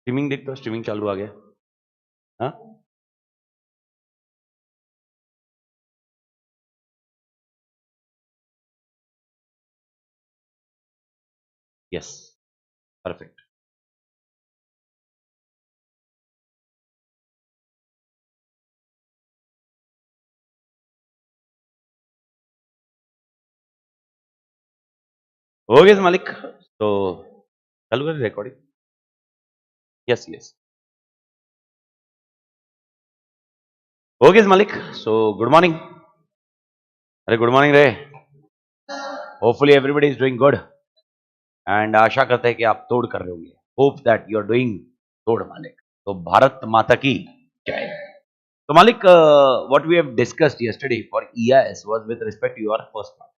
Streaming देखते हो, streaming चालू आ गया। हाँ यस परफेक्ट। हो गया मालिक, तो चालू कर रिकॉर्डिंग। यस यस हो गया मालिक। So good morning. अरे गुड मॉर्निंग रे। Hopefully everybody is doing good and आशा करते हैं कि आप तोड़ कर रहे होंगे। Hope that you are doing तोड़ मालिक। तो भारत माता की जय। So Malik, what we have discussed yesterday for EIS was with respect to your first part.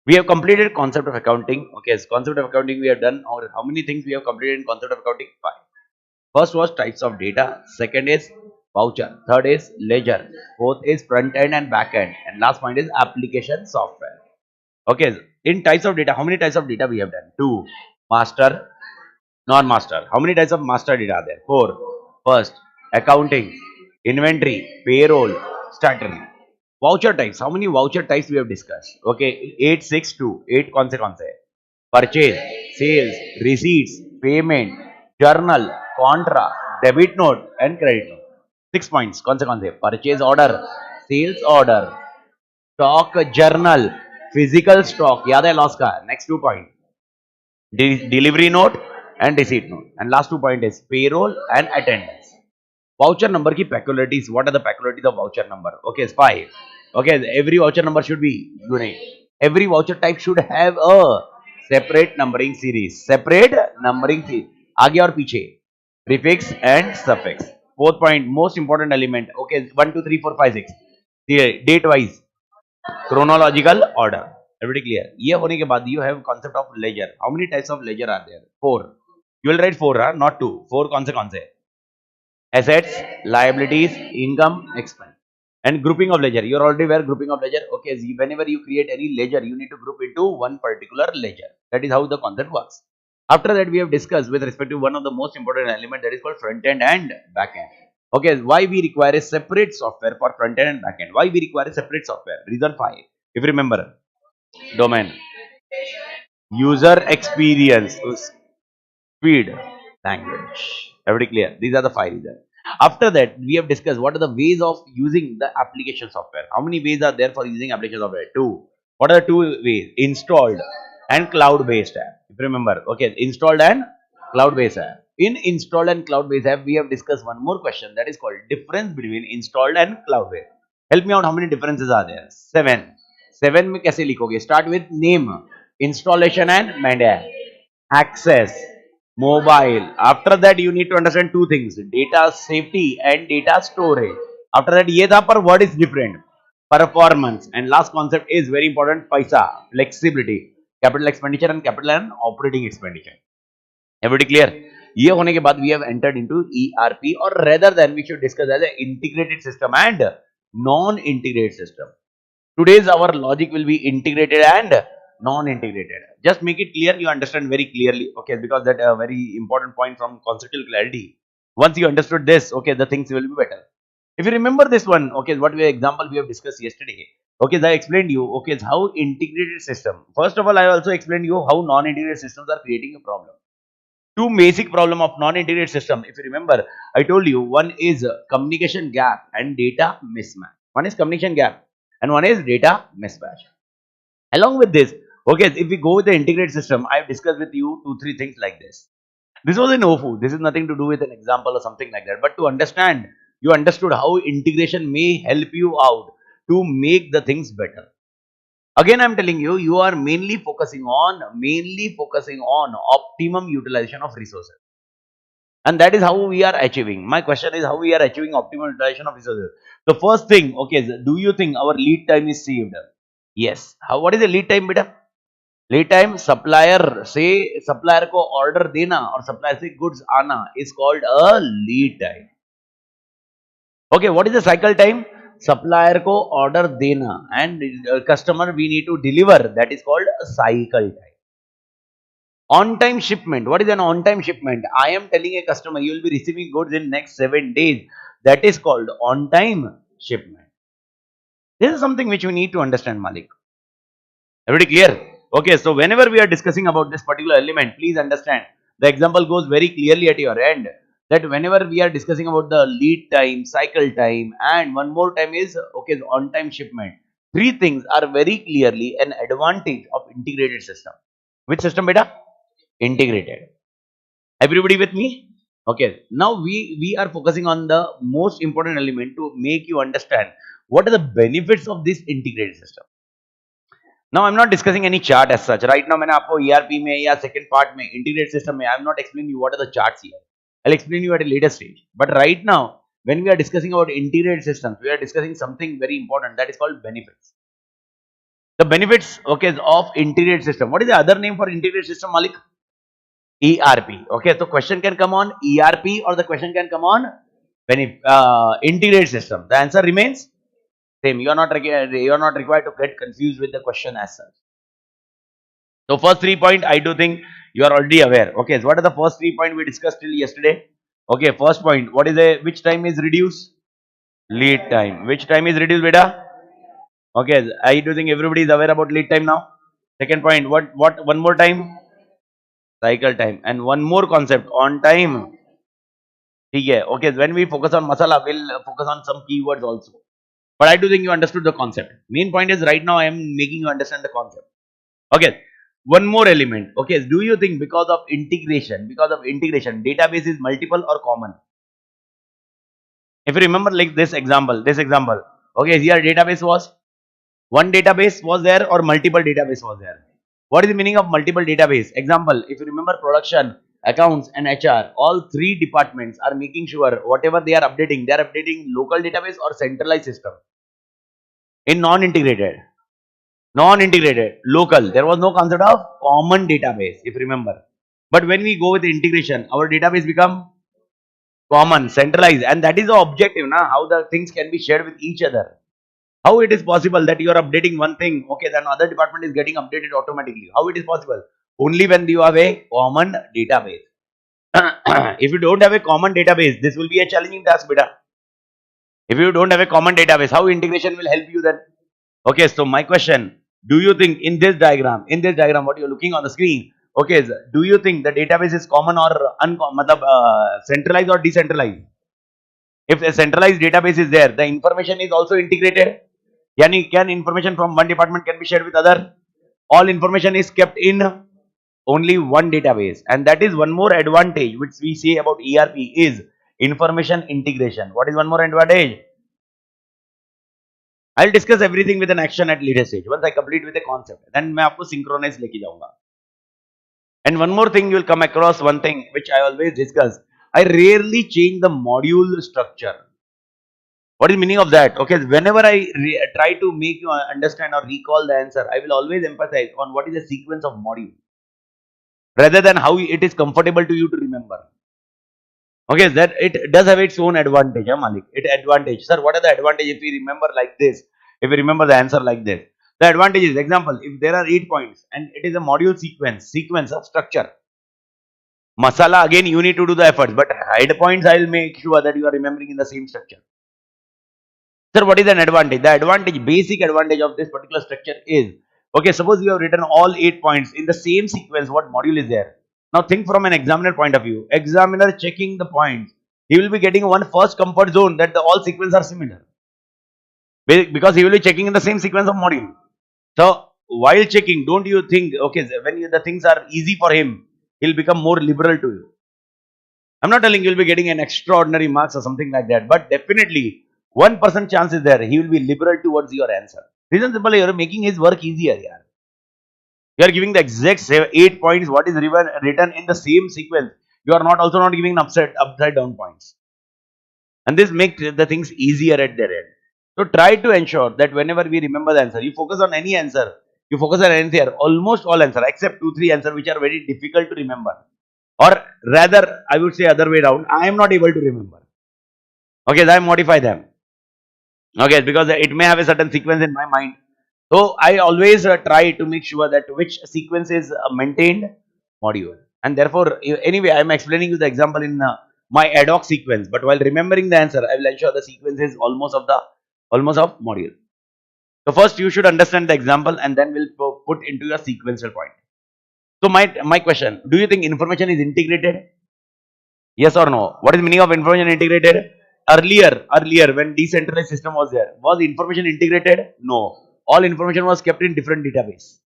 We have completed concept of accounting. Okay, as concept of accounting we have done, or how many things we have completed in concept of accounting? 5. First was types of data. Second is voucher. Third is ledger. Fourth is front end and back end. And last point is application software. Okay, in types of data, how many types of data we have done? 2. Master, non-master. How many types of master data are there? 4. First, accounting, inventory, payroll, statutory. Voucher types. How many voucher types we have discussed? Okay, 8, 6, 2. 8 कौन से? Purchase, sales, receipts, payment, journal, contra, debit note and credit note. 6 points. कौन से? Purchase order, sales order, stock journal, physical stock. याद है loss का? Next 2 points. Delivery note and receipt note. And last 2 point is payroll and attendance. Voucher number ki peculiarities. What are the peculiarities of voucher number? Okay, it's 5. Okay, every voucher number should be unique. Every voucher type should have a separate numbering series. Separate numbering series. आगे और पीछे. Prefix and suffix. Fourth point, most important element. Okay, 1, 2, 3, 4, 5, 6. Date wise. Chronological order. Everybody clear? ये होने के बाद you have concept of ledger. How many types of ledger are there? 4. You will write 4, huh? Not 2. 4 कौन से? Assets, liabilities, income, expense. And grouping of ledger. You are already aware grouping of ledger. Okay, whenever you create any ledger, you need to group into one particular ledger. That is how the concept works. After that, we have discussed with respect to one of the most important element that is called front end and back end. Okay, why we require a separate software for front end and back end? Why we require a separate software? Reason 5. If you remember, domain, user experience, speed, language. Everybody clear? These are the 5 reasons. After that, we have discussed what are the ways of using the application software. How many ways are there for using application software? 2. What are the 2 ways? Installed and cloud-based app. If you remember, okay, installed and cloud-based app. In installed and cloud-based app, we have discussed one more question that is called difference between installed and cloud-based. Help me out, how many differences are there? 7. 7 में कैसे लिखोगे? Start with name, installation and maintenance, access, mobile. After that, you need to understand 2 things: data safety and data storage. After that, ये था पर word is different. Performance, and last concept is very important: paisa, flexibility, capital expenditure and capital and operating expenditure. Everybody clear? ये होने के बाद we have entered into ERP, or rather than we should discuss as an integrated system and non-integrated system. Today's our logic will be integrated and non-integrated. Just make it clear, you understand very clearly, okay, because that a very important point from conceptual clarity. Once you understood this, okay, the things will be better. If you remember this one, okay, what we example we have discussed yesterday, okay, I explained you, okay, it's how integrated system. First of all, I also explained you how non-integrated systems are creating a problem. 2 basic problem of non-integrated system. If you remember, I told you one is communication gap and data mismatch. One is communication gap and one is data mismatch. Along with this, okay, if we go with the integrated system, I have discussed with you 2, 3 things like this. This was in OFU. This is nothing to do with an example or something like that. But to understand, you understood how integration may help you out to make the things better. Again, I am telling you, you are mainly focusing on optimum utilization of resources. And that is how we are achieving. My question is how we are achieving optimal utilization of resources. The first thing, okay, do you think our lead time is saved? Yes. What is the lead time, beta? Lead time, supplier से supplier को order देना और supplier से goods आना is called a lead time. Okay, what is the cycle time? Supplier को order देना and customer we need to deliver, that is called a cycle time. On-time shipment. What is an on-time shipment? I am telling a customer you will be receiving goods in next 7 days. That is called on-time shipment. This is something which we need to understand, Malik. Everybody clear? Okay, so whenever we are discussing about this particular element, please understand the example goes very clearly at your end that whenever we are discussing about the lead time, cycle time, and one more time is okay, on-time shipment. Three things are very clearly an advantage of integrated system. Which system, beta? Integrated. Everybody with me? Okay. Now we are focusing on the most important element to make you understand what are the benefits of this integrated system. Now I'm not discussing any chart as such. Right now मैंने आपको ERP में या second part में integrated system में I'm not explaining you what are the charts here. I'll explain you at a later stage. But right now when we are discussing about integrated systems, we are discussing something very important that is called benefits. The benefits okay of integrated system. What is the other name for integrated system, Malik? ERP. Okay, so question can come on ERP or the question can come on integrated system. The answer remains same. You are not required to get confused with the question as such. So first 3 point I do think you are already aware. Okay, so what are the first 3 point we discussed till yesterday? Okay, first point, what is which time is reduced? Lead time. Which time is reduced, beta? Okay, I do think everybody is aware about lead time now. Second point, what one more time? Cycle time. And one more concept, on time. Okay, when we focus on masala, we'll focus on some keywords also. But I do think you understood the concept. Main point is right now I am making you understand the concept. Okay, one more element. Okay, do you think because of integration, database is multiple or common? If you remember like this example, okay, here database was, one database was there or multiple database was there? What is the meaning of multiple database? Example, if you remember production, accounts and HR, all three departments are making sure whatever they are updating local database or centralized system. In non-integrated, local, there was no concept of common database, if you remember. But when we go with the integration, our database become common, centralized, and that is the objective, na? How the things can be shared with each other. How it is possible that you are updating one thing, okay, then other department is getting updated automatically? How it is possible? Only when you have a common database. If you don't have a common database, this will be a challenging task, beta. If you don't have a common database, how integration will help you then? Okay, so my question, do you think in this diagram, what you are looking on the screen, okay, do you think the database is common or centralized or decentralized? If a centralized database is there, the information is also integrated. Can information from one department can be shared with other? All information is kept in only one database, and that is one more advantage which we say about ERP is information integration. What is one more advantage? I'll discuss everything with an action at later stage. Once I complete with a concept, then मैं आपको synchronize लेके जाऊंगा. And one more thing, you will come across one thing which I always discuss. I rarely change the module structure. What is the meaning of that? Okay, whenever I try to make you understand or recall the answer, I will always emphasize on what is the sequence of module rather than how it is comfortable to you to remember. Okay, that it does have its own advantage, Malik. Advantage. Sir, what are the advantages if we remember like this? If we remember the answer like this? The advantage is, example, if there are 8 points and it is a module sequence of structure. Masala, again, you need to do the efforts, but hide points, I will make sure that you are remembering in the same structure. Sir, what is an advantage? The basic advantage of this particular structure is, okay, suppose you have written all 8 points in the same sequence, what module is there? Now think from an examiner point of view. Examiner checking the points, he will be getting one first comfort zone that all sequences are similar. Because he will be checking in the same sequence of module. So while checking, don't you think, okay, when the things are easy for him, he'll become more liberal to you. I'm not telling you'll be getting an extraordinary marks or something like that, but definitely 1% chance is there, he will be liberal towards your answer. Reason simple, you're making his work easier. Yeah. You are giving the exact 8 points, what is written in the same sequence. You are also not giving upside down points. And this makes the things easier at their end. So try to ensure that whenever we remember the answer, you focus on any answer. You focus on anything, almost all answer except 2-3 answers which are very difficult to remember. Or rather, I would say other way around, I am not able to remember. Okay, so I modify them. Okay, because it may have a certain sequence in my mind. So I always try to make sure that which sequence is maintained module. And therefore, anyway, I am explaining you the example in my ad hoc sequence. But while remembering the answer, I will ensure the sequence is almost of module. So first you should understand the example, and then we'll put into your sequential point. So my question: do you think information is integrated? Yes or no? What is the meaning of information integrated? Earlier, when decentralized system was there, was information integrated? No. All information was kept in different database.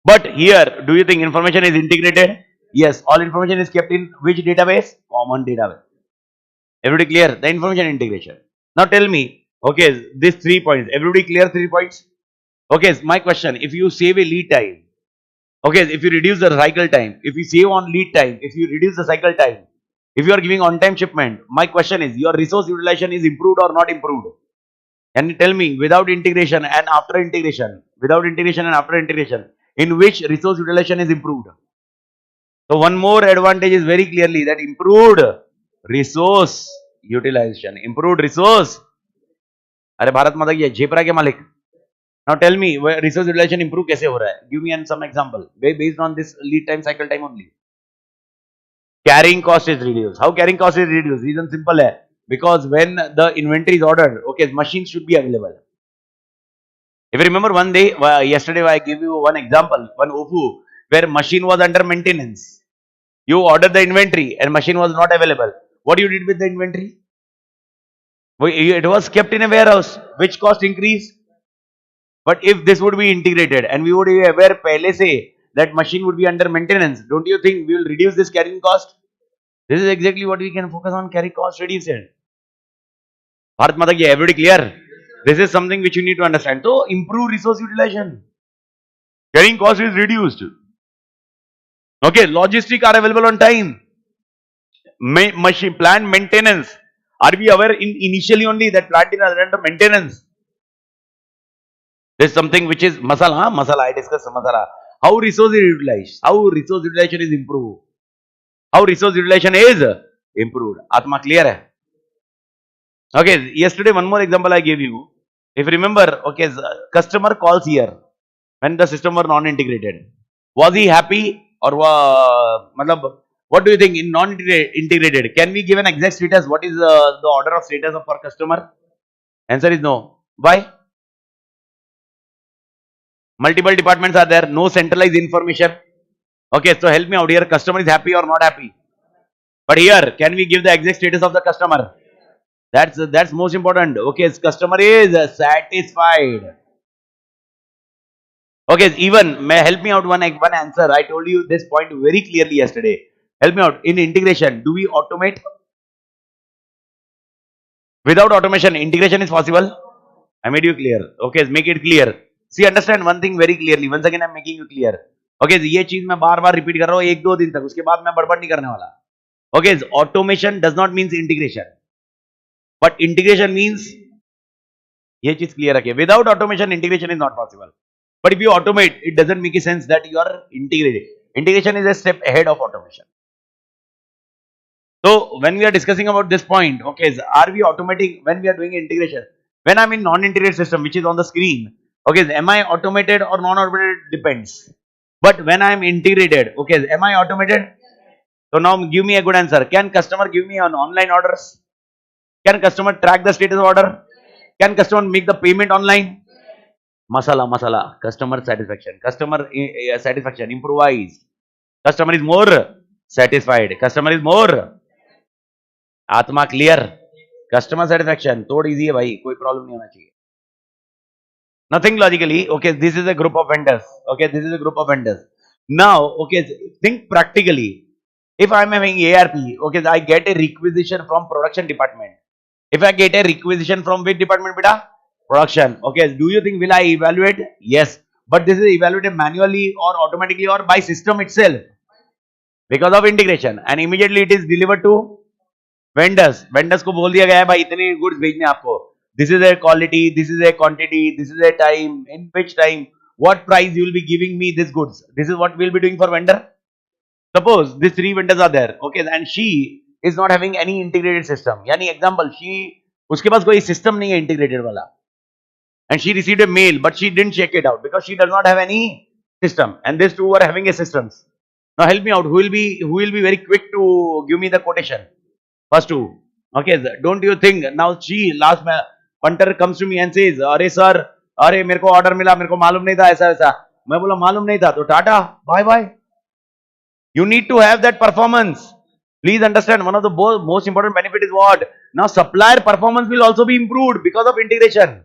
But here, do you think information is integrated? Yes. All information is kept in which database? Common database. Everybody clear? The information integration. Now tell me, okay, these 3 points. Everybody clear 3 points? Okay, my question: if you save a lead time, okay, if you reduce the cycle time, if you save on lead time, if you reduce the cycle time, if you are giving on-time shipment, my question is, your resource utilization is improved or not improved? Can you tell me, without integration and after integration, in which resource utilization is improved? So one more advantage is very clearly that improved resource utilization. Improved resource. अरे भारत माता की झेप रहा है क्या मालिक? Now tell me, resource utilization improve कैसे हो रहा है? Give me some example based on this lead time, cycle time only. Carrying cost is reduced. How carrying cost is reduced? Reason simple है. Because when the inventory is ordered, okay, machines should be available. If you remember one day, yesterday I gave you one example, one OFU, where machine was under maintenance. You ordered the inventory and machine was not available. What you did with the inventory? It was kept in a warehouse. Which cost increased? But if this would be integrated and we would be aware pehle se that machine would be under maintenance, don't you think we will reduce this carrying cost? This is exactly what we can focus on, carry cost reduction. Bharat Mata ki, everybody clear? This is something which you need to understand. So improve resource utilization. Carrying cost is reduced. Okay, logistics are available on time. Machine plant maintenance. Are we aware initially only that plant is under maintenance? This is something which is masala. Masala, I discussed masala. How resource is utilized? How resource utilization is improved? How resource utilization is improved? Atma clear hai? Okay, yesterday one more example I gave you. If you remember, okay, customer calls here when the system were non-integrated. Was he happy or what do you think in non-integrated? Can we give an exact status? What is the order of status of our customer? Answer is no. Why? Multiple departments are there, no centralized information. Okay, so help me out here. Customer is happy or not happy? But here, can we give the exact status of the customer? That's most important. Okay, customer is satisfied. Okay, even help me out one answer. I told you this point very clearly yesterday. Help me out. In integration, do we automate? Without automation, integration is possible. I made you clear. Okay, make it clear. See, understand one thing very clearly. Once again, I'm making you clear. Okay, ये चीज मैं बार-बार repeat कर रहा हूँ 1-2 दिन तक. उसके बाद मैं बड़बड़ नहीं करने वाला. Okay, automation does not mean integration, but integration means ये चीज clear रखिए. Without automation, integration is not possible. But if you automate, it doesn't make sense that you are integrated. Integration is a step ahead of automation. So when we are discussing about this point, okay, are we automating when we are doing integration? When I'm in non-integrated system, which is on the screen, okay, am I automated or non-automated? Depends. But when I'm integrated, okay, am I automated? So now give me a good answer. Can customer give me an online orders? Can customer track the status of order? Can customer make the payment online? Masala. Customer satisfaction. Customer satisfaction improvised. Customer is more satisfied. Customer is more. आत्मा clear. Customer satisfaction तोड़ easy है भाई, कोई problem नहीं होना चाहिए. Nothing logically. Okay, this is a group of vendors. Okay, this is a group of vendors. Now, okay, think practically. If I am having ARP, okay, I get a requisition from production department. If I get a requisition from which department, beta? Production. Okay, do you think will I evaluate? Yes, but this is evaluated manually or automatically or by system itself because of integration, and immediately it is delivered to vendors. Vendors को बोल दिया गया है भाई इतने goods भेजने आपको. This is a quality, this is a quantity, this is a time, in which time, what price you will be giving me this goods. This is what we will be doing for vendor. Suppose these 3 vendors are there, okay, and she is not having any integrated system. यानी example, उसके पास कोई system नहीं है integrated वाला, and she received a mail, but she didn't check it out because she does not have any system, and these 2 were having a systems. Now help me out. Who will be very quick to give me the quotation? First two. Okay, don't you think now last punter comes to me and says, "अरे sir, अरे मेरे को order मिला, मेरे को मालूम नहीं था ऐसा ऐसा." मैं बोला मालूम नहीं था तो Tata, bye bye. You need to have that performance. Please understand, one of the most important benefit is what? Now supplier performance will also be improved because of integration.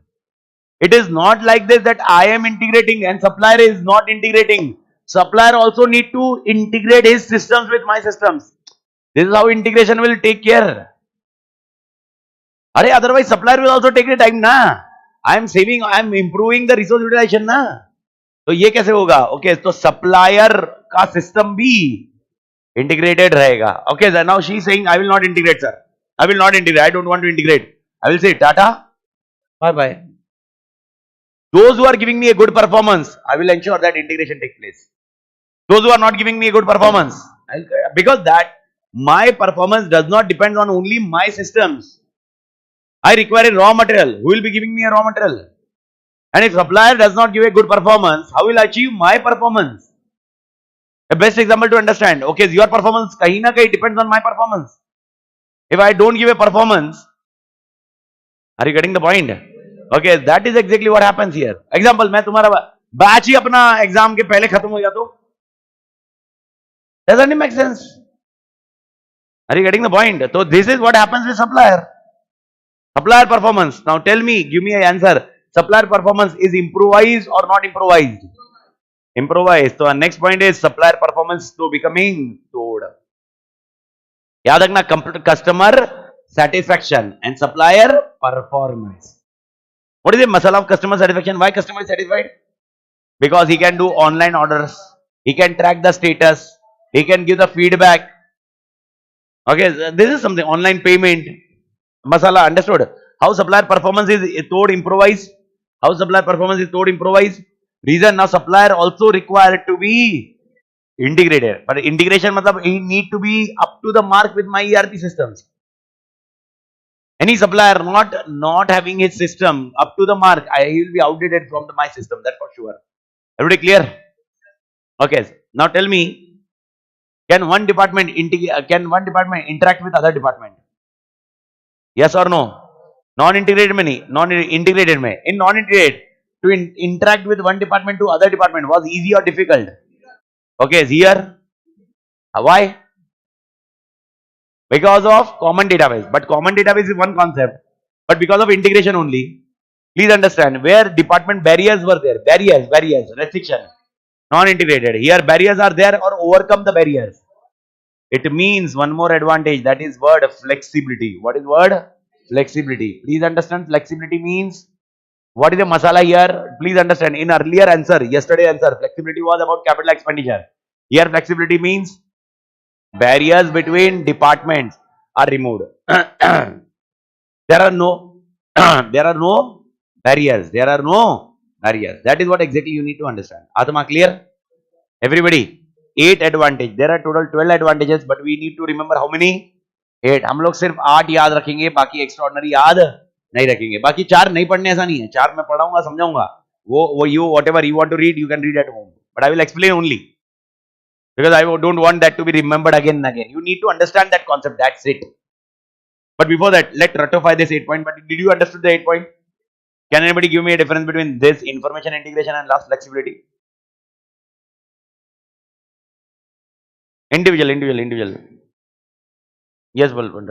It is not like this that I am integrating and supplier is not integrating. Supplier also need to integrate his systems with my systems. This is how integration will take care. Otherwise supplier will also take the time na. I am improving the resource utilization na. तो ये कैसे होगा? Okay तो supplier का system भी integrated रहेगा. Okay now she is saying I will not integrate sir, I will not integrate, I don't want to integrate, I will say tata bye bye. Those who are giving me a good performance, I will ensure that integration takes place. Those who are not giving me a good performance, because that my performance does not depend on only my systems. I require a raw material. Who will be giving me a raw material? And if supplier does not give a good performance, how will I achieve my performance? The best example to understand. Okay, your performance kahin na kahin depends on my performance. If I don't give a performance, are you getting the point? Okay, that is exactly what happens here. Example, मैं तुम्हारा batch ही अपना exam के पहले खत्म हो गया तो doesn't it make sense? Are you getting the point? So this is what happens with supplier. Supplier performance. Now tell me, give me an answer. Supplier performance is improvised or not improvised? Improvised. So our next point is supplier performance to becoming stored. याद रखना, customer satisfaction and supplier performance. What is the masala of customer satisfaction? Why customer is satisfied? Because he can do online orders, he can track the status, he can give the feedback. Okay, this is something online payment. Masala, understood? How supplier performance is stored improvised? How supplier performance is stored improvised? Reason, now supplier also required to be integrated. But integration matlab he need to be up to the mark with my ERP systems. Any supplier not having his system up to the mark, he will be outdated from my system. That's for sure. Everybody clear? Okay. Now tell me, can one department interact with other department? Yes or no? Non-integrated mein, non-integrated mein. In non-integrated, to interact with one department to other department was easy or difficult? Okay, here. Why? Because of common database. But common database is one concept. But because of integration only. Please understand, where department barriers were there. Barriers, restriction. Non-integrated. Here barriers are there or overcome the barriers. It means one more advantage, that is word flexibility. What is word? Flexibility. Please understand, flexibility means, what is the masala here? Please understand, in earlier answer, yesterday answer, flexibility was about capital expenditure. Here flexibility means barriers between departments are removed. There are no barriers. There are no barriers. That is what exactly you need to understand. Atma clear? Everybody. 8 advantage. There are total 12 advantages, but we need to remember how many? 8. हम लोग सिर्फ 8 याद रखेंगे, बाकी extraordinary याद नहीं रखेंगे. बाकी 4 नहीं पढ़ने, ऐसा नहीं है. 4 मैं पढ़ाऊंगा, समझाऊंगा. वो you whatever you want to read, you can read at home. But I will explain only. Because I don't want that to be remembered again and again. You need to understand that concept. That's it. But before that, let's ratify this 8 point. But did you understand the 8 point? Can anybody give me a difference between this information integration and last flexibility? Individual. Yes, Balwant.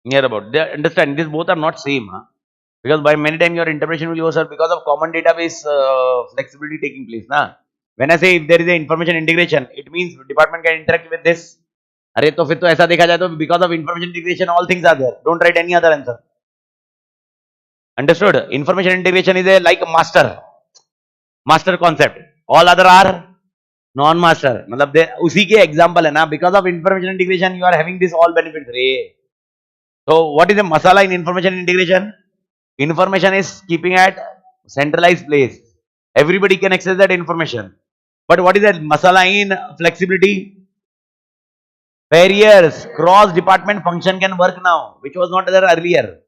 Near about. They understand, these both are not same. Huh? Because by many times your interpretation will go, sir, because of common database flexibility taking place. Nah? When I say if there is a information integration, it means department can interact with this. अरे तो फिर तो ऐसा देखा जाए तो because of information integration all things are there. Don't write any other answer. Understood? Information integration is a like master concept. All other are non-master. मतलब उसी के example है ना. Because of information integration you are having this all benefits. So what is the masala in information integration? Information is keeping at centralized place. Everybody can access that information. But what is that masala in flexibility? barriers, cross department function can work now, which was not there earlier.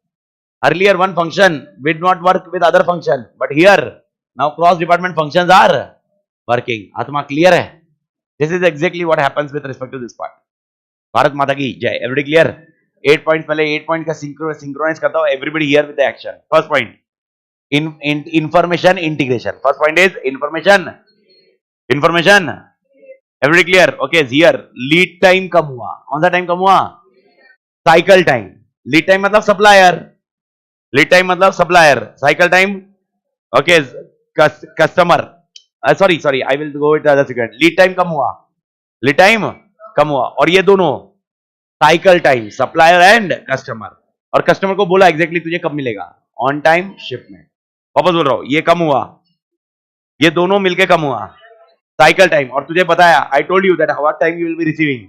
Earlier one function did not work with other function, but here now cross department functions are working. Atma clear hai? This is exactly what happens with respect to this part. Bharat Mata ki jai. Everybody clear? 8 points पहले 8 point का synchronize करता हूँ. Everybody here with the action. First point, information integration. First point is information. Everybody clear? Okay, here lead time कम हुआ. कौन सा time कम हुआ? Cycle time. Lead time मतलब supplier. Lead time मतलब supplier. Cycle time. Okay, customer. Sorry. I will go with the other second. Lead time कम हुआ. Lead time कम हुआ. और ये दोनों cycle time, supplier and customer. और कस्टमर को बोला एग्जैक्टली तुझे कब मिलेगा, ऑन टाइम शिपमेंट. वापस बोल रहा हूं, ये कम हुआ, ये दोनों मिलके कम हुआ, साइकिल टाइम. और तुझे बताया, I told you that what time you will be receiving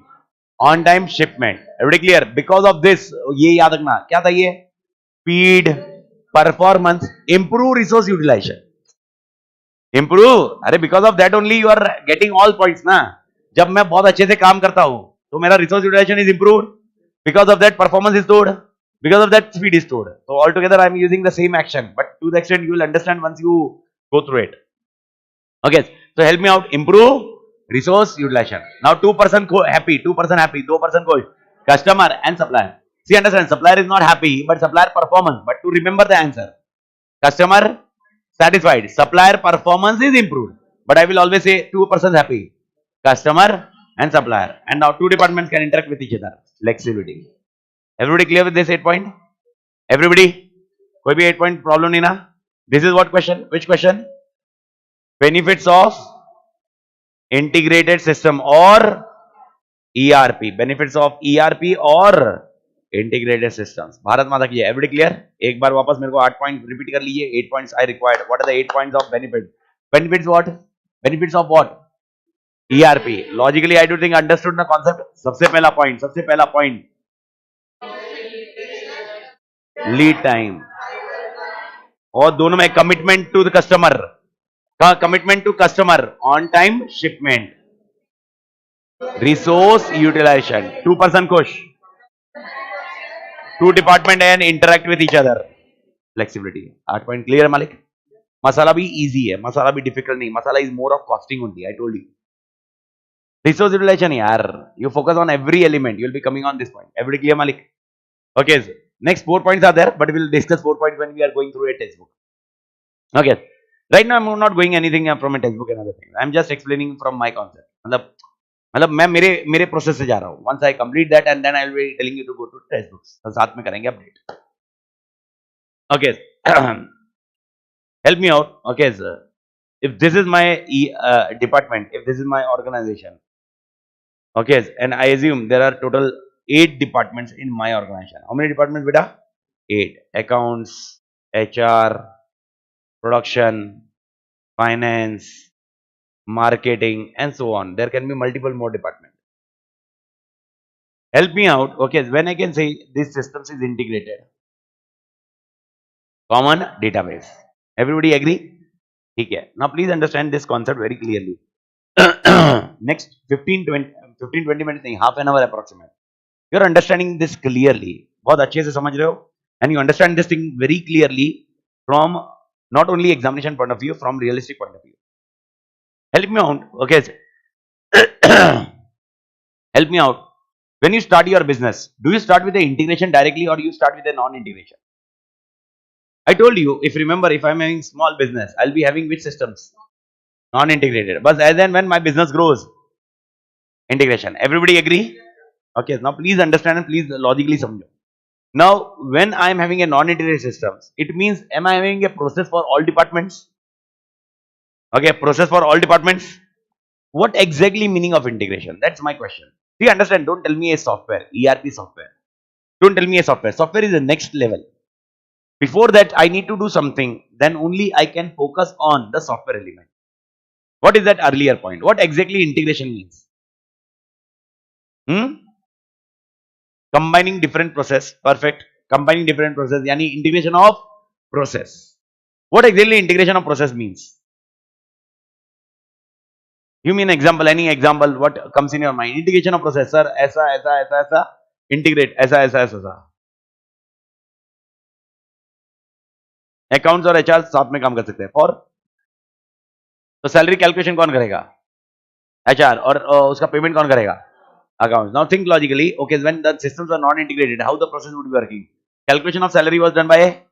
on time shipment. Everybody clear? Because of this, ये याद रखना, क्या था ये? Speed, performance, improve resource utilisation. Improve, अरे because of that only you are getting all points ना. जब मैं बहुत अच्छे से काम करता हूं तो मेरा resource utilisation is improved, because of that performance is stored, because of that speed is stored. So altogether I am using the same action, but to the extent you will understand once you go through it. Okay, so help me out. Improve resource utilization. Now 2% happy, 2% happy, 2% cold. Customer and supplier. See, understand, supplier is not happy, but supplier performance. But to remember the answer, customer satisfied, supplier performance is improved. But I will always say 2% happy, customer and supplier. And now two departments can interact with each other. Flexibility. Everybody clear with this 8 point? Everybody? कोई भी 8 point problem नहीं ना? This is what question? Which question? Benefits of integrated system or ERP. Benefits of ERP or integrated systems. Bharat माता की. Everybody clear? एक बार वापस मेरे को 8 point repeat कर लीजिए. 8 points I required. What are the 8 points of benefit? Benefits what? Benefits of what? ERP. Logically I do think understood the concept. सबसे पहला point. Lead time. और दोनों में commitment to the customer. Commitment to customer, on time shipment, resource utilisation. 2% खुश, 2 department and interact with each other. Flexibility. 8 point clear है मालिक? मसाला भी easy है, मसाला भी डिफिकल्ट नहीं. Masala is more of costing only. I told you. Resource utilisation यार, you focus on every element, you will be coming on this point. Every clear मालिक? Okay, next 4 points are there, but we will discuss 4 points when we are going through a textbook. Okay, right now I'm not going anything from a textbook and other things. I'm just explaining from my concept. मतलब मैं मेरे process से जा रहा हूँ. Once I complete that and then I will be telling you to go to textbooks. तो साथ में करेंगे update. Okay, help me out. Okay, sir. If this is my department, if this is my organization, okay, and I assume there are total 8 departments in my organization. How many departments, beta? 8. Accounts, HR, production, finance, marketing, and so on. There can be multiple more departments. Help me out. Okay, when I can say this system is integrated, common database. Everybody agree? Okay. Now please understand this concept very clearly. Next 15-20 minutes, half an hour approximate. You are understanding this clearly. बहुत अच्छे से समझ रहे हो, and you understand this thing very clearly from not only examination point of view, from realistic point of view. Help me out. Okay. Help me out. When you start your business, do you start with the integration directly or you start with the non-integration? I told you, if remember, if I'm having small business, I'll be having which systems? Non-integrated. But as and when my business grows, integration. Everybody agree? Okay, now please understand and please logically समझो. Now, when I am having a non-integrated systems, it means am I having a process for all departments? Okay, process for all departments. What exactly meaning of integration? That's my question. See, understand? Don't tell me a software, ERP software. Don't tell me a software. Software is the next level. Before that, I need to do something. Then only I can focus on the software element. What is that earlier point? What exactly integration means? Combining different process. Perfect. Combining different process. Yani integration of process. What exactly integration of process means? Give me an example, any example, what comes in your mind? Integration of process, sir, ऐसा, integrate, ऐसा. Accounts और HR साथ में काम कर सकते हैं. For तो सैलरी कैलकुलेशन कौन करेगा? HR. और उसका पेमेंट कौन करेगा? Accounts. Now think logically. Okay, when the systems are not integrated, how the process would be working? Calculation of salary was done by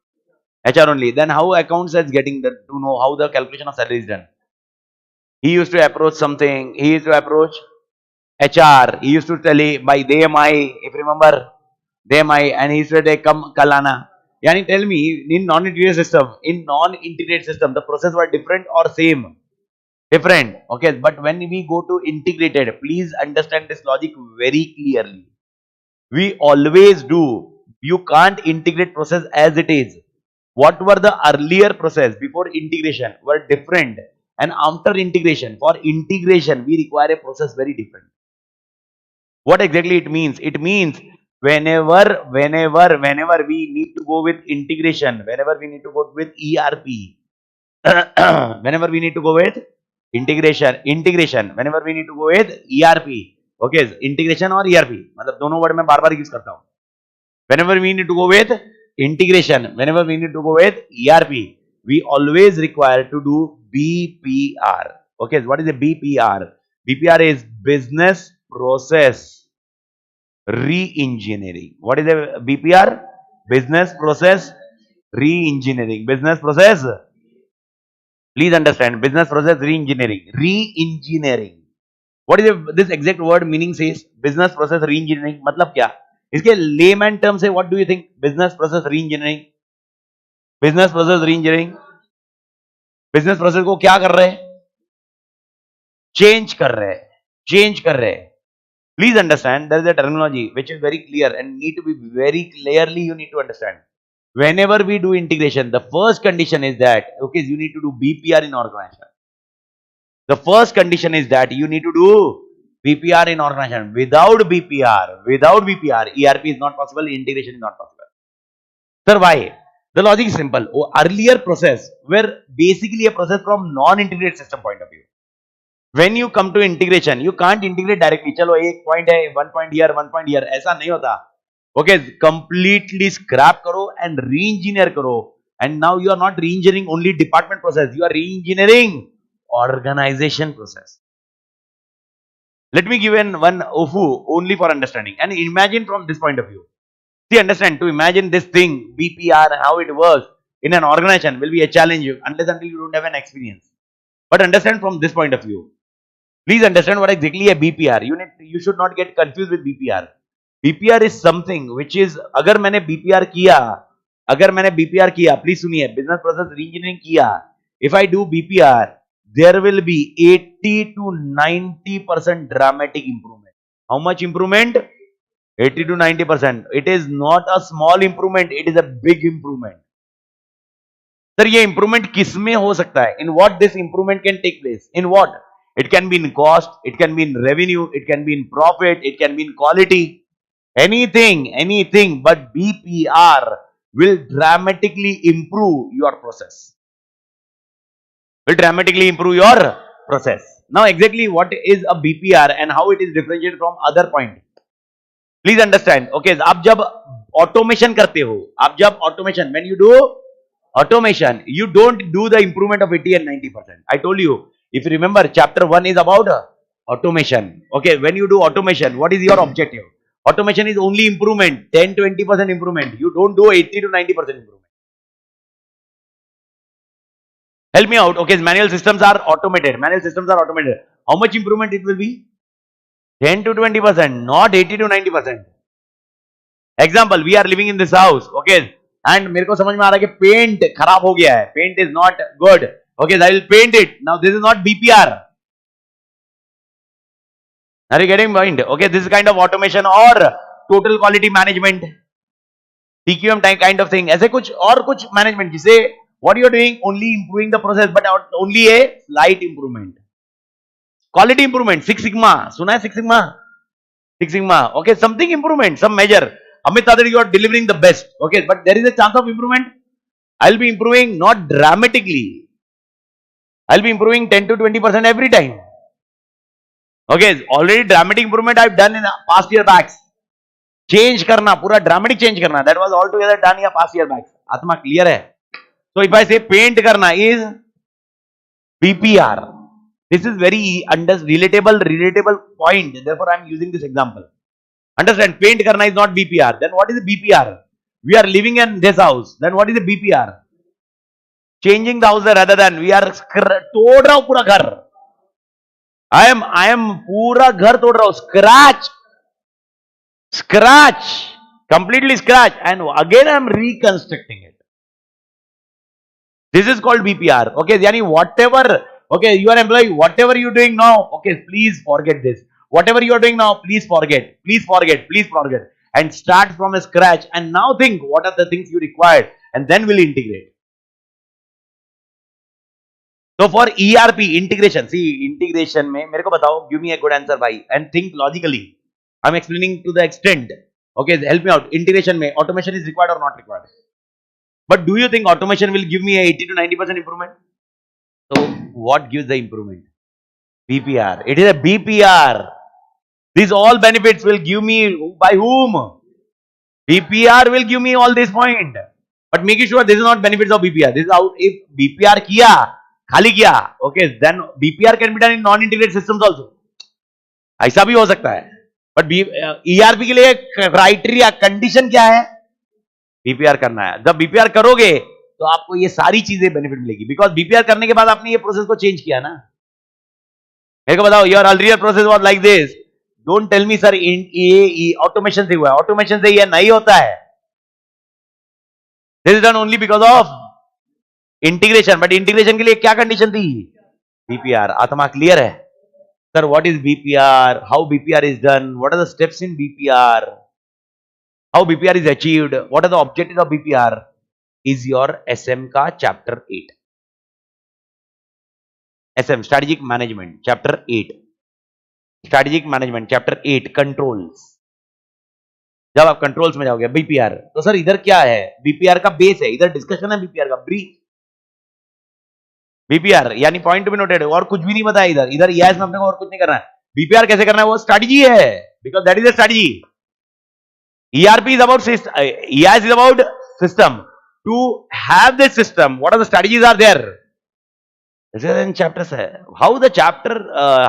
HR only. Then how accounts is getting to know how the calculation of salary is done? He used to approach something. He used to approach HR. He used to tell by they my, if you remember, they my, and he said come kalana. Yani tell me, in non-integrated system, the process were different or same? Different. Okay, but when we go to integrated, please understand this logic very clearly. We always do. You can't integrate process as it is. What were the earlier process before integration were different, and after integration, for integration we require a process very different. What exactly it means? It means whenever we need to go with integration, whenever we need to go with ERP, whenever we need to go with integration, whenever we need to go with ERP, okay, integration or ERP, मतलब दोनों word में बार-बार use करता हूँ. Whenever we need to go with integration, whenever we need to go with ERP, we always require to do BPR. Okay, what is a BPR? BPR is business process re-engineering. What is a BPR? Business process re-engineering. Business process. Please understand, business process re-engineering. Re-engineering. What is this exact word meaning says? Business process re-engineering. मतलब क्या? इसके layman term से what do you think? Business process re-engineering. Business process re-engineering. Business process को क्या कर रहे हैं? Change कर रहे हैं. Change कर रहे हैं. Please understand, there is a terminology which is very clear and need to be very clearly you need to understand. Whenever we do integration, the first condition is that, okay, you need to do BPR in organization. The first condition is that you need to do BPR in organization. Without BPR, ERP is not possible, integration is not possible. Sir, why? The logic is simple. Earlier process were basically a process from non-integrated system point of view. When you come to integration, you can't integrate directly. चलो एक point है, 1 point here, 1 point here, ऐसा नहीं होता. Okay, completely scrap करो and re-engineer करो. And now you are not re-engineering only department process, you are re-engineering organization process. Let me give one OFU only for understanding and imagine from this point of view. See, understand, to imagine this thing, BPR, how it works in an organization will be a challenge unless until you don't have an experience. But understand from this point of view. Please understand what exactly a BPR. You should not get confused with BPR. BPR is something which is, अगर मैंने BPR किया, please सुनिए, business process re-engineering किया. If I do BPR, there will be 80 to 90% dramatic improvement. How much improvement? 80 to 90%. It is not a small improvement, it is a big improvement. Sir, ये improvement किस में हो सकता है? In what this improvement can take place? In what? It can be in cost, it can be in revenue, it can be in profit, it can be in quality. Anything, but BPR will dramatically improve your process. Will dramatically improve your process. Now, exactly what is a BPR and how it is differentiated from other point? Please understand. Okay, आप जब automation करते हो, when you do automation, you don't do the improvement of 80 and 90%. I told you, if you remember, chapter 1 is about automation. Okay, when you do automation, what is your objective? Automation is only improvement, 10-20% improvement. You don't do 80 to 90% improvement. Help me out. Okay, manual systems are automated. How much improvement it will be? 10 to 20%, not 80 to 90%. Example, we are living in this house. Okay, and मेरे को समझ में आ रहा है कि paint खराब हो गया है. Paint is not good. Okay, I will paint it. Now this is not BPR. Are you getting point? Okay, this is kind of automation or total quality management, TQM kind of thing. ऐसे कुछ और कुछ management जिसे what you are doing only improving the process but only a slight improvement. Quality improvement, Six Sigma. सुना है Six Sigma? Six Sigma. Okay, something improvement, some measure. Amit Tadar, you are delivering the best. Okay, but there is a chance of improvement. I'll be improving not dramatically. I'll be improving 10 to 20% every time. Okay, already dramatic improvement I've done in past year backs. Change करना, पूरा dramatic change करना, that was altogether done in past year backs. आत्मा clear है? So if I say paint करना is BPR. This is very relatable point. Therefore, I am using this example. Understand? Paint karna is not BPR. Then what is the BPR? We are living in this house. Then what is the BPR? Changing the house rather than we are तोड़ रहा हूं पूरा घर. I am पूरा घर तोड़ रहा हूं. Scratch, completely scratch, and again I am reconstructing it. This is called BPR. Okay, yani whatever. Okay, you are employee. Whatever you are doing now. Okay, please forget this. Whatever you are doing now, please forget. Please forget. Please forget. And start from a scratch. And now think what are the things you required, and then we'll integrate. So for ERP integration, see integration में मेरे को बताओ. Give me a good answer, bhai, and think logically. I'm explaining to the extent. Okay, help me out. Integration में automation is required or not required? But do you think automation will give me a 80 to 90% improvement? So what gives the improvement? BPR. It is a BPR. These all benefits will give me by whom? BPR will give me all this point. But making sure this is not benefits of BPR. This is how if BPR किया, खाली किया, okay, then BPR can be done in non-integrated systems also. ऐसा भी हो सकता है. But ERP के लिए criteria condition क्या है? BPR करना है. जब BPR करोगे तो आपको ये सारी चीजें बेनिफिट मिलेगी. बिकॉज BPR करने के बाद आपने ये प्रोसेस को चेंज किया ना. मेरे को बताओ, your earlier process was like this. Don't tell me sir ये ऑटोमेशन से हुआ है. ऑटोमेशन से ये नहीं होता है. This is done only because of integration. But integration के लिए क्या कंडीशन थी? BPR. आत्मा क्लियर है? Sir what is BPR? How BPR is done? What are the steps in BPR? How BPR is achieved? What are the objectives of BPR? Is your SM का chapter 8. SM strategic management chapter 8. Strategic management chapter 8 controls. जब आप controls में जाओगे BPR, तो sir इधर क्या है? BPR का बेस है, इधर डिस्कशन है BPR का ब्रीफ. BPR यानी पॉइंट टू बी नोटेड, और कुछ भी नहीं बताया इधर. इधर EIS में अपने को और कुछ नहीं करना है. BPR कैसे करना है वो स्ट्रेटजी है, because that is a strategy. ERP is about system. EIS is about system. To have this system, what are the strategies are there? This is in chapters. How the chapter,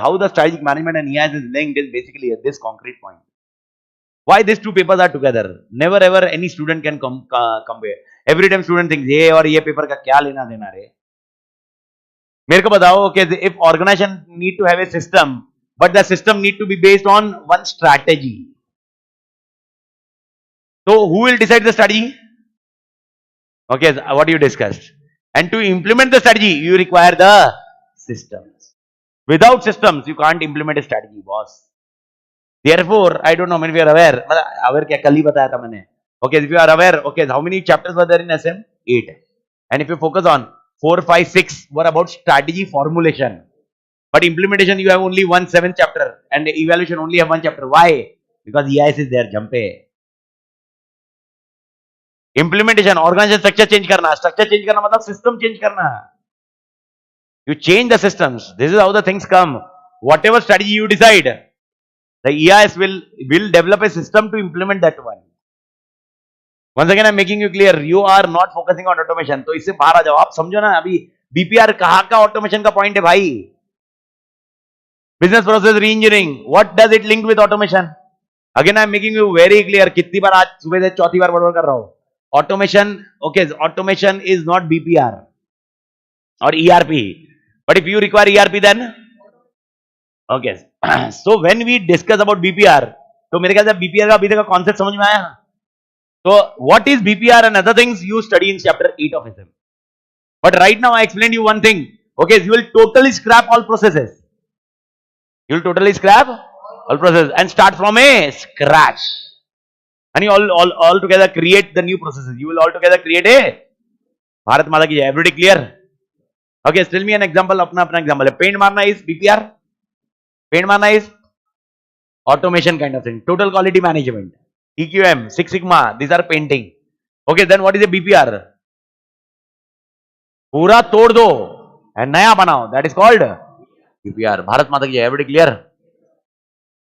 how the strategic management and EIS is linked is basically at this concrete point. Why these two papers are together? Never ever any student can compare. Every time student thinks ये और ये paper का क्या लेना देना रे? मेरे को बताओ, okay, if organization need to have a system, but the system need to be based on one strategy. So who will decide the strategy? Okay, what you discussed. And to implement the strategy, you require the systems. Without systems, you can't implement a strategy, boss. Therefore, I don't know many of you are aware. Aware क्या कल ही बताया था मैंने. Okay, if you are aware, okay, how many chapters were there in SM? 8. And if you focus on 4, 5, 6 were about strategy formulation. But implementation, you have only 1 7th chapter, and evaluation only have 1 chapter. Why? Because EIS is there. Jumpe. Implementation, organization structure change करना. Structure change करना मतलब system change करना. You change the systems. This is how the things come. Whatever strategy you decide, the EIS will develop a system to implement that one. Once again, I'm making you clear. You are not focusing on automation. तो इससे बाहर आ जाओ. आप समझो ना, अभी BPR कहाँ का automation का point है भाई? Business process reengineering. What does it link with automation? Again, I'm making you very clear. कितनी बार आज सुबह से चौथी बार बड़बड़ कर रहा हूँ. Automation, okay, automation is not BPR or ERP. But if you require ERP, then okay. So when we discuss about BPR, तो मेरे ख्याल से BPR का अभी तक का concept समझ में आया. So what is BPR and other things you study in chapter 8 of SM. But right now I explained you one thing. Okay, you will totally scrap all processes. You will totally scrap all processes and start from a scratch. And you all together create the new processes. You will all together create a Bharat Mata ki jai. Everybody clear? Okay, tell me an example. अपना example है. Paint मारना is BPR. Paint मारना is automation kind of thing. Total quality management. TQM, Six Sigma. These are painting. Okay, then what is a BPR? पूरा तोड़ दो and नया बनाओ. That is called BPR. Bharat Mata ki jai. Everybody clear?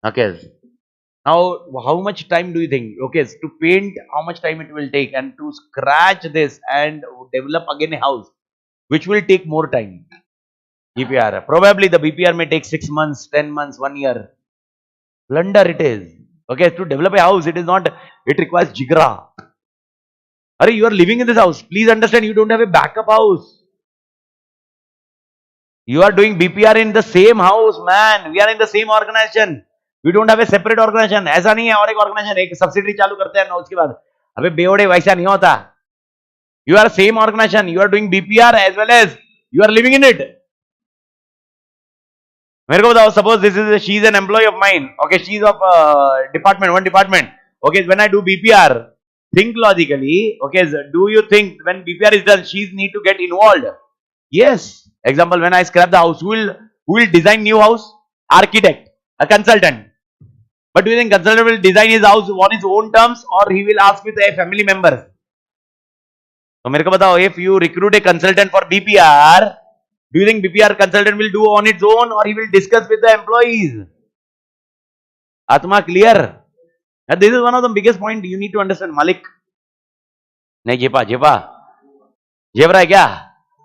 Okay. Now, how much time do you think? Okay, to paint, how much time it will take, and to scratch this and develop again a house, which will take more time? BPR. Probably the BPR may take 6 months, 10 months, 1 year. Blunder it is. Okay, to develop a house, it is not, it requires jigra. Are you are living in this house? Please understand, you don't have a backup house. You are doing BPR in the same house, man. We are in the same organization. We don't have a separate organization. ऐसा नहीं है और एक organization एक subsidiary चालू करते हैं ना उसके बाद अबे बेवड़े वैसा नहीं होता. You are same organization. You are doing BPR as well as you are living in it. मेरे को बताओ, suppose this is she is an employee of mine. Okay, she is of department, one department. Okay, when I do BPR, think logically. Okay, do you think when BPR is done, she need to get involved? Yes. Example, when I scrap the house, who will design new house? Architect, a consultant. But do you think consultant will design his house on his own terms or he will ask with a family member? So मेरे को बताओ, if you recruit a consultant for BPR, do you think BPR consultant will do on its own or he will discuss with the employees? Atma, clear? And this is one of the biggest point you need to understand, Malik. नहीं जेपा जेब रहा है क्या?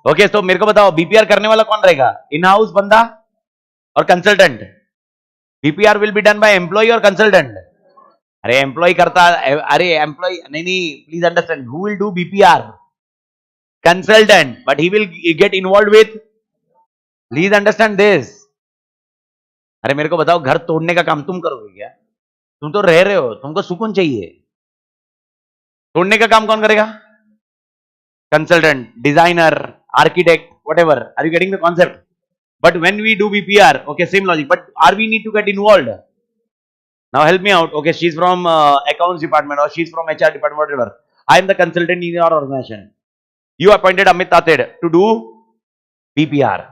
Okay, तो मेरे को बताओ BPR करने वाला कौन रहेगा? इन हाउस बंदा और consultant. BPR will be done by employee और कंसल्टेंट. अरे एम्प्लॉय करता, अरे एम्प्लॉय नहीं, please understand, who will do BPR? Consultant, but he will get involve with, please understand this. अरे मेरे को बताओ, घर तोड़ने का काम तुम करोगे क्या? तुम तो रह रहे हो, तुमको सुकून चाहिए. तोड़ने का काम कौन करेगा? Consultant, designer, architect, whatever. Are you getting the concept? But when we do BPR, okay, same logic. But are we need to get involved? Now help me out. Okay, she's from accounts department or she's from HR department, whatever. I am the consultant in your organization. You appointed Amit Tated to do BPR.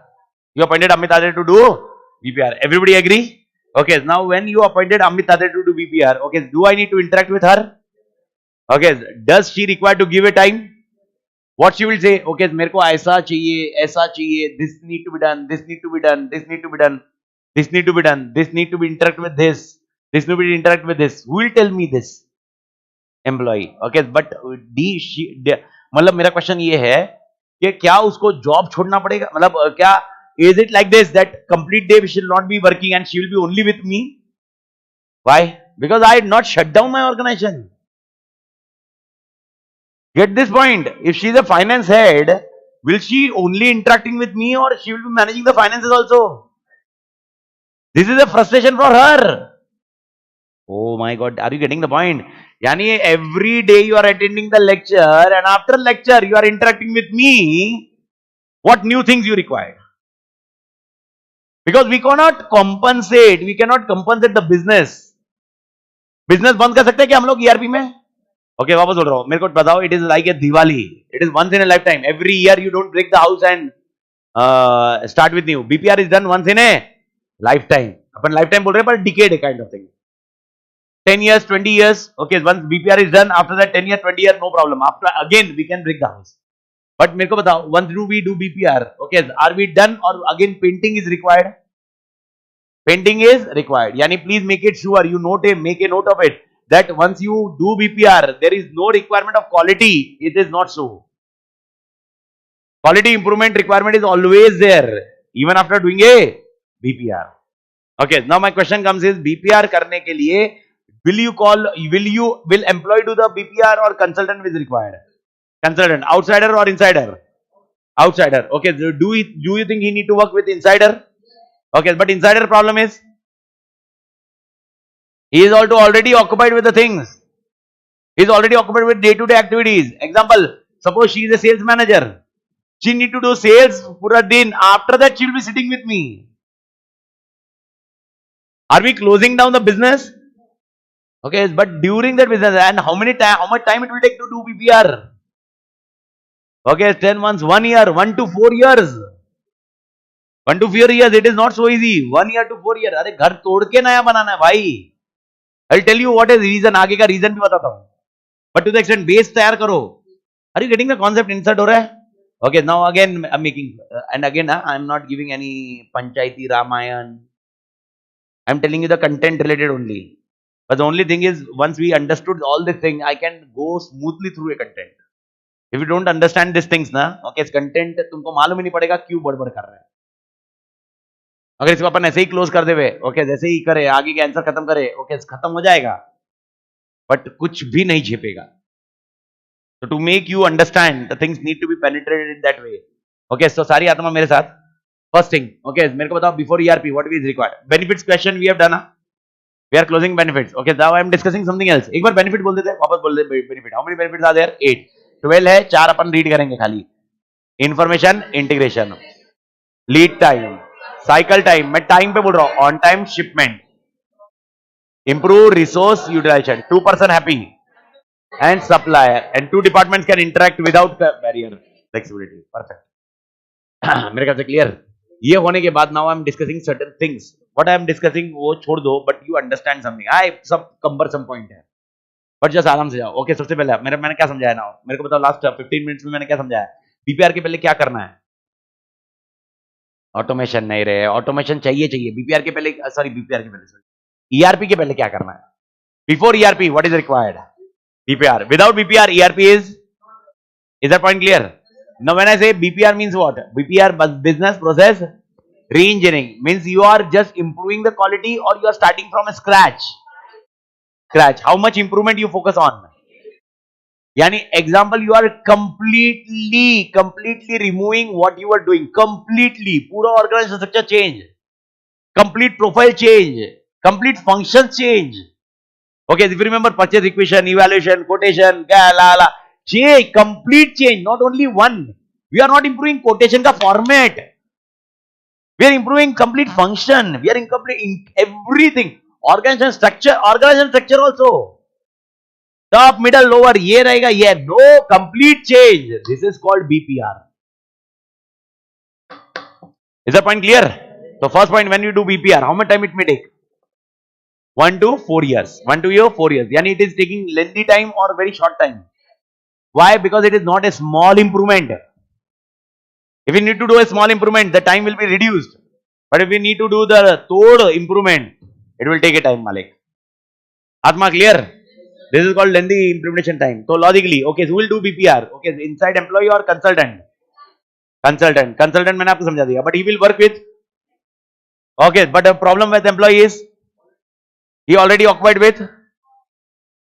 You appointed Amit Tated to do BPR. Everybody agree? Okay, now when you appointed Amit Tated to do BPR, okay, do I need to interact with her? Okay, does she require to give a time? What she will say, okay, मेरे को ऐसा चाहिए, this need to be done, this need to be done, this need to be done, this need to be done, this need to be interact with this need to be interact with this. Who will tell me this? Employee. Okay, but मतलब मेरा question ये है कि क्या उसको job छोड़ना पड़ेगा? मतलब क्या is it like this that complete day we should not be working and she will be only with me? Why? Because I had not shut down my organization. Get this point. If she is a finance head, will she only interacting with me or she will be managing the finances also? This is a frustration for her. Oh my God, are you getting the point? Yani every day you are attending the lecture and after lecture you are interacting with me. What new things you require? Because we cannot compensate the business. Business बंद कर सकते हैं क्या हम लोग ERP में? Okay, वापस बोल रहा हूँ, मेरे को बताओ, it is like a Diwali. It is once in a lifetime. Every year you don't break the house and start with new. BPR is done once in a lifetime. Upon lifetime बोल रहे हैं पर decade kind of thing. 10 years, 20 years. Okay, once BPR is done, after that 10 years, 20 years, no problem. After again we can break the house. But मेरे को बताओ, once do we do BPR? Okay, are we done or again painting is required? Painting is required. Yani please make it sure you make a note of it. That once you do BPR, there is no requirement of quality. It is not so. Quality improvement requirement is always there, even after doing a BPR. Okay, now my question comes is, BPR करने के लिए will employee do the BPR or consultant is required? Consultant, outsider or insider? Outsider. Okay, do you think he need to work with insider? Okay, but insider problem is, he is also already occupied with the things. He is already occupied with day-to-day activities. Example, suppose she is a sales manager. She need to do sales pura din. After that, she will be sitting with me. Are we closing down the business? Okay, but during that business, and how much time it will take to do BPR? Okay, 10 months, 1 year, 1 to 4 years. 1 to 4 years, it is not so easy. 1 year to 4 years. अरे घर तोड़ के नया बनाना है भाई. I'll tell you what is reason. आगे का reason भी बताता हूँ. But to the extent base तैयार करो. Are you getting the concept insert हो रहा है? Okay, now again I'm making and again I'm not giving any Panchayati Ramayan. I'm telling you the content related only. But the only thing is, once we understood all this thing, I can go smoothly through a content. If you don't understand these things ना, okay, इस content तुमको मालूम ही नहीं पड़ेगा क्यों बड़बड़ कर रहे हैं. अगर इसको अपन ऐसे ही क्लोज कर देवे, ओके, जैसे ही करे, आगे के आंसर खत्म करे, ओके, खत्म हो जाएगा, बट कुछ भी नहीं छिपेगा. So to make you understand, the things need to be penetrated in that way. Okay, so सारी आत्मा मेरे साथ. First thing, okay, मेरे को बताओ before ERP what is required? Benefits question we have done. We are closing benefits. Okay, now I am discussing something else. एक बार benefit बोल देते हैं, वापस बोल देते हैं benefit. How many benefits are there? 8. 12 है, 4 अपन read करेंगे खाली. Information integration, lead time, cycle time. मैं time पे बोल रहा हूँ. On time shipment, improve resource utilization. 2% happy. And supplier, and two departments can interact without barrier. Flexibility. Perfect. मेरे ख्याल से क्लियर. ये होने के बाद now I am discussing certain things. What I am discussing वो छोड़ दो, but you understand something. सब cumbersome point है, but just आराम से जाओ. Okay, सबसे पहले मैंने क्या समझाया ना, मेरे को बताओ लास्ट 15 मिनट्स में मैंने क्या समझाया. बीपीआर के पहले क्या करना है? ऑटोमेशन नहीं रहे, ऑटोमेशन चाहिए. बीपीआर के पहले, बीपीआर के पहले ईआरपी के पहले क्या करना है? Before ERP what is required? BPR. Without BPR, ERP is that point clear? Now when I say BPR means what? BPR, business process re-engineering, means you are just improving the quality or you are starting from scratch. How much improvement you focus on? Yani example, you are completely removing what you are doing. Completely. Pura organization structure change. Complete profile change. Complete function change. Okay, if you remember purchase equation, evaluation, quotation, change, complete change, not only one. We are not improving quotation ka format. We are improving complete function. We are improving everything. Organization structure also. Top, middle, lower, ye rahega, ye. No, complete change. This is called BPR. Is the point clear? So first point, when you do BPR, how much time it may take? 1 to 4 years. 1 to 4 years. Yani it is taking lengthy time or very short time. Why? Because it is not a small improvement. If you need to do a small improvement, the time will be reduced. But if we need to do the third improvement, it will take a time, Malik. Atma clear? This is called lengthy implementation time. So logically, okay, so who will do BPR? Okay, inside employee or consultant? Consultant मैंने आपको समझा दिया. But he will work with. Okay, but the problem with employee is he already occupied with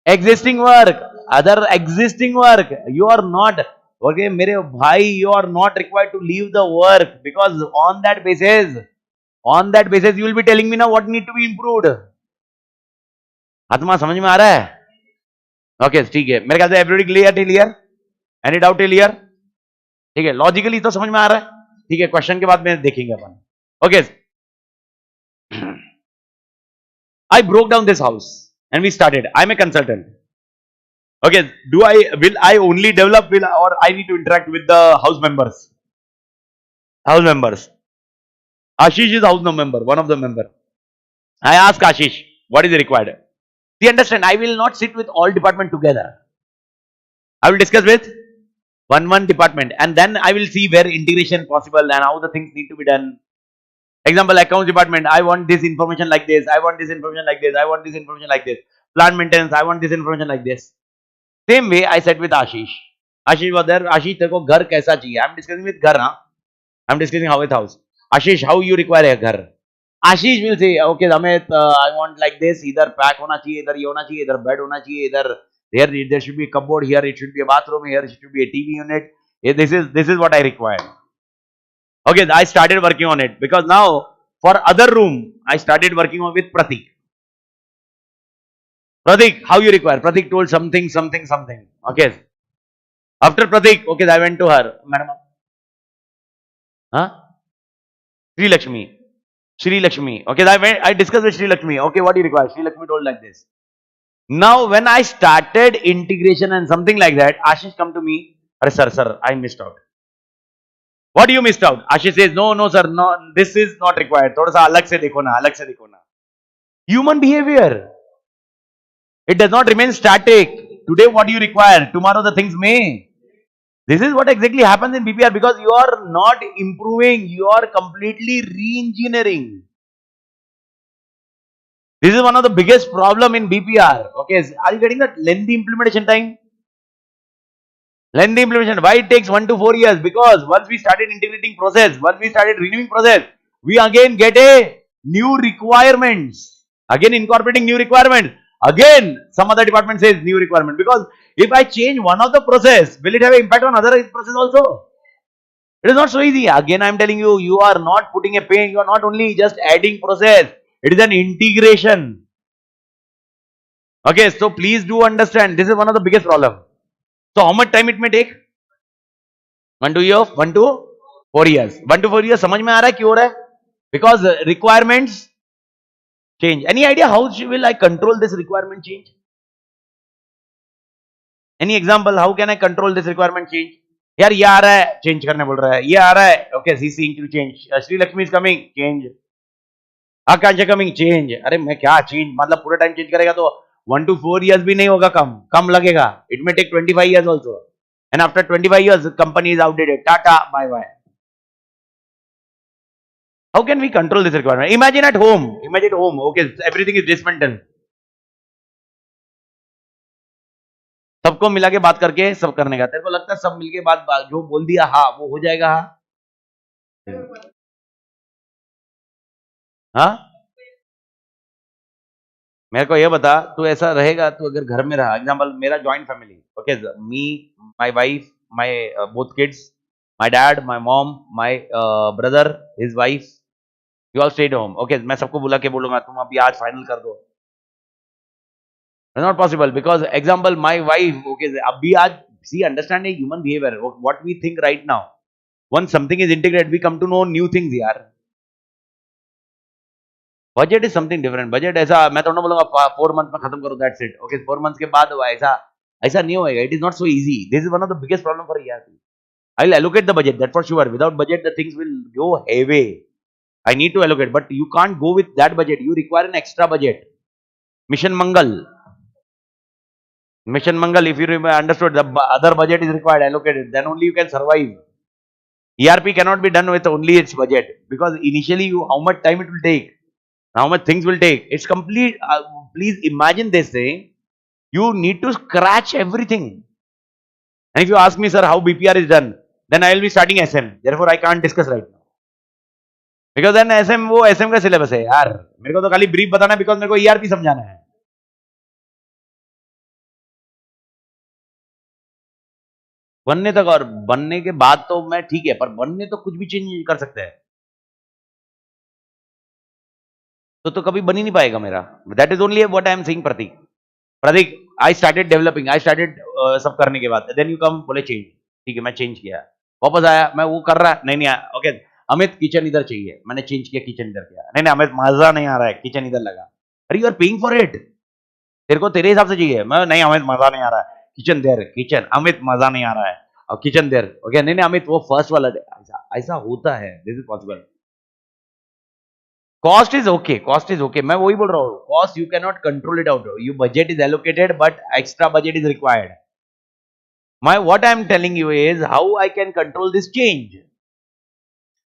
existing work, other existing work. You are not, okay, मेरे भाई, you are not required to leave the work, because on that basis you will be telling me now what need to be improved. आत्मा समझ में आ रहा है? Okay, ठीक है. मेरे ख्याल से everybody clear till here? Any doubt till here? ठीक है. Logically तो समझ में आ रहा है? ठीक है. Question के बाद में देखेंगे अपन. Okay. I broke down this house and we started. I'm a consultant. Okay, will I only develop, or I need to interact with the house members? House members. Ashish is house member, one of the member. I ask Ashish, what is required? See, understand, I will not sit with all department together. I will discuss with one department, and then I will see where integration possible and how the things need to be done. Example, accounts department, I want this information like this, I want this information like this, I want this information like this. Plant maintenance, I want this information like this. Same way, I sat with Ashish. Ashish was there. Ashish, तेरे को घर कैसा चाहिए? I'm discussing with घर, हाँ? I'm discussing how with house. Ashish, how you require a घर? Ashish will say, okay, Amit, I want like this. इधर pack होना चाहिए, इधर ये होना चाहिए, इधर bed होना चाहिए, इधर there should be a cupboard, here it should be a bathroom, here it should be a TV unit. This is what I require. Okay, I started working on it, because now for other room I started working on with Pratik. Pratik, how you require? Pratik told something. Okay. After Pratik, okay, I went to her. Madam. Huh? Sri Lakshmi. Okay, I discussed with Sri Lakshmi. Okay, what do you require? Sri Lakshmi told like this. Now, when I started integration and something like that, Ashish come to me. Sir, I missed out. What do you missed out? Ashish says, no, sir, no, this is not required. Thoda sa alag se dekho na. Human behavior. It does not remain static. Today, what do you require? Tomorrow, the things may. This is what exactly happens in BPR, because you are not improving. You are completely re-engineering. This is one of the biggest problem in BPR. Okay, are you getting that lengthy implementation time? Lengthy implementation. Why it takes 1 to 4 years? Because once we started integrating process, once we started renewing process, we again get a new requirements. Again incorporating new requirements. Again, some other department says new requirement. Because if I change one of the process, will it have an impact on other process also? It is not so easy. Again, I am telling you, you are not putting a pain. You are not only just adding process. It is an integration. Okay, so please do understand. This is one of the biggest problem. So how much time it may take? 1 to year, 1 to 4 years. 1 to 4 years. समझ में आ रहा है क्यों हो रहा है? Because requirements change. Any idea how will I control this requirement change? Any example? How can I control this requirement change? यार ये आ रहा है चेंज करने बोल रहा है, ये आ रहा है okay CC include change, Shri Lakshmi is coming change, Akanksha coming change. अरे मैं क्या चेंज मतलब पूरा टाइम चेंज करेगा तो 1 to 4 years भी नहीं होगा, कम लगेगा. It may take 25 years also, and after 25 years company is outdated. Tata, bye bye. How can we control this requirement? Imagine at home. Okay, everything is dismantled. सबको मिला के बात करके सब करने का. तेरे को लगता है सब मिलके बात जो बोल दिया हाँ वो हो जाएगा? हाँ मेरे को ये बता, तू ऐसा रहेगा, तू अगर घर में रहा, एग्जांपल मेरा joint family, okay, me, my wife, my both kids, my dad, my mom, my brother, his wife, you all stayed home. Okay, मैं सबको बुला के बोलूंगा तुम अभी आज फाइनल कर दो. Not possible because example my wife, okay, अभी आज see understand a human behaviour, what we think right now, once something is integrated we come to know new things यार. Budget is something different. Budget ऐसा मैं तो ना बोलूंगा 4 months में खत्म करो, दैट्स इट. ओके, 4 months के बाद ऐसा नहीं होएगा. It is not so easy. This is one of the biggest problem for ERP. I will allocate the budget, that for sure. Without budget the things will go हेवे. I need to allocate, but you can't go with that budget. You require an extra budget. Mission Mangal, if you understood, the other budget is required, allocated, then only you can survive. ERP cannot be done with only its budget, because initially how much time it will take, how much things will take. It's complete. Please imagine this thing. You need to scratch everything. And if you ask me, sir, how BPR is done, then I will be starting SM. Therefore, I can't discuss right now. Because then SM वो SM का syllabus है यार. मेरे को तो खाली brief बताना है, बिकॉज मेरे को ईआरपी समझाना है. बनने तक, और बनने के बाद तो मैं ठीक है, पर बनने तो कुछ भी चेंज कर सकते हैं. तो कभी बन ही नहीं पाएगा मेरा. That is only what I am saying. Prateek I started developing, I started सब करने के बाद देन यू कम बोले चेंज. ठीक है, मैं चेंज किया, वापस आया, मैं वो कर रहा नहीं आया. ओके, अमित किचन इधर चाहिए, मैंने चेंज किया, किचन इधर किया. नहीं अमित मजा नहीं आ रहा है, किचन इधर लगा. अरे you are paying for it, तेरे को तेरे हिसाब से चाहिए. मैं नहीं अमित मजा नहीं आ रहा है, किचन देर, किचन. अमित मजा नहीं आ रहा है और किचन देर. ओके, नहीं अमित वो फर्स्ट वाला. ऐसा होता है. This is possible. Cost is okay. मैं वही बोल रहा हूँ, cost you can not control it out. You budget is allocated but extra budget is required. what I am telling you is how I can control this change.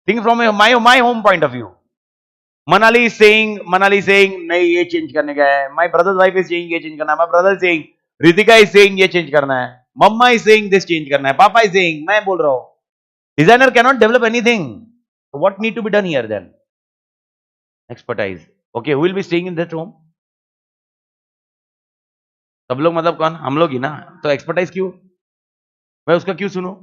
Think from my home point of view. Manali is saying नहीं ये change करने का है. My brother's wife is saying ये change करना है. My brother is saying, Ritika is saying ये change करना है. Mama is saying this change करना है. Papa is saying, मैं बोल रहा हूँ. Designer cannot develop anything. So what need to be done here then? Expertise. Okay, who will be staying in that home? सब लोग मतलब कौन? हम लोग ही ना. तो एक्सपर्टाइज क्यों? मैं उसका क्यों सुनूं?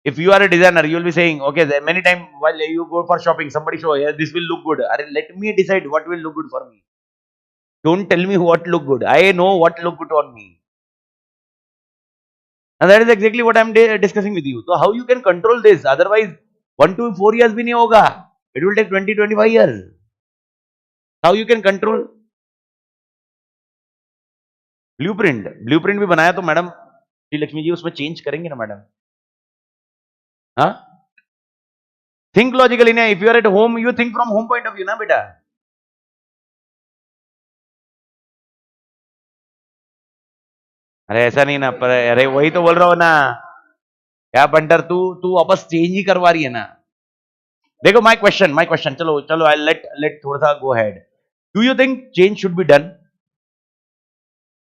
If you are a designer, you will be saying, okay, many times while you go for shopping, somebody show, yeah, this will look good. Let me decide what will look good for me. Don't tell me what look good. I know what look good on me. And that is exactly what I am discussing with you. So how you can control this? Otherwise, 1 to 4 years भी नहीं होगा. It will take 20-25 years. How you can control? Blueprint भी बनाया तो madam Shri Lakshmi ji उसमें change करेंगे ना madam. हाँ, थिंक लॉजिकली ना. If you are at home, you think from home point of view ना बेटा. अरे ऐसा नहीं ना, पर अरे वही तो बोल रहा हूं ना. क्या बंटर, तू वापस चेंज ही करवा रही है ना. देखो माय क्वेश्चन, चलो आई लेट थोड़ा सा गो head. Do you think change should be done?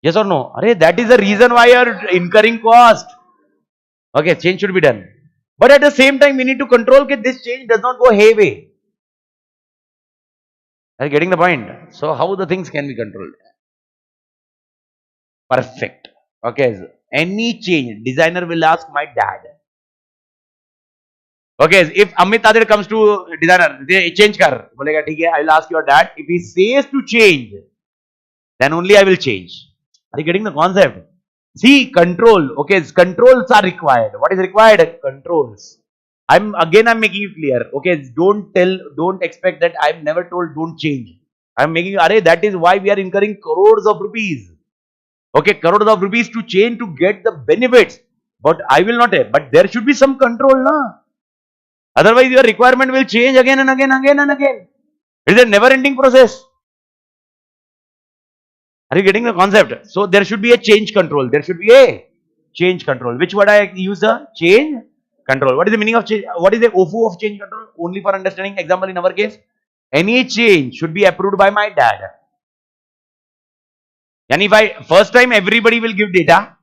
Yes or no? Arey, that is the reason why you are incurring cost. Okay, change should be done. But at the same time, we need to control that this change does not go hayway. Are you getting the point? So, how the things can be controlled? Perfect. Okay, so any change, designer will ask my dad. Okay, if Amit Adir comes to designer, they change kar. Bolega, ठीक है, I will ask your dad. If he says to change, then only I will change. Are you getting the concept? See, control. Okay, controls are required. What is required? Controls. I'm making it clear. Okay, don't expect that I've never told don't change. I'm making, array, that is why we are incurring crores of rupees. Okay, crores of rupees to change to get the benefits. But I will not, but there should be some control, na? Otherwise, your requirement will change again and again, It is a never ending process. Are you getting the concept? So there should be a change control. There should be a change control. Which word I use? The change control. What is the meaning of change? What is the OFU of change control? Only for understanding. Example in our case, any change should be approved by my dad. And if I first time everybody will give data,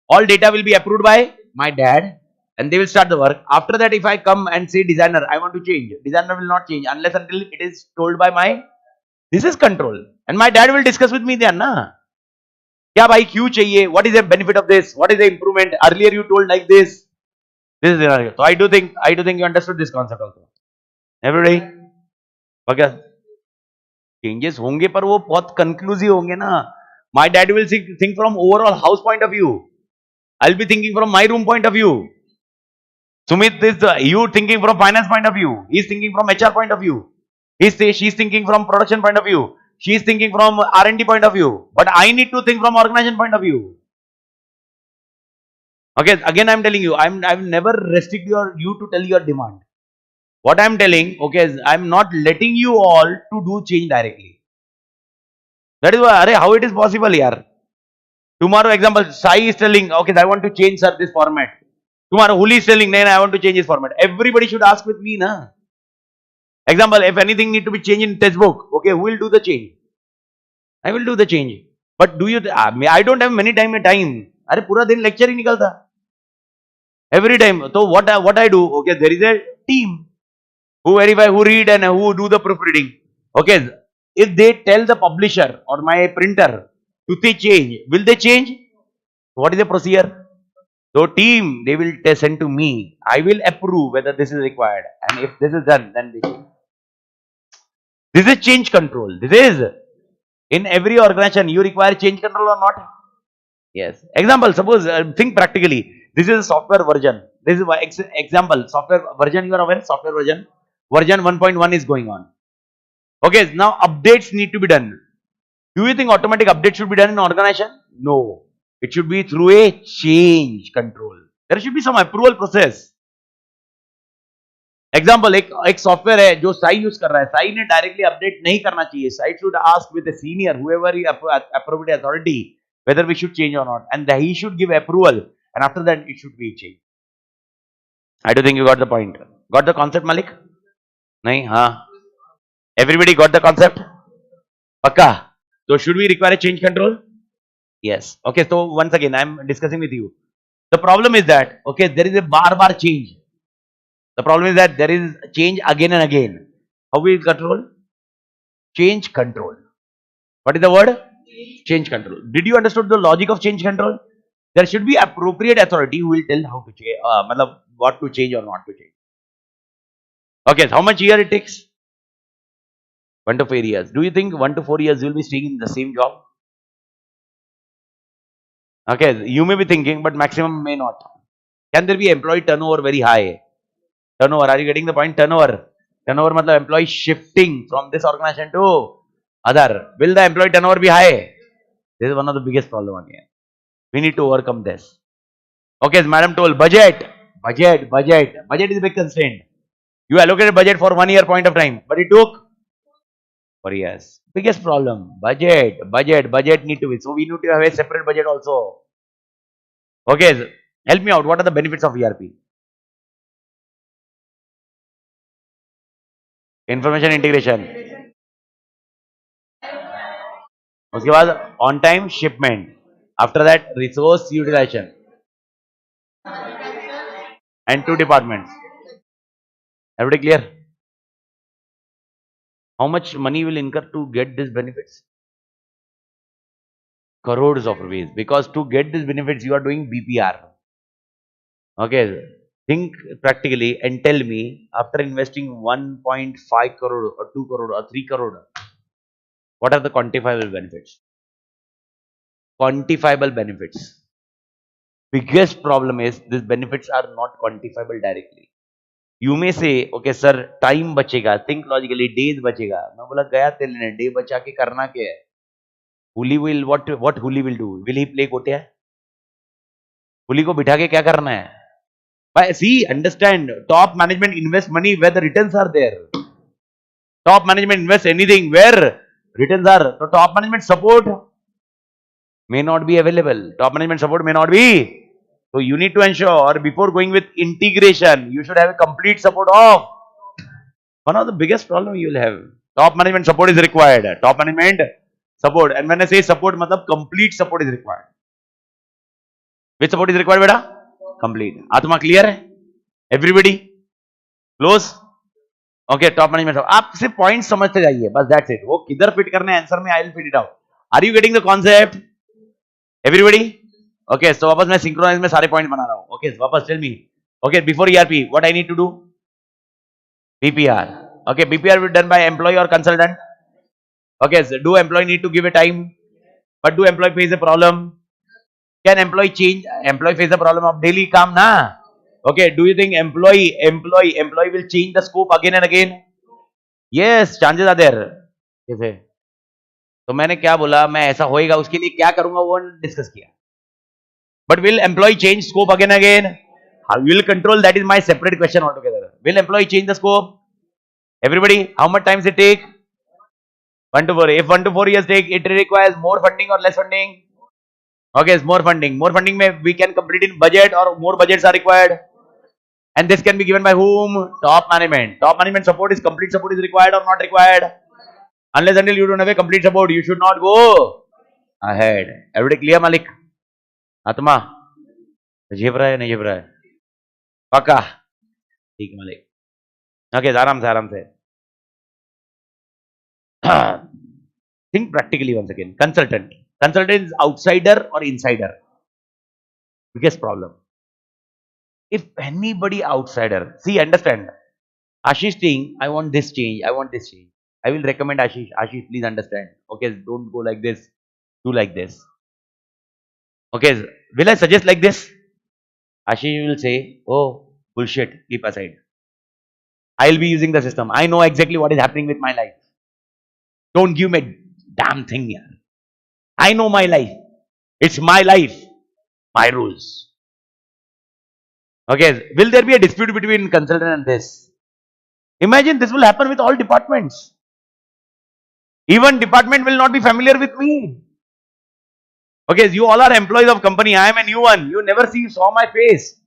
all data will be approved by my dad, and they will start the work. After that, if I come and say designer, I want to change, designer will not change unless until it is told by my. This is control, and my dad will discuss with me then, na? क्या भाई क्यों चाहिए? What is the benefit of this? What is the improvement? Earlier you told like this. This is the. So I do think you understood this concept also. Everybody, okay. Changes होंगे पर वो बहुत conclusive होंगे ना. My dad will think from overall house point of view. I'll be thinking from my room point of view. Sumit is you thinking from finance point of view. He's thinking from HR point of view. She's thinking from production point of view. She's thinking from R&D point of view. But I need to think from organization point of view. Okay, again I'm telling you, I've never restrict you to tell your demand. What I'm telling, okay, is I'm not letting you all to do change directly. That is why, how it is possible here. Tomorrow, example, Sai is telling, okay, I want to change sir this format. Tomorrow, Huli is telling, no, I want to change this format. Everybody should ask with me, na. Example, if anything need to be changed in textbook, okay, who will do the change? I will do the change. But do you? I don't have many time. अरे पूरा दिन lecture ही निकलता. Every time. So what I do? Okay, there is a team who verify, who read, and who do the proofreading. Okay, if they tell the publisher or my printer to change, will they change? What is the procedure? So team, they will send to me. I will approve whether this is required, and if this is done, then they change. This is change control. This is in every organization. You require change control or not? Yes. Example. Suppose think practically. This is a software version. This is example. Software version. You are aware. Software version. Version 1.1 is going on. Okay. Now updates need to be done. Do you think automatic update should be done in organization? No. It should be through a change control. There should be some approval process. Example एक software है जो Sai use कर रहा है, साई ने directly update नहीं करना चाहिए. Sai should ask with the senior whoever he appropriate authority whether we should change or not, and he should give approval, and after that it should be changed. I do think you got the point. Got the concept, Malik? nahi ha everybody got the concept? Pakka? So should we require a change control? Yes. Okay, so once again I am discussing with you. The problem is that, okay, there is a bar change. The problem is that there is change again and again. How we control? Change control. What is the word? Change control. Did you understand the logic of change control? There should be appropriate authority who will tell how to change, what to change or not to change. Okay, so how much year it takes? 1 to 4 years. Do you think 1 to 4 years you will be staying in the same job? Okay, you may be thinking, but maximum may not. Can there be employee turnover very high? Turnover, are you getting the point? Turnover matlab employee shifting from this organization to other. Will the employee turnover be high? This is one of the biggest problem again. We need to overcome this. Okay, as madam told, budget is a big constraint. You allocated budget for 1 year point of time, but it took 4 years. Biggest problem, budget need to be. So we need to have a separate budget also. Okay, help me out. What are the benefits of ERP? Information integration. उसके बाद on time shipment, after that resource utilisation and two departments. Everybody clear? How much money will incur to get these benefits? Crores of rupees. Because to get these benefits, you are doing BPR. Okay. Think practically and tell me, after investing 1.5 crore or 2 crore or 3 crore, what are the quantifiable benefits? Quantifiable benefits. Biggest problem is these benefits are not quantifiable directly. You may say, okay sir, time बचेगा, think logically, days बचेगा. मैं बोला गया तेल ने, day बचा के करना क्या है? Huli will what Huli will do? Will he play Gotiya? Huli को बिठा के क्या करना है? But see, understand, top management invest money where the returns are there. Top management invest anything where returns are. So top management support may not be available. Top management support may not be. So you need to ensure before going with integration, you should have a complete support of. One of the biggest problem you will have. Top management support is required. Top management support. And when I say support, matlab complete support is required. Which support is required, beta? Complete. Atma clear hai? Everybody? Close? Okay, top management. आप सिर्फ point समझते जाइए, बस that's it. वो किधर fit करने answer में, I will fit it out. Are you getting the concept? Everybody? Okay, so वापस मैं synchronize में सारे पॉइंट बना रहा हूँ. Okay, वापस tell me. Okay, before ERP, what I need to do? BPR. Okay, BPR will be done by employee or consultant. Okay, so do employee need to give a time? But do employee face a problem? Can employee change? Employee face the problem of daily काम ना? Okay, do you think employee will change the scope again and again? Yes, chances are there. कैसे? तो मैंने क्या बोला, मैं ऐसा होएगा उसके लिए क्या करूंगा वो डिस्कस किया. But will employee change scope again and again? How you will control? That is my separate question altogether. Will employee change the scope? Everybody, how much time does it take? 1 to 4. If 1 to 4 years take, it requires more funding or less funding? Okay, it's more funding. More funding may we can complete in budget or more budgets are required. And this can be given by whom? Top management. Top management support is complete support is required or not required? Unless until you don't have a complete support, you should not go ahead. Everybody clear, Malik? Atma? झेप रहा है नहीं झेप रहा है? पक्का? ठीक है Malik. Okay, आराम से. Think practically once again. Consultant. Consultant is outsider or insider? Biggest problem. If anybody outsider, see, understand, Ashish saying, I want this change, I want this change. I will recommend Ashish, please understand. Okay, don't go like this, do like this. Okay, will I suggest like this? Ashish will say, oh, bullshit, keep aside. I will be using the system. I know exactly what is happening with my life. Don't give me a damn thing here. I know my life. It's my life, my rules. Okay, will there be a dispute between consultant and this? Imagine this will happen with all departments. Even department will not be familiar with me. Okay, you all are employees of company. I am a new one. You never saw my face.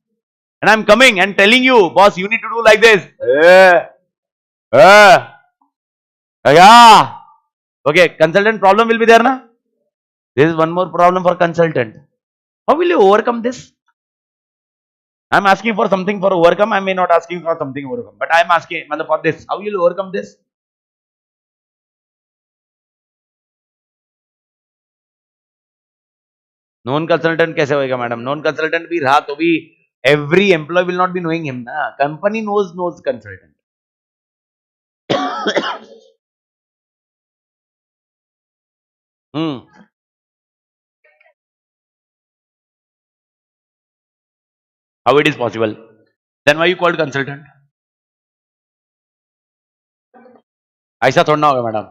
And I am coming and telling you, boss, you need to do like this. Yeah. Okay, consultant problem will be there, na? This is one more problem for consultant. How will you overcome this? I am asking for something for overcome. I may not asking for something overcome, but I am asking for this. How will you overcome this? Non consultant कैसे होएगा madam? Non consultant भी रहा तो भी every employee will not be knowing him ना. Company knows consultant. How it is possible? Then why you called consultant? ऐसा थोड़ा ना होगा मैडम.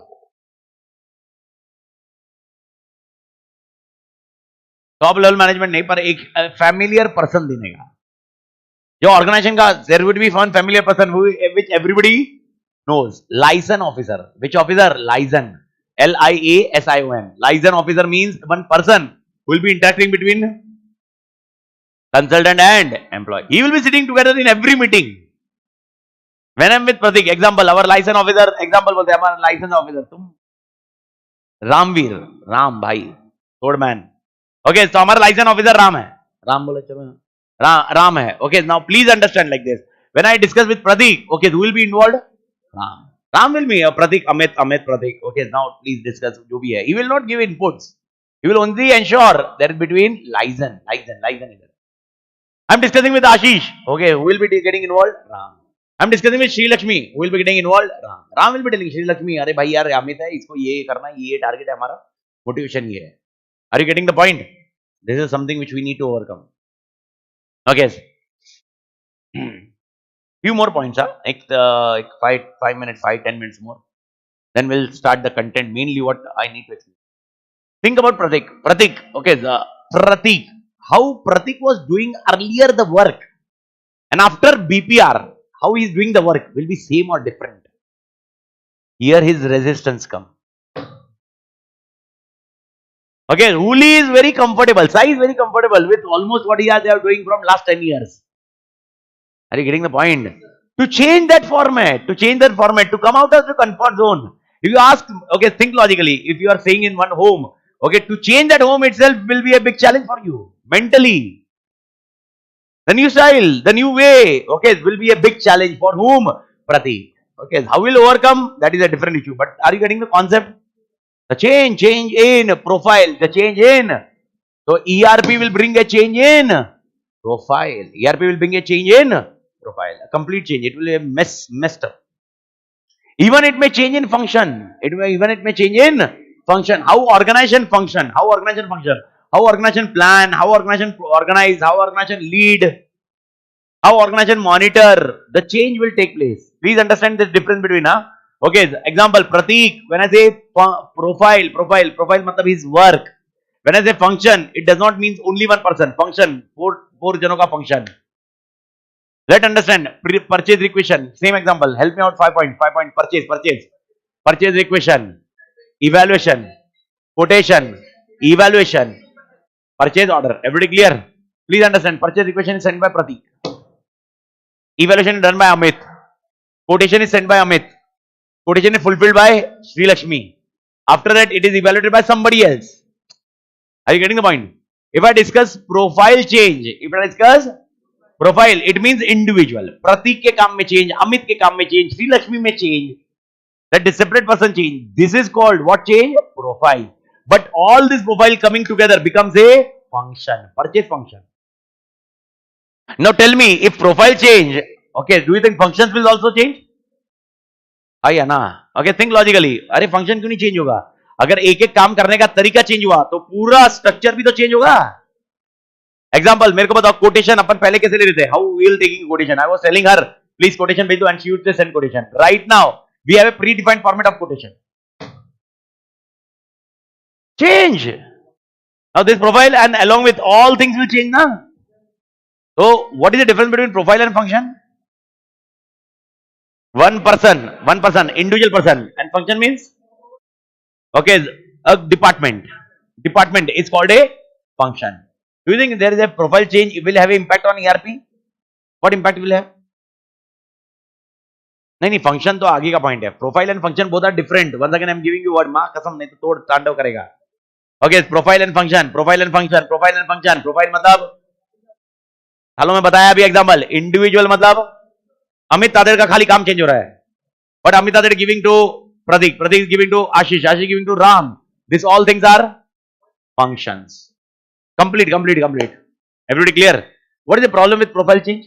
टॉप लेवल मैनेजमेंट नहीं, पर एक फैमिलियर पर्सन देने का जो ऑर्गेनाइजेशन का. There would be one familiar person which everybody knows. License officer. Which officer? License. LIASION. Liaison officer means one person who will be interacting between consultant and employee. He will be sitting together in every meeting. When I'm with Pratik, example, our license officer, example बोलते हैं हमारा license officer, तुम रामवीर, राम भाई, roadmap. Okay, तो हमारा licence officer Ram है. राम बोले चलो. राम है. Okay, now please understand like this. When I discuss with Pratik, okay, who will be involved? Ram. Ram will be Pratik, Amit, Pratik. Okay, now please discuss जो भी है. He will not give inputs. He will only ensure that between license. I'm discussing with Ashish. Okay, who will be getting involved? Ram. I'm discussing with Sri Lakshmi. Who will be getting involved? Ram. Ram will be telling Sri Lakshmi, अरे भाई यार अमित है, इसको ये करना है, ये target है हमारा, मोटिवेशन ये है. Are you getting the point? This is something which we need to overcome. Okay. Few more points, like 5 minutes, 10 minutes more. Then we'll start the content. Mainly what I need to explain. Think about Pratik. Okay, Pratik. How Pratik was doing earlier the work, and after BPR, how he is doing the work will be same or different. Here his resistance come. Okay, Uli is very comfortable. Sai is very comfortable with almost what they are doing from last 10 years. Are you getting the point? To change that format, to come out of the comfort zone. If you ask, okay, think logically. If you are staying in one home, okay, to change that home itself will be a big challenge for you mentally. The new style, the new way, okay, will be a big challenge for whom? Pratik. Okay, how will overcome? That is a different issue. But are you getting the concept? The change in profile, the change in. So ERP will bring a change in profile. ERP will bring a change in profile, a complete change. It will be messed up. Even it may change in function. It may change in function. How organization function? How organization plan? How organization organize? How organization lead? How organization monitor? The change will take place. Please understand the difference between. Okay, example, Pratik. When I say profile matlab his work. When I say function, it does not mean only one person. Function, four जनों का function. Let's understand purchase requisition. Same example. Help me out. 5 point. Purchase requisition, evaluation, quotation, evaluation, purchase order. Everybody clear? Please understand. Purchase requisition is sent by Pratik. Evaluation is done by Amit. Quotation is sent by Amit. Quotation is fulfilled by Sri Lakshmi. After that, it is evaluated by somebody else. Are you getting the point? If I discuss profile change, profile, it means individual. Pratik ke kaam mein change, Amit ke kaam mein change, Sri Lakshmi mein change, that is separate person change. This is called what change? Profile. But all this profile coming together becomes a function, purchase function. Now tell me, if profile change, okay, do you think functions will also change? है ना. Okay, think logically. अरे function क्यों नहीं change होगा? अगर एक एक काम करने का तरीका चेंज हुआ तो पूरा स्ट्रक्चर भी तो चेंज होगा. एग्जांपल मेरे को बताओ, कोटेशन अपन पहले कैसे ले रहे थे? How we will taking quotation? I was telling her please quotation भेज दो and she would say send quotation. Right now we have a predefined format of quotation. Change. Now this profile and along with all things will change ना. So what is the difference between profile and function? One person, individual person, and function means, okay, a department. Department is called a function. Do you think there is a profile change? It will have an impact on ERP? What impact will have? नहीं, function तो आगे का point है. Profile and function both are different. Once again, I am giving you word. माँ कसम नहीं तो तोड़ तांडव करेगा. Okay, profile and function. Profile मतलब, हालों में बताया अभी एग्जाम्पल. इंडिविजुअल मतलब अमित तादेड़ का खाली काम चेंज हो रहा है, बट अमित तादेड़ giving to Prateek, Prateek giving to Ashish, Ashish giving to Ram. This all things are functions. Complete. Everybody clear? What is the problem with profile change?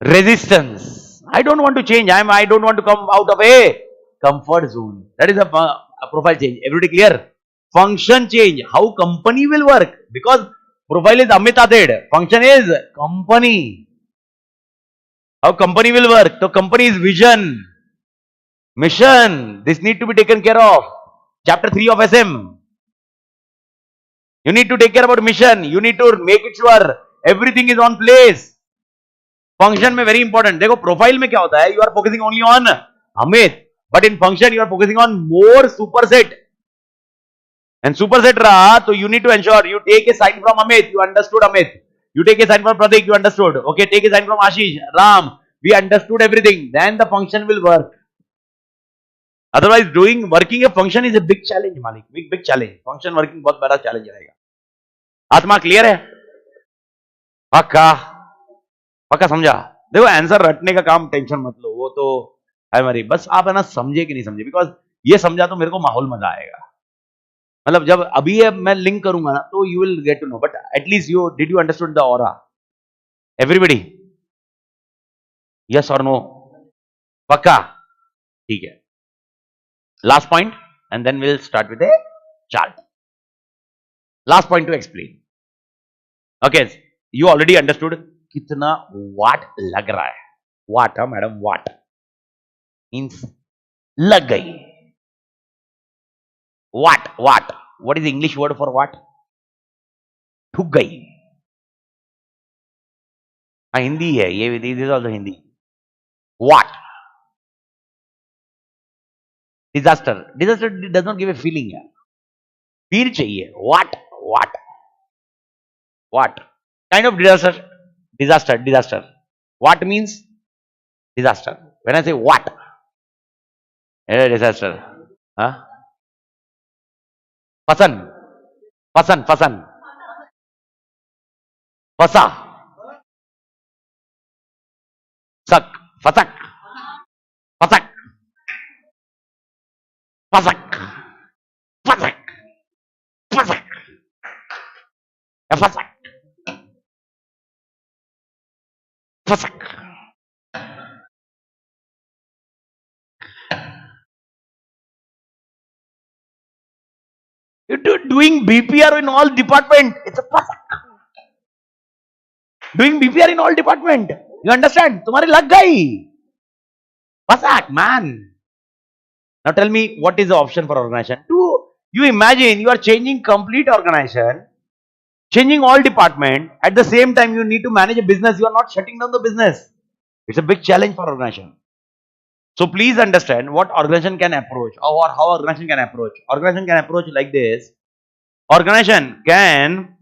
Resistance. I don't want to change. I don't want to come out of a comfort zone. That is a profile change. Everybody clear? Function change. How company will work? Because profile is Amit Aded. Function is company. How company will work? So company's vision, mission, this need to be taken care of. Chapter 3 of SM. You need to take care about mission. You need to make it sure everything is on place. Function में very important. देखो profile में क्या होता है? You are focusing only on Amit, but in function you are focusing on more superset. And superset रहा तो you need to ensure you take a sign from Amit. You understood Amit. You take a sign from Pratik. You understood. Okay, take a sign from Ashish, Ram. We understood everything. Then the function will work. Otherwise, working a function is a big challenge, Malik. Big challenge. Function working बहुत बड़ा challenge रहेगा. आत्मा clear है? पक्का पक्का समझा. देखो answer रटने का काम टेंशन मत लो, वो तो है मेरी. बस आप है ना समझे कि नहीं समझे, बिकॉज ये समझा तो मेरे को माहौल मजा आएगा. मतलब जब अभी ये मैं लिंक करूंगा ना तो you will get to know. But at least you did you understood the aura? Everybody yes और नो? पक्का? ठीक है. Last point and then will start with a chart. Last point to explain. Okay, you already understood कितना वाट लग रहा है. वाट, madam, वाट means लग गई. What what what is English word for वाट? ठुक गई. हाँ, हिंदी है ये, this is also Hindi. What disaster. Disaster does not give a feeling यार. फील चाहिए. What what what kind of disaster? Disaster. What means disaster? When I say what? Disaster. Huh? Fasan. Fasa. Sak. Fasak. Fasak. Fasak. Fasak. Fasak. Fasak. Fasak. You're doing BPR in all department. It's a fasak. Doing BPR in all department. You understand? तुम्हारी लग गई. Fasak, man. Now tell me, what is the option for organization? You imagine you are changing complete organization, changing all department. At the same time, you need to manage a business. You are not shutting down the business. It's a big challenge for organization. So please understand what organization can approach, or how organization can approach. Organization can approach like this. Organization can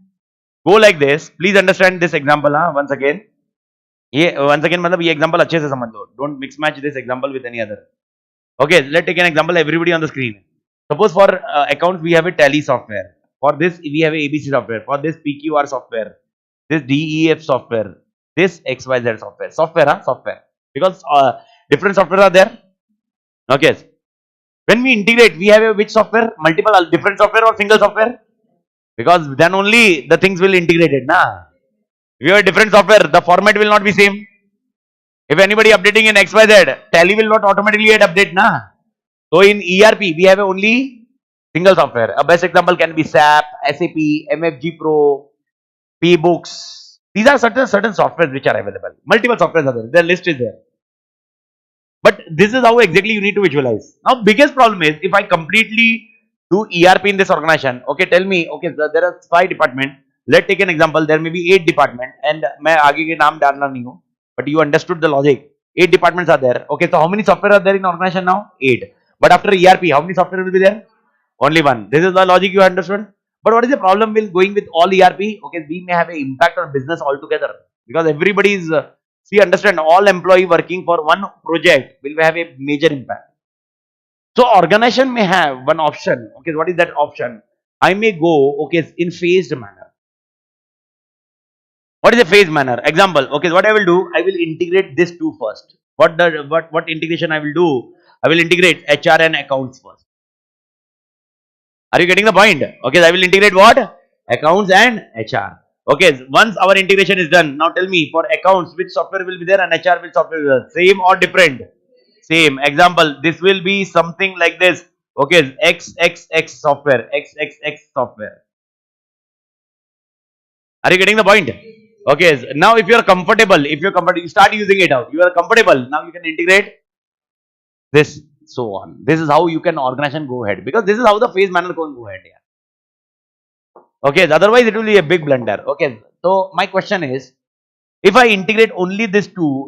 go like this. Please understand this example. Once again, मतलब ये example अच्छे से समझ लो. Don't mix match this example with any other. Okay, let's take an example. Everybody on the screen. Suppose for accounts we have a tally software. For this we have a ABC software. For this PQR software. This DEF software. This XYZ software. Software. Because different software are there. Okay. When we integrate, we have a which software? Multiple different software or single software? Because then only the things will integrate it. Nah. If you have a different software, the format will not be same. If anybody updating in XYZ, tally will not automatically get update. Nah. So in ERP, we have only single software. A best example can be SAP, SAP, MFG Pro, P-Books. These are certain softwares which are available. Multiple softwares are there. Their list is there. But this is how exactly you need to visualize. Now, biggest problem is if I completely do ERP in this organization. Okay, tell me. Okay, there are 5 departments. Let's take an example. There may be 8 departments, and मैं आगे के नाम डालना नहीं हूँ. But you understood the logic. 8 departments are there. Okay, so how many software are there in organization now? 8. But after ERP, how many software will be there? Only 1. This is the logic you understood. But what is the problem with going with all ERP? Okay, we may have an impact on business altogether, because everybody is, see, understand, all employee working for one project will have a major impact. So organization may have one option. Okay, what is that option? I may go, okay, in phased manner. What is a phased manner? Example, okay, what I will do, I will integrate this two first. What integration I will do? I will integrate HR and accounts first. Are you getting the point? Okay, I will integrate what? Accounts and HR. Okay, once our integration is done, now tell me, for accounts, which software will be there, and HR which software will be there? Same or different? Same. Example, this will be something like this. Okay, XXX software, XXX software. Are you getting the point? Okay, now if you are comfortable, you start using it out. You are comfortable, now you can integrate this, so on. This is how you can organization go ahead, because this is how the phase manner can go ahead. Yeah. Okay, otherwise it will be a big blunder. Okay, so my question is, if I integrate only this two,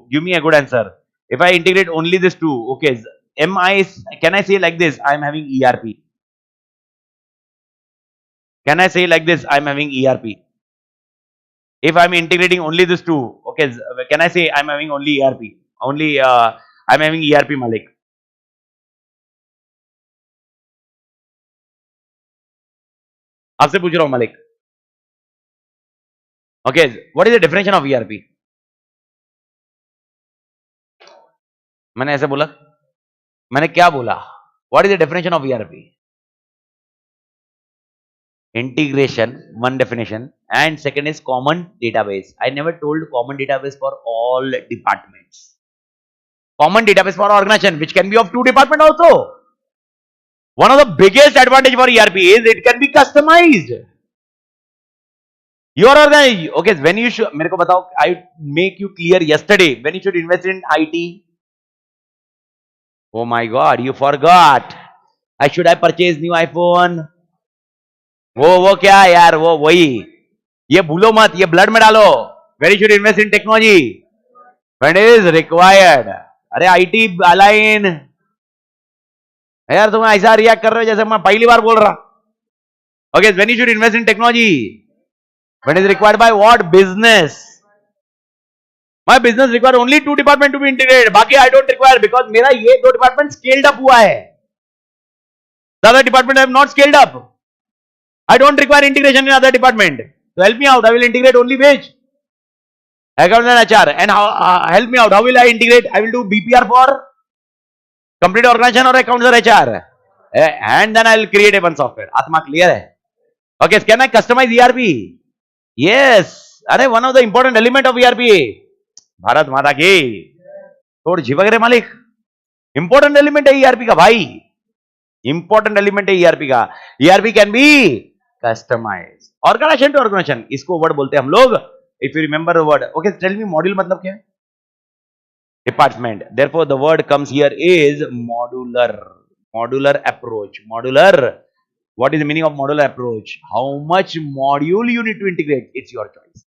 give me a good answer. If I integrate only this two, okay, can I say like this, I am having ERP? Can I say like this, I am having ERP? If I am integrating only this two, okay, can I say I am having only ERP? only I'm having ERP Malik. आपसे पूछ रहा हूं Malik. Okay, what is the definition of ERP? मैंने ऐसे बोला, मैंने क्या बोला? What is the definition of ERP? Integration, one definition, and second is common database. I never told common database for all departments. Common database for organization, which can be of 2 departments also. One of the biggest advantage for ERP is it can be customized. Your organization, okay, when you should, मेरे को बताओ, I make you clear yesterday, when you should invest in IT. Oh my God, you forgot. Should I purchase new iPhone? वो क्या है यार, वो वही, ये भूलो मत, ये ब्लड में डालो. When you should invest in technology, when it is required. अरे IT अलाइन यार, तुम ऐसा रिएक्ट कर रहे हो जैसे मैं पहली बार बोल रहा. Okay, when you should invest in technology, when it is required by what? Business. My business require only 2 department to be integrated. बाकी I don't require because मेरा ये 2 department scaled up हुआ है. The other department have not scaled up. I don't require integration in other department. So help me out. I will integrate only which? Accounts and HR. And how, help me out. How will I integrate? I will do BPR for complete organization or accounts or HR. And then I will create a one software. Atma clear hai? Okay, can I customize ERP? Yes. Are one of the important element of ERP. Bharat माता की थोड़ी झिपक रहे मालिक. Important element है ERP का भाई. Important element है ERP का. ERP can be customise. Organisation to organisation, इसको वर्ड बोलते हैं हम लोग. If you remember the word. Okay, tell me module मतलब क्या है? Department. Therefore the word comes here is modular. Modular approach. Modular. What is the meaning of modular approach? How much module you need to integrate, it's your choice.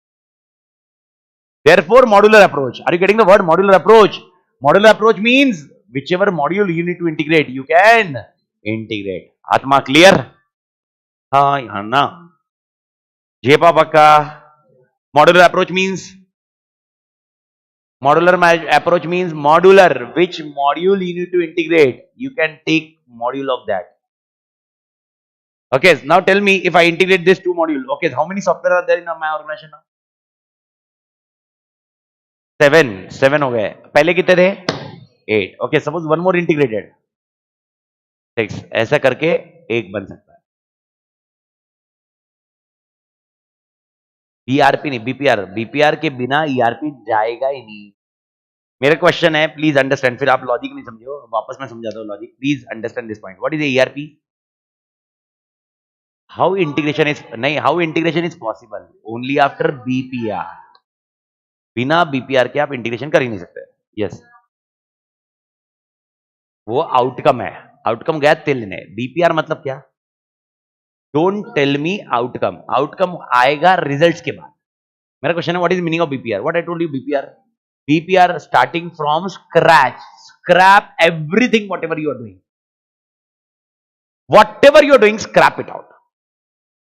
Therefore, modular approach. Are you getting the word modular approach? Modular approach means whichever module you need to integrate, you can integrate. Atma clear? हाँ यहाँ ना. जेपा पक्का. Modular approach means modular. Which module you need to integrate, you can take module of that. Okay, now tell me if I integrate this 2 module. Okay, how many software are there in my organization now? 7 हो गए. पहले कितने थे? 8. Okay, suppose one more integrated 6. ऐसा करके एक बन सकता है. बीआरपी नहीं, बीपीआर. बीपीआर के बिना ईआरपी जाएगा ही नहीं. मेरा क्वेश्चन है, प्लीज अंडरस्टैंड. फिर आप लॉजिक नहीं समझो, वापस मैं समझाता हूँ logic. Please understand this point. What is ERP? How integration is possible only after BPR. बिना बीपीआर के आप इंटीग्रेशन कर ही नहीं सकते. यस, वो आउटकम है. आउटकम गया तिल ने. बीपीआर मतलब क्या? Don't tell me outcome. Outcome आएगा रिजल्ट्स के बाद. मेरा क्वेश्चन है, what is meaning of BPR? What I told you. BPR, BPR starting from scratch. Scrap everything. Whatever you are doing, scrap it out.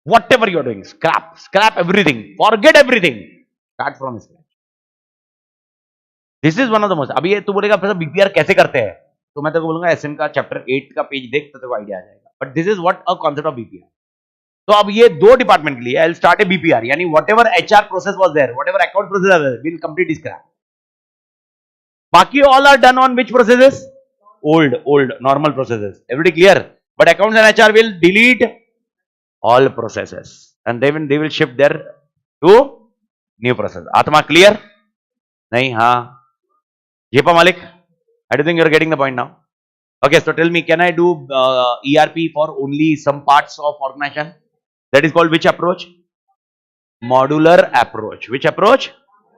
Whatever you are doing, scrap everything. Forget everything. Start from scratch. This is one of the most. अभी ये तू बोलेगा BPR कैसे करते हैं, तो मैं तेरे को बोलूंगा एसएन का चैप्टर 8 का पेज देख, तो तेरे को आइडिया आ जाएगा. But this is what a concept of BPR. तो अब ये 2 डिपार्टमेंट के लिए I will start a BPR, यानी whatever HR process was there, whatever account process was there, will complete scrap. बाकी all are done on which processes? Old normal processes. Everybody clear? But accounts and HR will delete all processes and they will shift their to new process. आत्मा clear? नहीं? हाँ. Jepa Malik, I don't think you're getting the point now. Okay, so tell me, can I do ERP for only some parts of organization? That is called which approach? Modular approach. Which approach?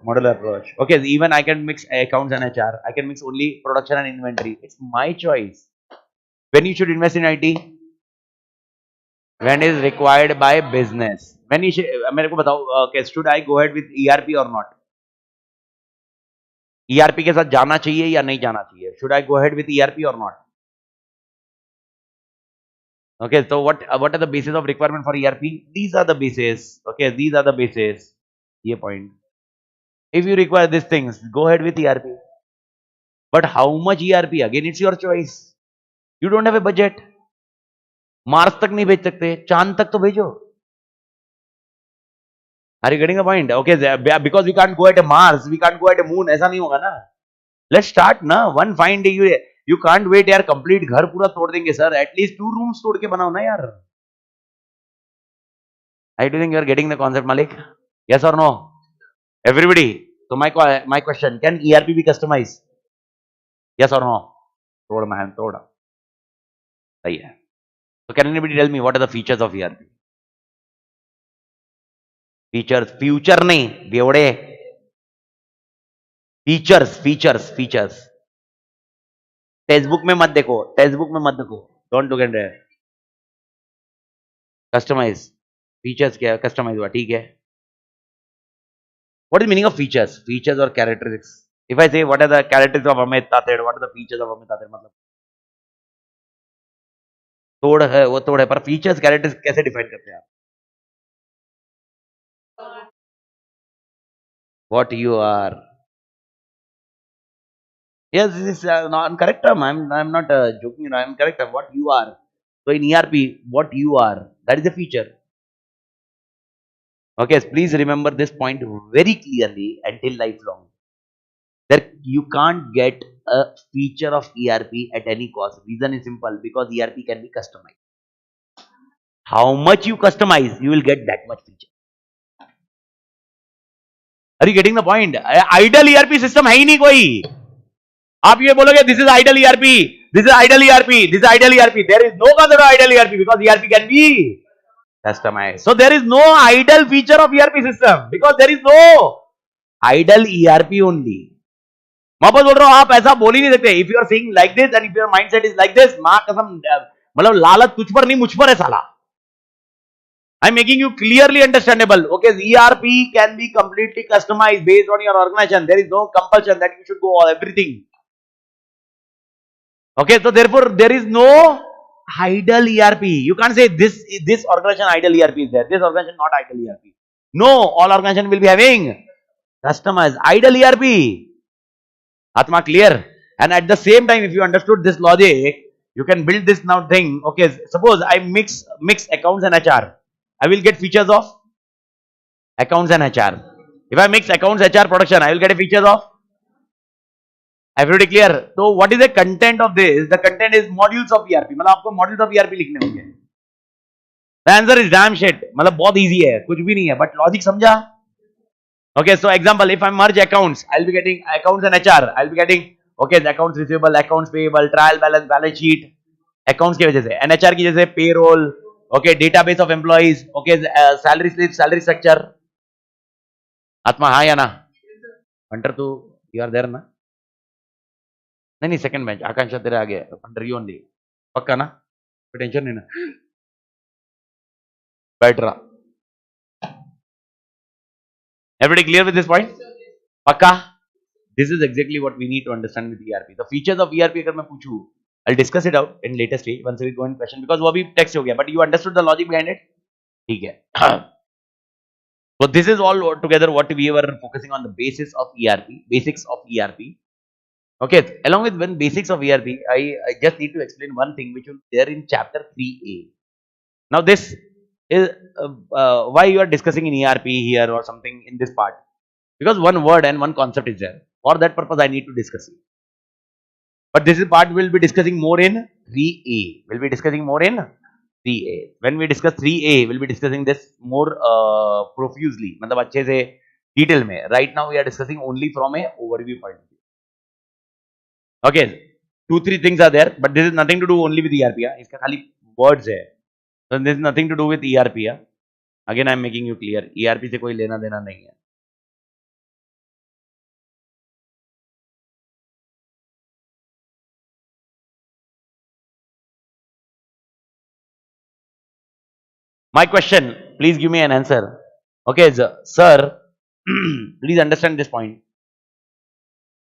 Modular approach. Okay, even I can mix accounts and HR. I can mix only production and inventory. It's my choice. When you should invest in IT? When is required by business. When you should, मेरे को बताओ, okay, should I go ahead with ERP or not? ERP के साथ जाना चाहिए या नहीं जाना चाहिए? Should I go ahead with ERP or not? Okay, so what are the basis of requirement for ERP? These are the bases. Okay, these are the bases. ये point. If you require these things, go ahead with ERP. But how much ERP? Again, it's your choice. You don't have a budget. Mars तक नहीं भेज सकते, चांद तक तो भेजो. Are you getting the point? Okay, because we can't go at a Mars, we can't go at a moon. ऐसा नहीं होगा ना. Let's start ना. One fine day you can't wait यार. Complete घर पूरा तोड़ देंगे सर. At least 2 rooms तोड़ के बनाओ ना यार. I do think you are getting the concept, Malik. Yes or no? Everybody. So my question: can ERP be customized? Yes or no? तोड़ man, तोड़. सही है. So can anybody tell me what are the features of ERP? Features, future नहीं, बेवड़े. Features. Text book में मत देखो. Don't look at it. Customize. Features क्या? Customize हुआ, ठीक है. What is the meaning of features? Features or characteristics? If I say what are the characteristics of Amit Tated, what are the features of Amit Tated? मतलब तोड़ है, वो तोड़ है, पर features, characteristics कैसे define करते हैं आप? What you are. Yes, this is not correct term. I'm not joking. I'm correct term. What you are. So in ERP, what you are, that is a feature. Okay, please remember this point very clearly until lifelong. That you can't get a feature of ERP at any cost. Reason is simple, because ERP can be customized. How much you customize, you will get that much feature. Are you getting the point? Idle ERP system है ही नहीं कोई. आप ये बोलोगे this is idle ERP, this is idle ERP, this is idle ERP. There is no concept of idle ERP because ERP can be customized. So there is no idle feature of ERP system because there is no idle ERP only. मैं बस बोल रहा हूँ, आप ऐसा बोल ही नहीं सकते. If you are saying like this and if your mindset is like this, माँ कसम, मतलब लालच तुझ पर नहीं मुझ पर है साला. I'm making you clearly understandable. Okay, ERP can be completely customized based on your organization. There is no compulsion that you should go all everything. Okay, so therefore there is no idle ERP. You can't say this organization idle ERP is there. This organization not idle ERP. No, all organization will be having customized idle ERP. Atma clear? And at the same time, if you understood this logic, you can build this now thing. Okay, suppose I mix accounts and HR. I will get features of accounts and HR. If I mix accounts, HR, production, I will get a features of. Everybody clear? So what is the content of this? The content is modules of ERP. मतलब आपको modules of ERP लिखने होंगे. The answer is damn shit. मतलब बहुत easy है, कुछ भी नहीं है, but logic समझा? Okay, so example, if I merge accounts, I'll be getting accounts and HR. I'll be getting okay, the accounts receivable, accounts payable, trial balance, balance sheet, accounts की वजह से, and HR की वजह से payroll, okay, database of employees, okay, salary slip, salary structure. आत्मा हाँ या ना? Hunter तू you are there ना? नहीं सेकंड मैच आकांक्षा तेरे आगे अंडर यू ओनली. पक्का ना? कोई टेंशन नहीं ना? बैठ रहा. Everybody clear with this point? पक्का? This is exactly what we need to understand with ERP. The features of ERP अगर मैं पूछूं, I'll discuss it out in later stage once we go in question because वो अभी text हो गया, but you understood the logic behind it? ठीक है. So this is all together what we were focusing on, the basis of ERP, basics of ERP. Okay, along with one basics of ERP, I just need to explain one thing which will be there in chapter 3A. Now this is why you are discussing in ERP here or something in this part, because one word and one concept is there. For that purpose I need to discuss it. But this is part we will be discussing more in 3A. We'll be discussing more in 3A. When we discuss 3A, we'll be discussing this more profusely. मतलब अच्छे से detail में. Right now we are discussing only from a overview point of view. Okay, 2-3 things are there, but this is nothing to do only with ERP. इसका खाली words है. So this is nothing to do with ERP. Again, I am making you clear. ERP से कोई लेना देना नहीं है. My question, please give me an answer. Okay, sir, please understand this point.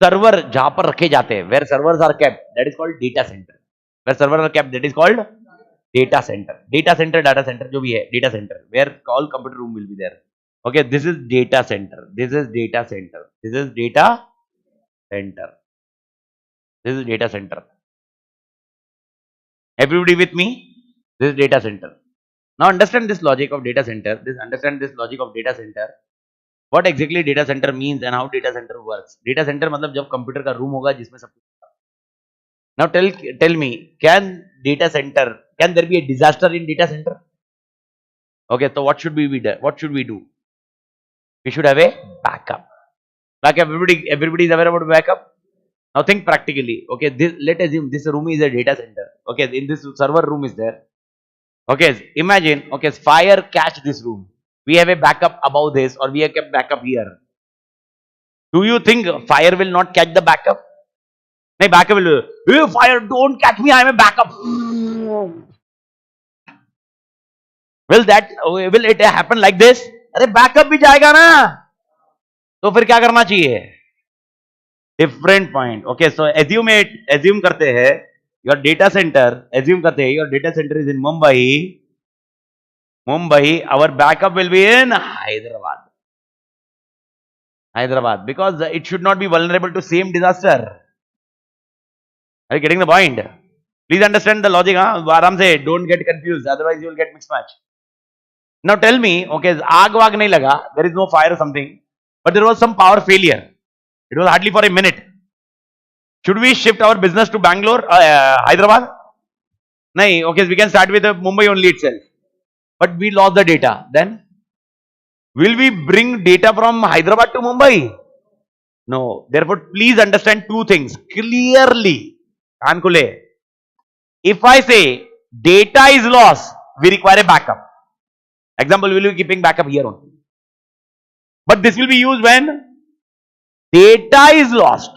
Server जहां पर रखे जाते हैं, where servers are kept, that is called data center. Where servers are kept, that is called data center. Data center जो भी है, data center, where all computer room will be there. Okay, this is data center. This is data center. This is data center. This is data center. Everybody with me? This is data center. Now understand this logic of data center. Understand this logic of data center. What exactly data center means and how data center works. Data center मतलब जब computer का room होगा जिसमें सब. Now tell me, can there be a disaster in data center? Okay, so what should we do? What should we do? We should have a backup. Backup. Everybody is aware about backup. Now think practically. Okay, let's assume this room is a data center. Okay, in this server room is there. Okay, imagine. Okay, fire catch this room. We have a backup above this, or we have kept backup here. Do you think fire will not catch the backup? No, backup will. Hey, fire, don't catch me. I am a backup. Will it happen like this? अरे backup भी जाएगा ना, तो फिर क्या करना चाहिए? Different point. Okay, so assume करते हैं your data center. Assume करते हैं your data center is in Mumbai. Our backup will be in Hyderabad, because it should not be vulnerable to same disaster. Are you getting the point? Please understand the logic. Aram se, don't get confused, otherwise you will get mixed match. Now tell me, okay, aag waag nahi laga, there is no fire or something, but there was some power failure. It was hardly for a minute. Should we shift our business to Bangalore, Hyderabad? Nahi, okay, we can start with Mumbai only itself. But we lost the data. Then, will we bring data from Hyderabad to Mumbai? No. Therefore, please understand two things clearly. If I say data is lost, we require a backup. Example, we will be keeping backup here only. But this will be used when data is lost.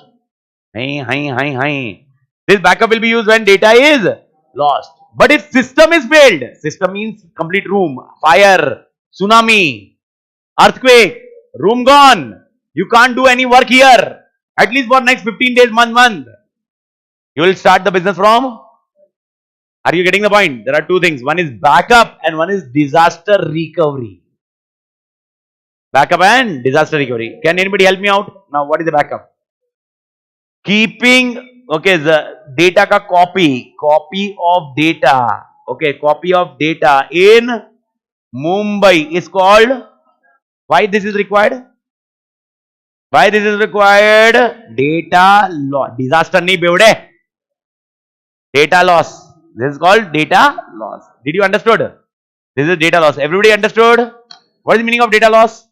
This backup will be used when data is lost. But if system is failed, system means complete room, fire, tsunami, earthquake, room gone. You can't do any work here. At least for next 15 days, month. You will start the business from. Are you getting the point? There are two things. One is backup and one is disaster recovery. Backup and disaster recovery. Can anybody help me out? Now, what is the backup? Keeping, okay, the data ka copy of data, okay, copy of data in Mumbai is called. Why this is required? Why this is required? Data loss. Disaster nahi bevde. Data loss. This is called data loss. Did you understood? This is data loss. Everybody understood? What is the meaning of data loss?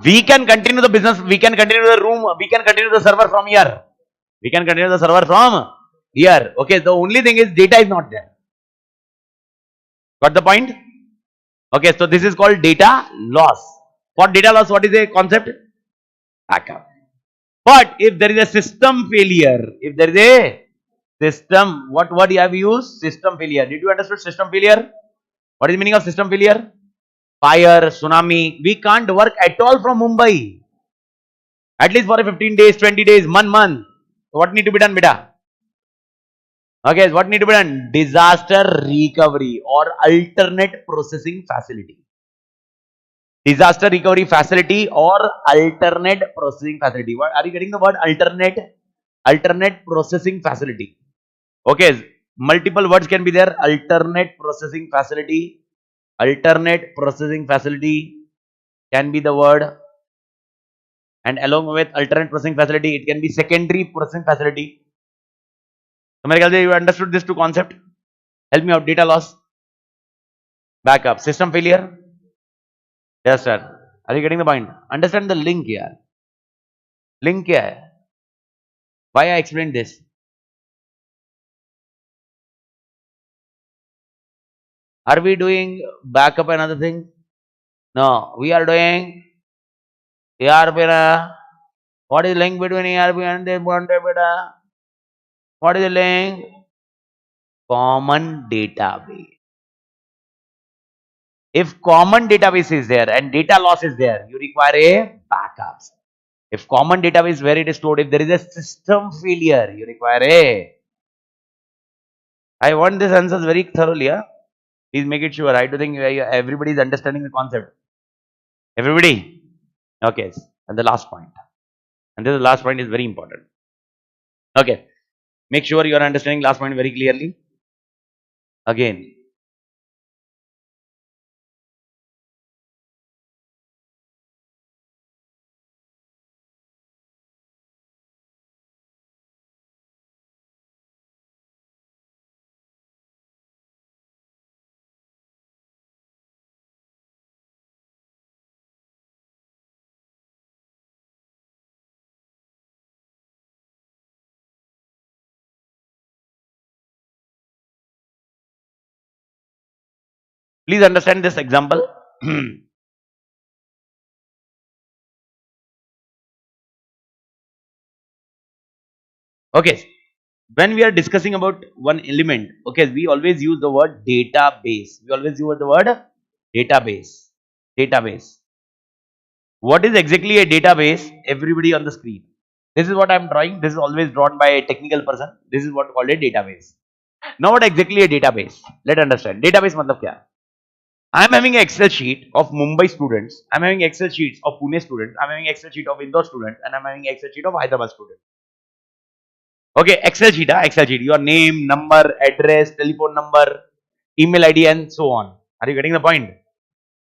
We can continue the business, we can continue the room, we can continue the server from here. We can continue the server from here. Okay, the only thing is data is not there. Got the point? Okay, so this is called data loss. For data loss, what is the concept? Backup. But if there is a system failure, if there is a system, what word you have used? System failure. Did you understand system failure? What is the meaning of system failure? Fire, tsunami. We can't work at all from Mumbai. At least for 15 days, 20 days, month. So what need to be done, beta? Okay, what need to be done? Disaster recovery or alternate processing facility. Disaster recovery facility or alternate processing facility. What are you getting the word alternate? Alternate processing facility. Okay, multiple words can be there. Alternate processing facility. Alternate processing facility can be the word, and along with alternate processing facility, it can be secondary processing facility. So, you understood this two concept? Help me out. Data loss, backup, system failure. Yes, sir. Are you getting the point? Understand the link here. Link here. Why I explained this? Are we doing backup and other thing? No, we are doing ERP. What is the link between ERP and the beta? What is the link? Common database. If common database is there and data loss is there, you require a backups. If common database is where it is stored, if there is a system failure, you require a. I want this answers very thoroughly. Yeah? Please make it sure. I do think everybody is understanding the concept. Everybody? Okay. And the last point. And this last point is very important. Okay, make sure you are understanding last point very clearly. Again, please understand this example. Okay, when we are discussing about one element, okay, we always use the word database. We always use the word database. Database. What is exactly a database? Everybody on the screen. This is what I am drawing. This is always drawn by a technical person. This is what called a database. Now, what exactly a database? Let's understand. Database matlab kya? I am having an Excel sheet of Mumbai students. I am having Excel sheets of Pune students. I am having Excel sheet of Indore students, and I am having Excel sheet of Hyderabad students. Okay, Excel sheet, Excel sheet. Your name, number, address, telephone number, email ID, and so on. Are you getting the point?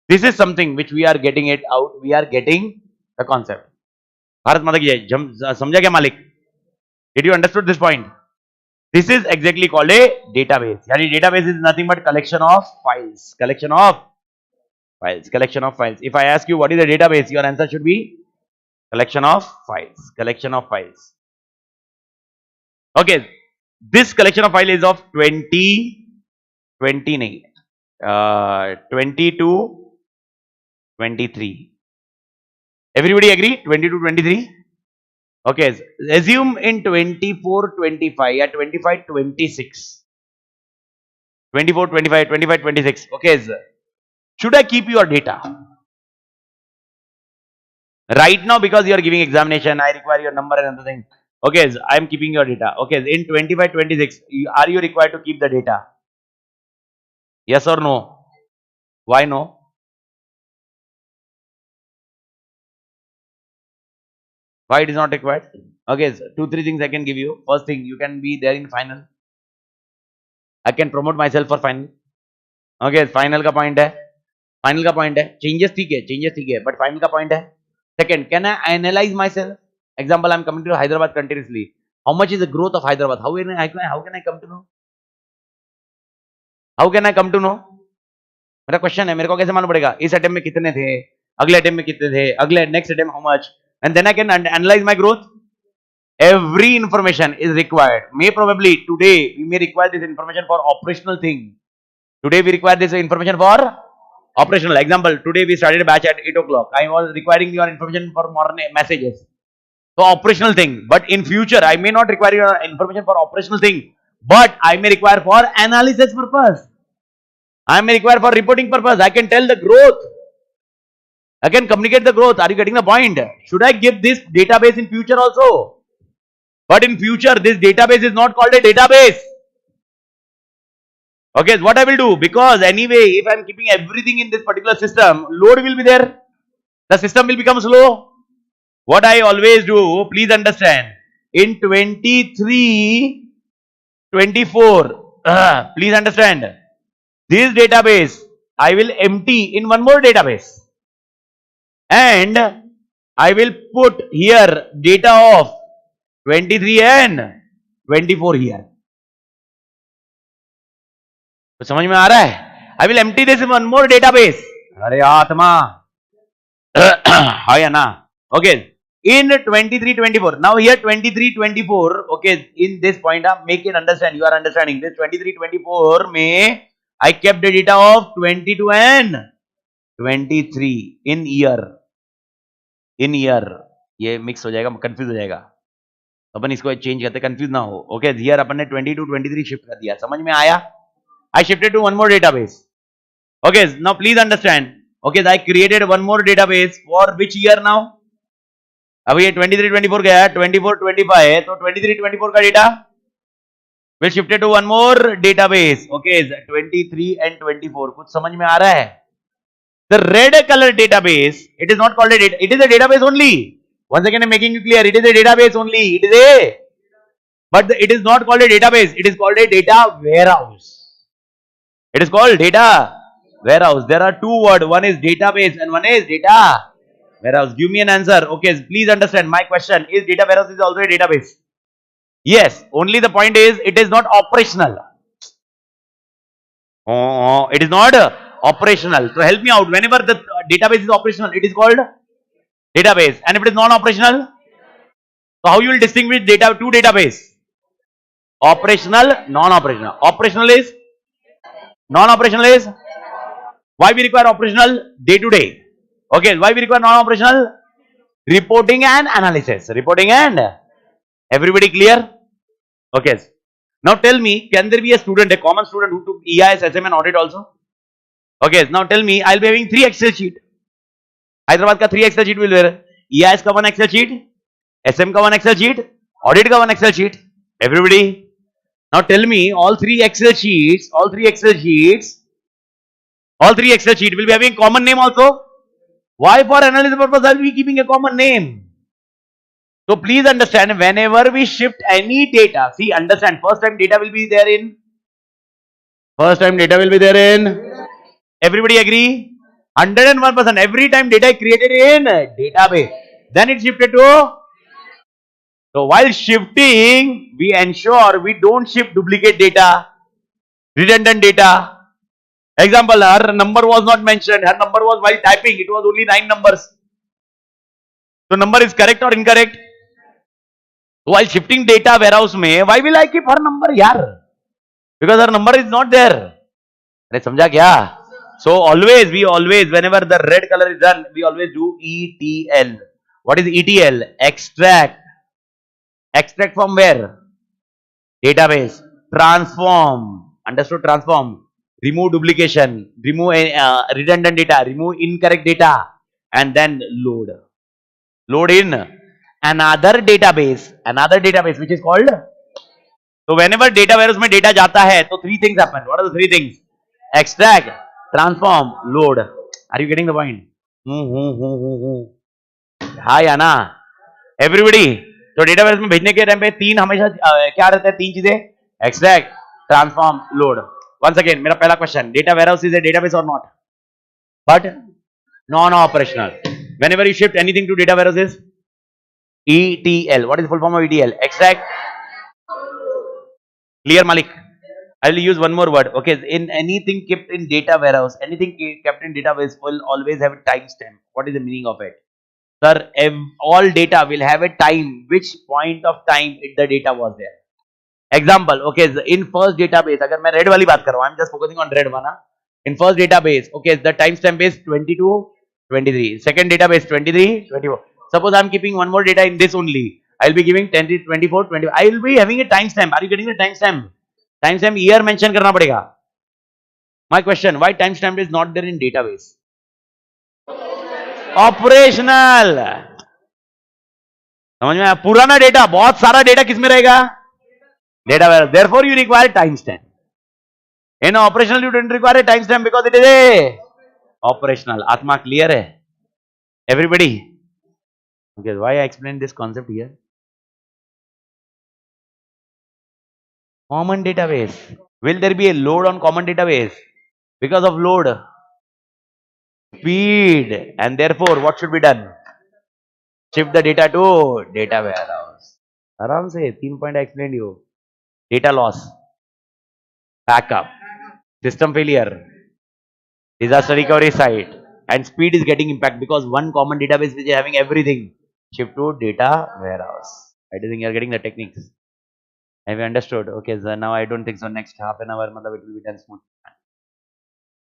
This is something which we are getting it out. We are getting the concept. Bharat Mata ki jai. Samjha kya Malik? Did you understood this point? This is exactly called a database. Yani database is nothing but collection of files. Collection of files. Collection of files. If I ask you what is a database, your answer should be collection of files. Collection of files. Okay. This collection of file is of 20, 20 22, 23. Everybody agree? 22, 23? Okay. Assume in 24, 25, yeah, 25, 26. 24, 25, 25, 26. Okay. Should I keep your data? Right now, because you are giving examination, I require your number and other thing. Okay, I am keeping your data. Okay, in 25, 26, are you required to keep the data? Yes or no? Why no? Why it is not required? Okay, so 2-3 things I can give you. First thing, you can be there in final. I can promote myself for final. Okay, final का point है. Final का point है. Changes ठीक है, but final का point है. Second, can I analyze myself? Example, I am coming to Hyderabad continuously. How much is the growth of Hyderabad? How can I come to know? How can I come to know? मेरा question है, मेरे को कैसे मालूम पड़ेगा इस attempt में कितने थे, अगले अटेम्प्ट में कितने थे, अगले next attempt how much, and then I can analyse my growth. Every information is required. May probably today we may require this information for operational thing. Today we require this information for operational. Example, today we started a batch at 8 o'clock. I was requiring your information for morning messages. So operational thing. But in future, I may not require your information for operational thing. But I may require for analysis purpose. I may require for reporting purpose. I can tell the growth. I can communicate the growth. Are you getting the point? Should I give this database in future also? But in future, this database is not called a database. Okay, what I will do? Because anyway, if I am keeping everything in this particular system, load will be there. The system will become slow. What I always do, please understand. In 23, 24, please understand. This database, I will empty in one more database. And I will put here data of 23 and 24 here. तो समझ में आ रहा है? I will empty this in one more database. अरे आत्मा, हाँ या ना? Okay. In 23, 24. Now here 23, 24. Okay. In this point, make it understand. You are understanding this 23, 24. May I kept the data of 22 and 23 in year. In year. ये mix हो जाएगा, confuse हो जाएगा. अपन इसको चेंज करते, कंफ्यूज ना हो. ओके, हियर अपन ने 22 23 शिफ्ट कर दिया. समझ में आया? I shifted to one more database. Okay, now please understand. Okay, I created one more database for which year now? अब ये 23 24 गया, 24 25 है, तो 23 24 का data will shifted to one more database. Okay, 23 and 24. कुछ समझ में आ रहा है? The red color database, it is not called a data. It is a database only. Once again, I'm making you clear. It is a database only. It is a but it is not called a database. It is called a data warehouse. It is called data warehouse. There are two words. One is database and one is data warehouse. Give me an answer. Okay, please understand my question. Is data warehouse is also a database? Yes. Only the point is it is not operational. It is not operational. So help me out. Whenever the database is operational, it is called database. And if it is non-operational, so how you will distinguish data two database? Operational, non-operational. Operational is non-operational is why we require operational day to day. Okay, why we require non-operational reporting and analysis. Reporting and everybody clear? Okay. Now tell me, can there be a student, a common student who took EIS, SM and audit also? Okay. Now tell me, I'll be having 3 Excel sheet. Hyderabad ka 3 Excel sheet will be there. EIS ka 1 Excel sheet, SM ka 1 Excel sheet, audit ka 1 Excel sheet. Everybody. Now tell me, all three Excel sheets will be having common name also. Why for analysis purpose are we keeping a common name? So please understand, whenever we shift any data, see, understand, first time data will be there in, everybody agree? 101%, every time data is created in database, then it shifted to, so while shifting, we ensure we don't shift duplicate data, redundant data. Example, her number was not mentioned, her number was while typing, it was only 9 numbers. So number is correct or incorrect? While shifting data warehouse में, why will I keep her number यार? Because her number is not there. अरे समझा क्या? So always, whenever the red color is done, we always do ETL. What is ETL? Extract. Extract from where? Database. Transform. Understood? Transform. Remove duplication. Remove redundant data. Remove incorrect data. And then load. Load in another database which is called. So whenever data warehouse में data जाता है, तो 3 things happen. What are the 3 things? Extract, transform, load. Are you getting the point? हाँ या ना? Everybody. तो data warehouse में भेजने के टाइम पे 3 हमेशा क्या रहता है? 3 चीजें. Extract, transform, load. Once again, मेरा पहला question. Data warehouse is a database or not? But non-operational. Whenever you shift anything to data warehouses, ETL. What is the full form of ETL? Extract. Clear, Malik? I will use one more word. Okay, in anything kept in data warehouse, anything kept in database will always have a timestamp. What is the meaning of it? Sir, all data will have a time, which point of time the data was there. Example, okay, in first database, अगर मैं red वाली बात कर रहा हूँ, I'm just focusing on red one. In first database, okay, the timestamp is 22, 23. Second database 23, 24. Suppose I'm keeping one more data in this only. I'll be giving 10, 24, 20. I will be having a timestamp. Are you getting the timestamp? Timestamp year mention करना पड़ेगा. My question: why timestamp is not there in database? Operational. समझ में आया? पुराना data, बहुत सारा data किस में रहेगा? Data warehouse. Therefore, you require timestamp. In operational, you don't require a timestamp because it is a operational. Atma clear है? Everybody. Okay, why I explain this concept here? Common database. Will there be a load on common database? Because of load, speed, and therefore what should be done? Shift the data to data warehouse. आराम से 3 point I explained you. Data loss, backup, system failure, disaster recovery site, and speed is getting impact because one common database which is having everything. Shift to data warehouse. I think you are getting the techniques. Have you understood? Okay, so now I don't think so. Next half an hour, मतलब it will be done smooth.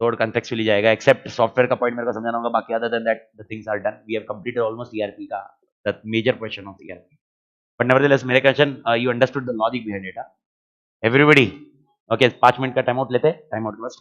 थोड़ा contextually जाएगा. Except software का point मेरे को समझाना होगा. बाकी other than that, the things are done. We have completed almost ERP का the major portion of ERP. But nevertheless, मेरे question, you understood the logic behind it. Everybody, okay, 5 minute का time out लेते. Time out के बाद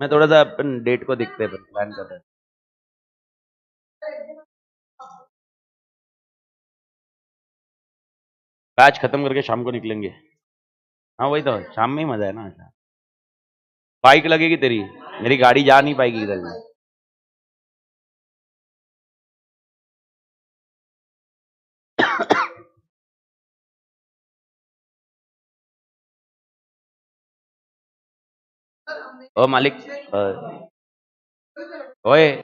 मैं थोड़ा सा अपन date को देखते हैं, प्लान कर रहे हैं। बैच खत्म करके शाम को निकलेंगे। हाँ वही तो, शाम में ही मजा है ना। बाइक लगेगी तेरी, मेरी गाड़ी जा नहीं पाएगी इधर में। ओ मालिक, ओए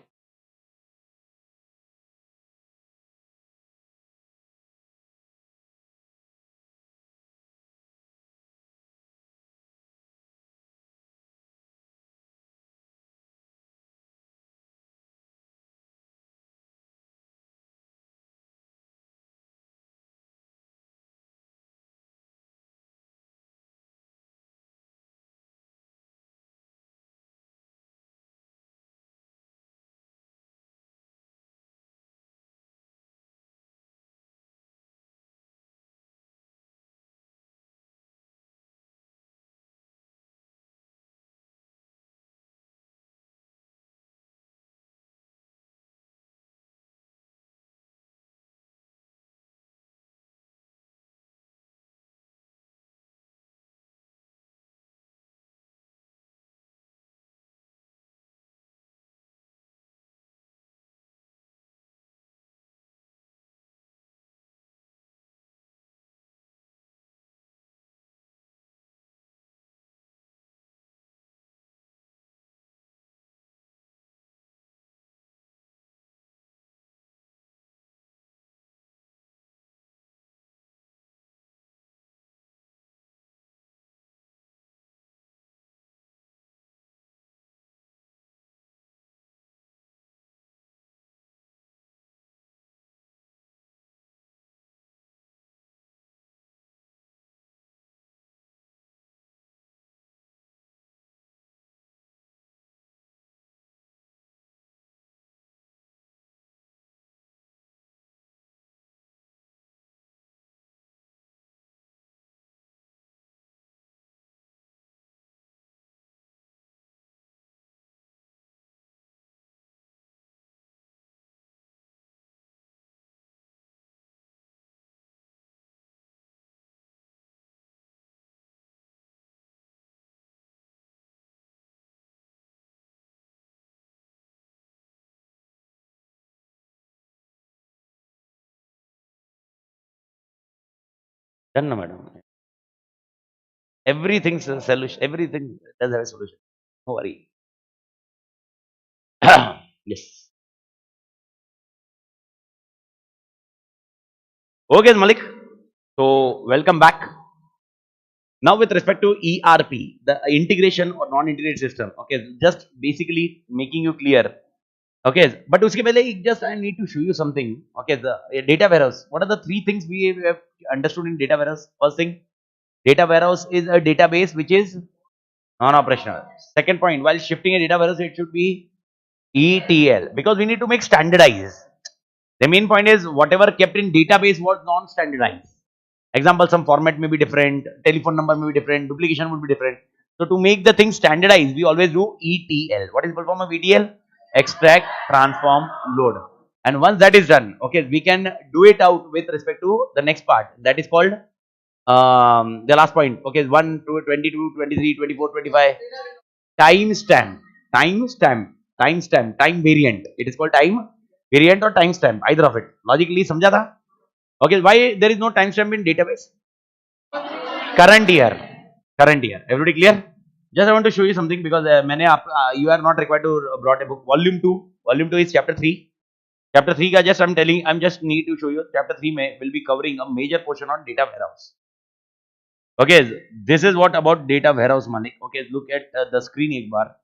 डन ना madam, everything solution, everything does have a solution, no worry. Yes, okay Malik, so welcome back. Now with respect to ERP, the integration or non-integrated system, okay, just basically making you clear, okay, but uske pehle just I need to show you something, okay, the data warehouse. What are the three things we have understood in data warehouse? First thing, data warehouse is a database which is non-operational. Second point, while shifting a data warehouse, it should be ETL, because we need to make standardized. The main point is whatever kept in database was non-standardized. Example, some format may be different, telephone number may be different, duplication would be different. So to make the thing standardized, we always do ETL. What is the full form of ETL? Extract, transform, load. And once that is done, okay, we can do it out with respect to the next part. That is called the last point. Okay, 1, 2, 22, 23, 24, 25. Timestamp, timestamp, timestamp, time variant. It is called time variant or timestamp, either of it. Logically, समझा था? Okay, why there is no timestamp in database? Current year, current year. Everybody clear? Just I want to show you something, because मैंने आप you are not required to brought a book. Volume 2. Volume 2 is chapter 3. Chapter 3 का just I'm just need to show you. Chapter 3 में will be covering a major portion on data warehouse. Okay, this is what about data warehouse, Malik. Okay, look at the screen एक बार.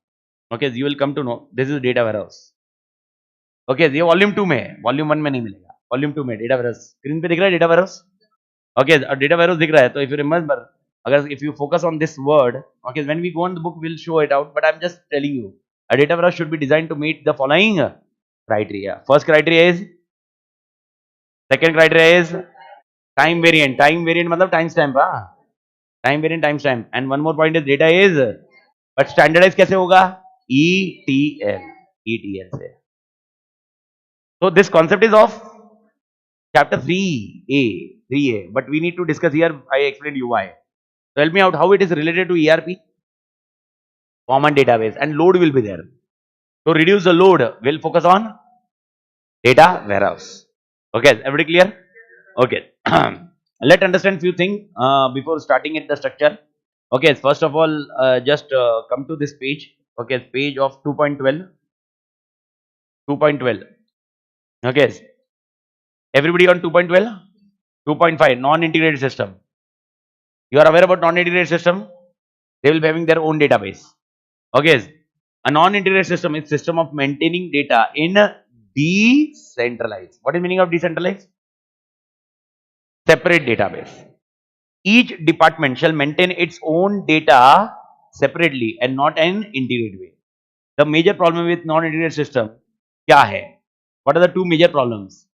Okay, you will come to know this is data warehouse. Okay, ये volume 2 में है, volume 1 में नहीं मिलेगा, volume 2 में data warehouse. Screen पे दिख रहा है data warehouse? Okay, data warehouse दिख रहा है, तो इफ यू रिमेंबर, अगर if you focus on this word, okay, when we go on the book will show it out, but I am just telling you a data warehouse should be designed to meet the following criteria. First criteria is, second criteria is time variant. Time variant मतलब time stamp, time variant, time stamp. And one more point is data is, but standardise कैसे होगा? ETL. ETL से. So this concept is of chapter 3A. 3A. But we need to discuss here. I explained you why. So help me out how it is related to ERP. Common database and load will be there. To reduce the load, we'll focus on data warehouse. Okay, everybody clear? Okay. Let's understand few things before starting at the structure. Okay, first of all, just come to this page. Okay, page of 2.12. 2.12. Okay, everybody on 2.12? 2.5, non-integrated system. You are aware about non-integrated system? They will be having their own database. Okay, a non-integrated system is system of maintaining data in decentralized. What is meaning of decentralized? Separate database. Each department shall maintain its own data separately and not an integrated way. The major problem with non-integrated system क्या है? What are the two major problems?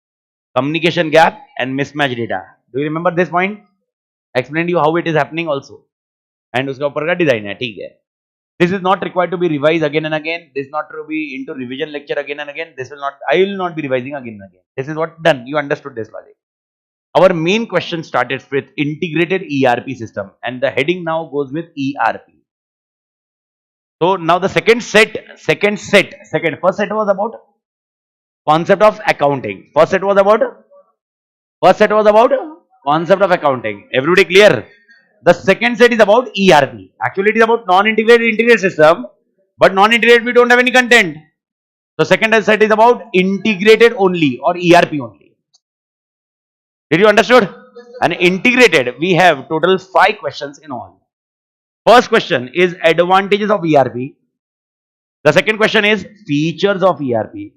Communication gap and mismatch data. Do you remember this point? Explained you how it is happening also. And उसका ऊपर का design है, ठीक है. This is not required to be revised again and again. This is not to be into revision lecture again and again. This will not. I will not be revising again and again. This is what done. You understood this logic. Our main question started with integrated ERP system, and the heading now goes with ERP. So now the first set was about concept of accounting. First set was about concept of accounting. Everybody clear? The second set is about ERP. Actually, it is about non-integrated integrated system, but non-integrated we don't have any content. The second set is about integrated only or ERP only. Did you understood? And integrated, we have total 5 questions in all. First question is advantages of ERP. The second question is features of ERP.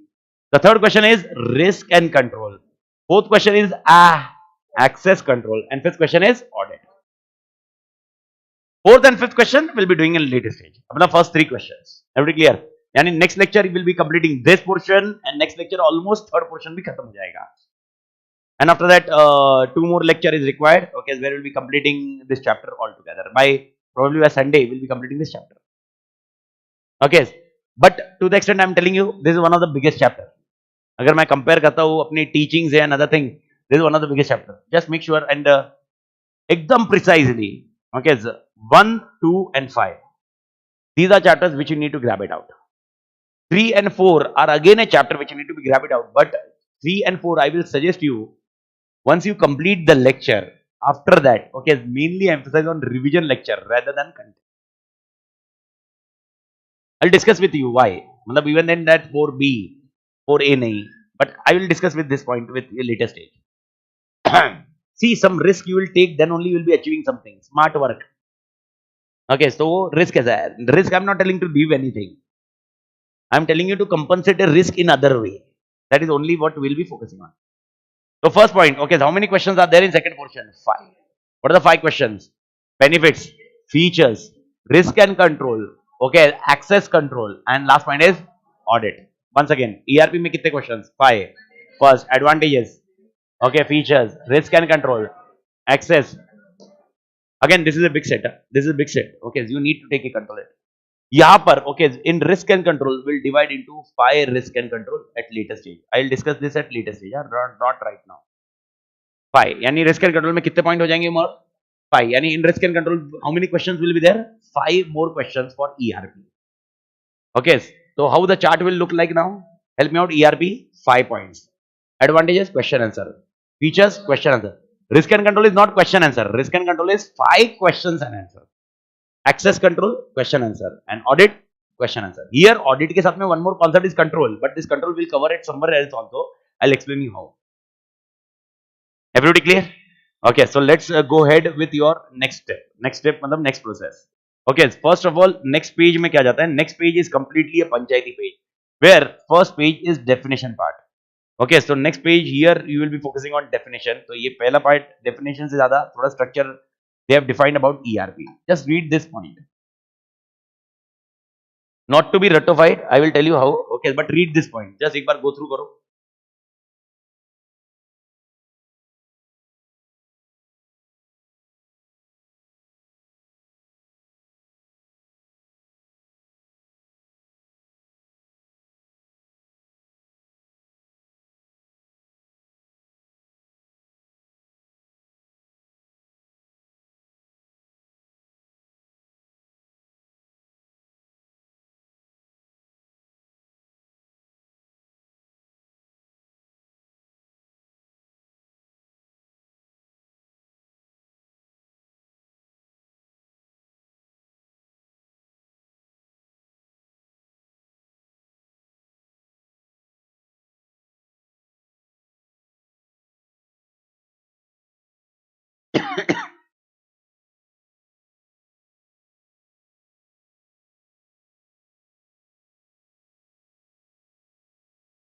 The third question is risk and control. Fourth question is access control. And fifth question is audit. Fourth and fifth question will be doing in later stage. Apna first 3 questions. Everybody clear? And in next lecture, we will be completing this portion, and next lecture almost third portion bhi khatam ho jayega. And after that, 2 more lecture is required. Okay, where we'll be completing this chapter altogether. Probably by Sunday, we'll be completing this chapter. Okay, but to the extent I'm telling you, this is one of the biggest chapter. अगर मैं compare करता हूँ अपनी teachings and other thing, this is one of the biggest chapter. Just make sure and एकदम precisely. Okay, 1, 2, and 5. These are chapters which you need to grab it out. 3 and 4 are again a chapter which you need to be grab it out. But 3 and 4, I will suggest you, once you complete the lecture, after that, okay, mainly emphasize on revision lecture rather than content. I'll discuss with you why. Even then that 4B, 4A nahi. But I will discuss with this point with a later stage. See, some risk you will take, then only you will be achieving something. Smart work. Okay, so risk is a risk. I'm not telling to leave anything. I'm telling you to compensate a risk in other way. That is only what we'll be focusing on. So first point, okay, so how many questions are there in second portion? 5. What are the 5 questions? Benefits, features, risk and control, okay, access control, and last point is audit. Once again, ERP में कितने questions? 5. First, advantages, okay, features, risk and control, access. Again, this is a big set. This is a big set. Okay, so you need to take a control. यहाँ पर okay, in risk and control will divide into 5 risk and control at later stage. I will discuss this at later stage. Not right now. 5 यानी risk and control में कितने point हो जाएंगे more? 5 यानी in risk and control how many questions will be there? 5 more questions for ERP. Okay, so how the chart will look like now? Help me out. ERP 5 points. Advantages question answer. Features question answer. Risk and control is not question answer. Risk and control is 5 questions and answer. Access control question answer and audit question answer. Here audit के साथ में one more concept is control, but this control will cover it somewhere else also. I'll explain you how. Everybody clear? Okay, so let's go ahead with your next step. Next step मतलब next process. Okay, first of all, next page में क्या जाता है? Next page is completely a panchayati page, where first page is definition part. Okay, so next page here you will be focusing on definition. तो ये पहला part definition से ज़्यादा थोड़ा structure they have defined about ERP. Just read this point. Not to be ratified, I will tell you how. Okay, but read this point. Just एक बार go through करो.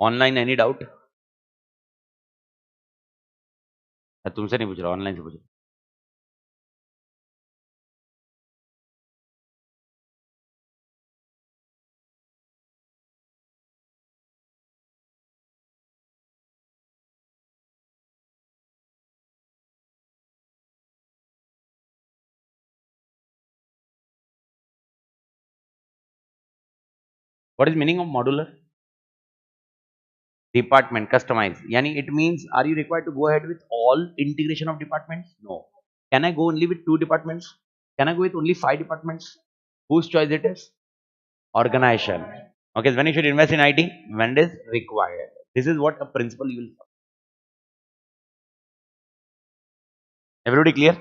Online any doubt? तुमसे नहीं पूछ रहा, online से पूछ रहा. What is meaning of modular? Department, customize. Yani it means, are you required to go ahead with all integration of departments? No. Can I go only with 2 departments? Can I go with only 5 departments? Whose choice it is? Organization. Okay, when you should invest in IT? When it is required. This is what a principle you will follow. Everybody clear?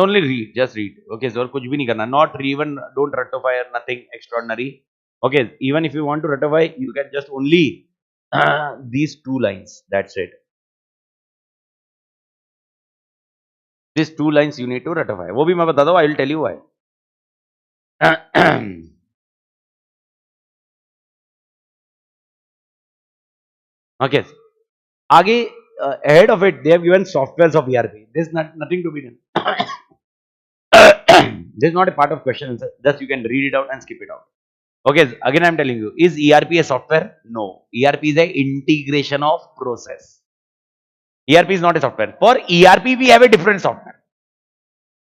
Only read, just read. Okay, so कुछ भी नहीं करना. Not even, don't ratify or nothing extraordinary. Okay, even if you want to ratify, you can just only these 2 lines. That's it. These 2 lines you need to ratify. वो भी मैं बता दूँ. I will tell you why. Okay. आगे ahead of it, they have given softwares of ERP. There's nothing to be done. This is not a part of question answer. Just you can read it out and skip it out. Okay, again I'm telling you, is ERP a software? No. ERP is a integration of process. ERP is not a software. For ERP, we have a different software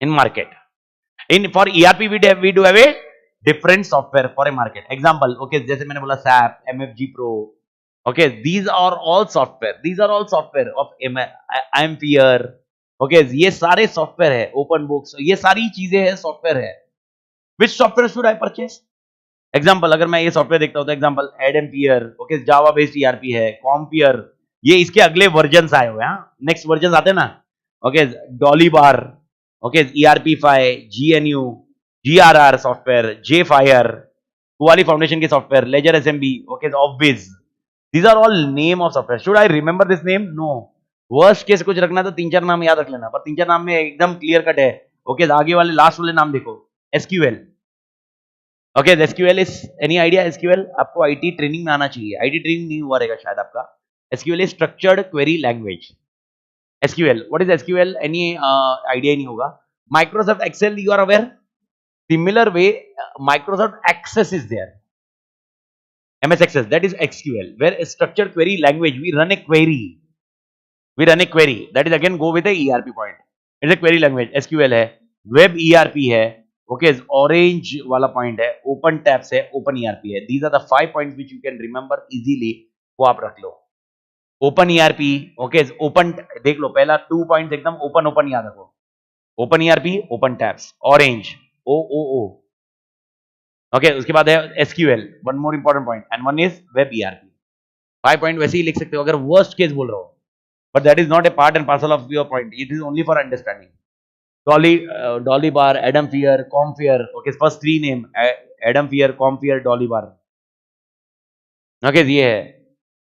in market. For ERP, we do have a different software for a market. Example, okay, जैसे मैंने बोला SAP, MFG Pro. Okay, these are all software. These are all software of Ampere. Okay, ये सारे software है. Open Books, ये सारी चीजें है software है. Which software should I purchase? Example, अगर मैं ये सॉफ्टवेयर देखता हूँ तो example Adempiere, okay, Java based ERP है, कॉम्पियर, ये इसके अगले वर्जन आए हुए हैं, नेक्स्ट वर्जन आते हैं ना, okay, Dolibarr, okay, ERP 5, GNU, GRR software, JFire, Kuali foundation के software, ledger SMB, okay, OFBiz, these are all name of software. Should I remember this name? No. Worst case कुछ रखना तो 3-4 नाम याद रख लेना, पर 3-4 नाम में एकदम क्लियर कट है. ओके, आगे वाले लास्ट वाले नाम देखो, SQL. Okay, SQL is, any idea? SQL आपको आईटी ट्रेनिंग में आना चाहिए. आईटी ट्रेनिंग नहीं हुआ रहेगा शायद आपका. SQL is structured query language. SQL, what is SQL? Any idea नहीं होगा. Microsoft Excel, you are aware? Similar way Microsoft Access is there. MS Access, that is SQL, where a structured query language, we run a query. We run a query. That is again go with a ERP point. It's a query language. SQL है, Web ERP है, okay, Orange वाला point है, Open Tabs है, Open ERP है. These are the 5 points which you can remember easily. वो आप रख लो. Open ERP, okay, Open, देख लो पहला 2 points एकदम open याद रखो. Open ERP, Open Tabs, Orange, OOO. Okay, उसके बाद है SQL, one more important point, and one is web ERP. 5 point वैसे ही लिख सकते हो अगर वर्स्ट केस बोल रहा हो, but that is not a part and parcel of your point. It is only for understanding. Dolibarr, Adempiere, Compiere. Okay, first 3 name, Adempiere, Compiere, Dolibarr. Okay, ये है.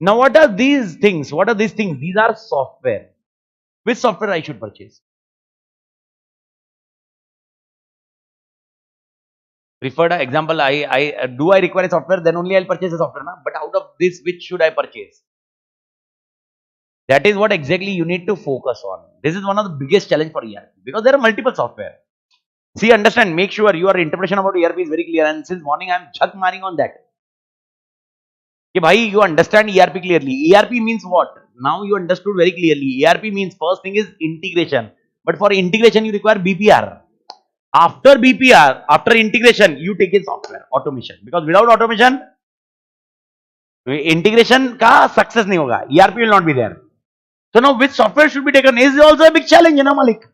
Now what are these things? What are these things? These are software. Which software I should purchase? Preferred example, I do I require a software, then only I'll purchase a software, na? But out of this, which should I purchase? That is what exactly you need to focus on. This is one of the biggest challenge for ERP because there are multiple software. See, understand, make sure your interpretation about ERP is very clear. And since morning, I am chak marring on that. Okay, bhai, you understand ERP clearly. ERP means what? Now you understood very clearly. ERP means first thing is integration. But for integration, you require BPR. After BPR, after integration, you take a software automation, because without automation, integration का success नहीं होगा. ERP will not be there. So now, which software should be taken is also a big challenge, you know, Malik.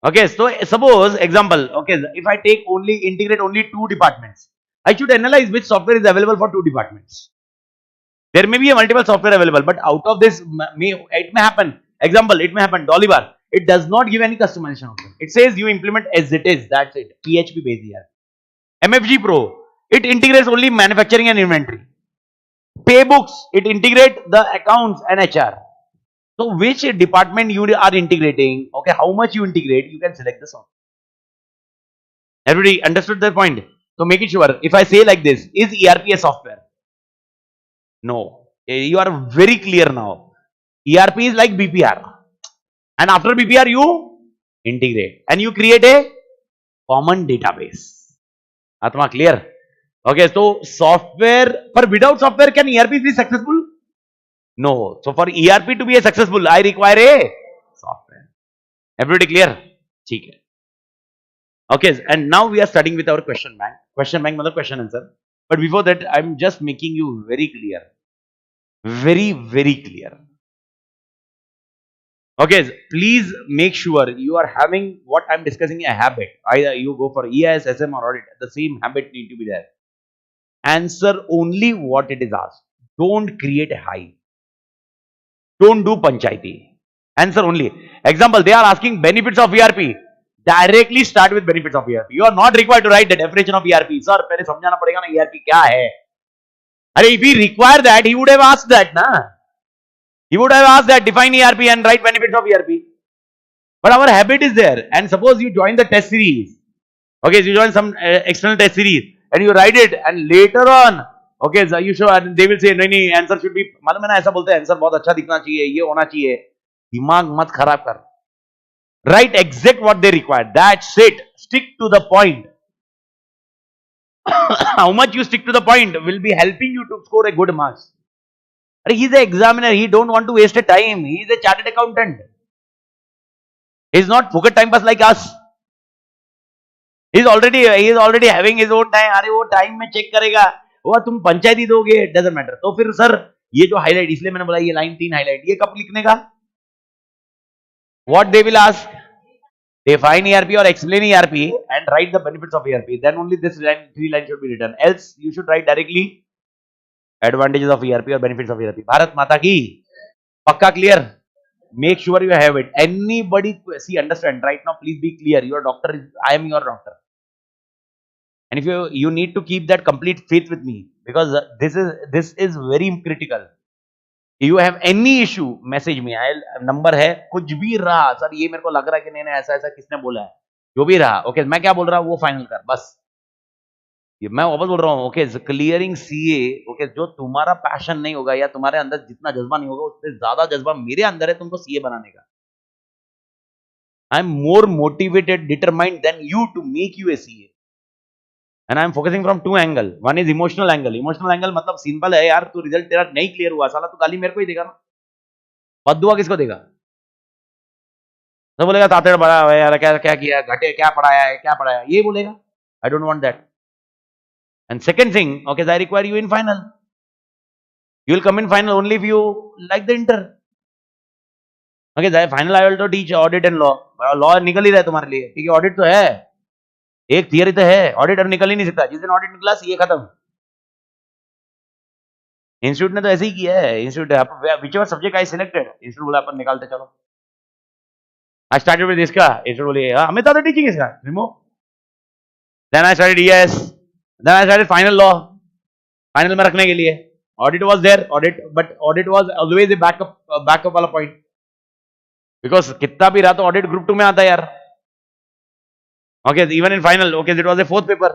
Okay, so suppose example, okay, if I take only integrate only 2 departments, I should analyze which software is available for 2 departments. There may be a multiple software available, but out of this, it may happen. Example, it may happen. Dolly bar. It does not give any customization option. It says you implement as it is. That's it. PHP based here. MFG Pro. It integrates only manufacturing and inventory. Pay books, it integrate the accounts and HR. So which department you are integrating, okay, how much you integrate, you can select the software. Everybody understood that point? So make it sure. If I say like this, is ERP a software? No. You are very clear now. ERP is like BPR. And after BPR, you integrate and you create a common database. Atma, clear? Okay, so software, but without software, can ERP be successful? No. So for ERP to be a successful, I require a software. Everybody clear? Okay. Okay, and now we are starting with our question bank. Question bank, mother question answer. But before that, I'm just making you very clear. Very, very clear. Okay, please make sure you are having what I'm discussing a habit. Either you go for EIS, SM or audit, the same habit need to be there. Answer only what it is asked. Don't create a hype. Don't do panchayati. Answer only. Example, they are asking benefits of ERP. Directly start with benefits of ERP. You are not required to write the definition of ERP. Sir, पहले समझाना पड़ेगा ना ERP क्या है. अरे if he require that, he would have asked that, na. He would have asked that, define ERP and write benefits of ERP. But our habit is there. And suppose you join the test series. Okay, so you join some external test series and you write it and later on, okay, so you show and they will say, नहीं, answer should be, मालूम है ना ऐसा बोलते हैं, answer बहुत अच्छा दिखना चाहिए, ये होना चाहिए. दिमाग मत खराब कर. Write exact what they require. That's it. Stick to the point. How much you stick to the point will be helping you to score a good marks. He's an examiner. He don't want to waste a time. He is a chartered accountant. He's not pocket time pass like us. He is already having his own time. अरे वो time में check करेगा. वो तुम पंचायती दोगे, doesn't matter. तो फिर sir ये जो highlight, इसलिए मैंने बोला ये line 3 highlight, ये कब लिखने का? What they will ask? Define ERP or explain ERP and write the benefits of ERP. Then only this line, 3 lines should be written. Else you should write directly advantages of ERP or benefits of ERP. Bharat Mata ki. Pakka clear? Make sure you have it. Anybody, see, understand right now, please be clear. Your doctor is, I am your doctor. And if you need to keep that complete faith with me, because this is very critical. If you have any issue, message me. Number है, कुछ भी रहा sir, ये मेरे को लग रहा है कि नहीं ऐसा ऐसा किसने बोला है, जो भी रहा, ओके, मैं क्या बोल रहा हूँ वो फाइनल कर बस. ये मैं वापस बोल रहा हूँ, ओके, क्लियरिंग सीए, ओके, जो तुम्हारा पैशन नहीं होगा या तुम्हारे अंदर जितना जज्बा नहीं होगा उससे ज्यादा जज्बा मेरे अंदर है तुमको सीए बनाने का. I am more motivated, determined than you to make you a CA. And I am focusing from two angle. One is emotional angle. Emotional angle मतलब सिंपल है यार, तू रिजल्ट तेरा नहीं क्लियर हुआ साला, तू गाली मेरे को ही देगा ना, बद्दुआ किसको देगा? तो बोलेगा तातेड़ बड़ा है यार, क्या क्या किया, घटे क्या पढ़ाया है, क्या पढ़ाया, ये बोलेगा. I don't want that. And second thing, okay, I require you in final. You will come in final only if you like the inter. Okay, the final I will to teach audit and law. Law निकल ही रहा है तुम्हारे लिए, ठीक है, audit तो है, एक थियरी तो है, ऑडिटर निकल ही नहीं सकता. जिस दिन ऑडिट निकला ये खत्म. इंस्टीट्यूट ने तो ऐसे ही किया है. Institute whichever subject I selected, institute बोला अपन निकालते चलो. आई स्टार्टेड विद इसका, इंस्टीट्यूट बोले हमें तो टीचिंग इसका remove. Then I started ES, then I started final law, final में रखने के लिए. Audit was there, audit, but audit was always a backup वाला पॉइंट, बिकॉज कितना भी रहा तो ऑडिट ग्रुप 2 में आता है यार. Okay, even in final, okay, it was a 4th paper.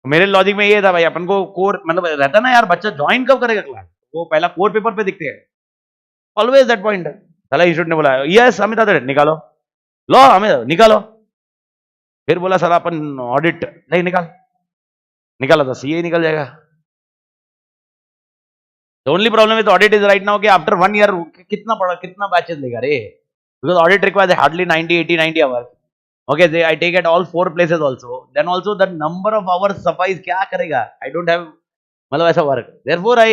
मेरे लॉजिक में ये था भाई, अपन को कोर मतलब रहता ना यार, बच्चा ज्वाइन कब करेगा क्लास, वो पहला कोर पेपर पे दिखते हैं, ऑलवेज दैट पॉइंट. साला इंस्टीट्यूट ने बोला यस हमें था निकालो, लो हमें निकालो. फिर बोला साला अपन ऑडिट नहीं निकाला था सीए निकल जाएगा. The only problem with audit is right now कि आफ्टर 1 ईयर कितना बैचेस लेगा रे, because audit requires hardly 90 hours. Okay, I take at all 4 places also. Then also the number of hours suffice क्या करेगा? I don't have मतलब ऐसा work. Therefore I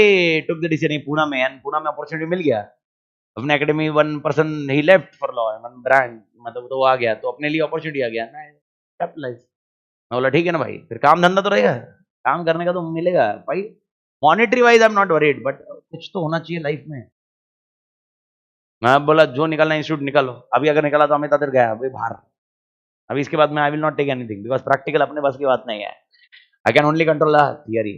took the decision Pune में, and Pune में opportunity मिल गया. अपने academy one person he left for law, one brand मतलब तो आ गया, तो अपने लिए opportunity आ गया ना, capitalize. मैं बोला ठीक है ना भाई, फिर काम धंधा तो रहेगा, काम करने का तो मिलेगा भाई. Monetary wise I'm not worried, but कुछ तो होना चाहिए लाइफ में. मैं बोला जो निकालना इंस्टीट्यूट निकालो. अभी अगर निकाला तो हमें तादर गया अभी बाहर. अभी इसके बाद में I will not take anything, because practical अपने पास की बात नहीं है. I can only control the theory.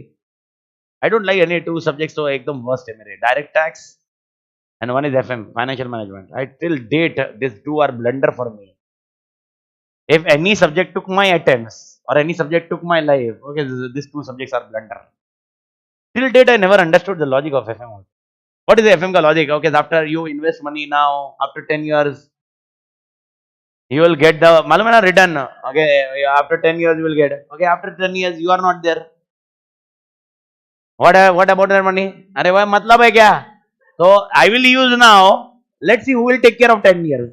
I don't like any two subjects, so एकदम worst है मेरे. Direct tax and one is FM, financial management. I till date these two are blunder for me. If any subject took my attempts or any subject took my life, okay, these two subjects are blunder. Till date, I never understood the logic of FM. What is the FM ka logic? Okay, after you invest money now, after 10 years, you will get the malum hai na return. Okay, after 10 years you will get. Okay, after 10 years you are not there. What about that money? अरे भाई मतलब है क्या? So I will use now. Let's see who will take care of 10 years.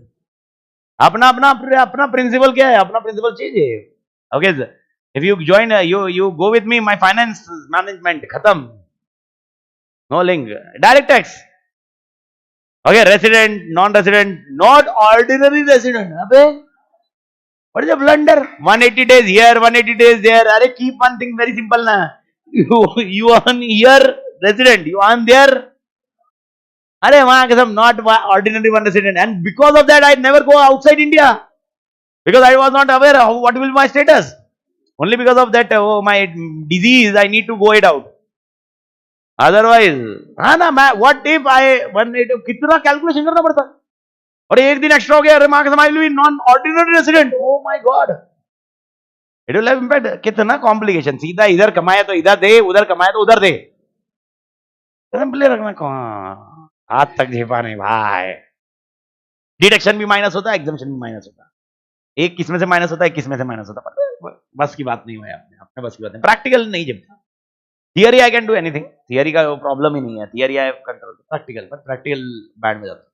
अपना अपना अपना principal क्या है? अपना प्रिंसिपल चेंज है. Okay, if you join, you go with me. My finance management खत्म. No link. Direct tax. Okay, resident, non-resident, not ordinary resident. अबे, what is a blunder? 180 days here, 180 days there. अरे keep one thing very simple ना. You on here resident, you on there. अरे वहाँ कसम not ordinary one resident, and because of that I never go outside India because I was not aware of what will be my status. Only because of that, oh my disease, I need to go it out. Otherwise, हाँ ना मैं what if I कितना calculation करना पड़ता और एक दिन extra हो गया अरे माँ कसम I will be non-ordinary resident. Oh my God. It will have impact. कितना कॉम्प्लिकेशन. सीधा इधर कमाया तो इधर दे, उधर कमाया तो उधर दे. सिंपली रखना कहाँ हाथ तक झेपा नहीं भाई. डिडक्शन भी माइनस होता है, एग्जाम्शन भी माइनस होता है. एक किस में से माइनस होता है, किस में से माइनस होता है. बस की बात नहीं हुई अपने अपने बस की बात नहीं. प्रैक्टिकल नहीं जमता. Theory I can do anything. Theory का प्रॉब्लम ही नहीं है. Theory I control. Practical but practical band में जाता.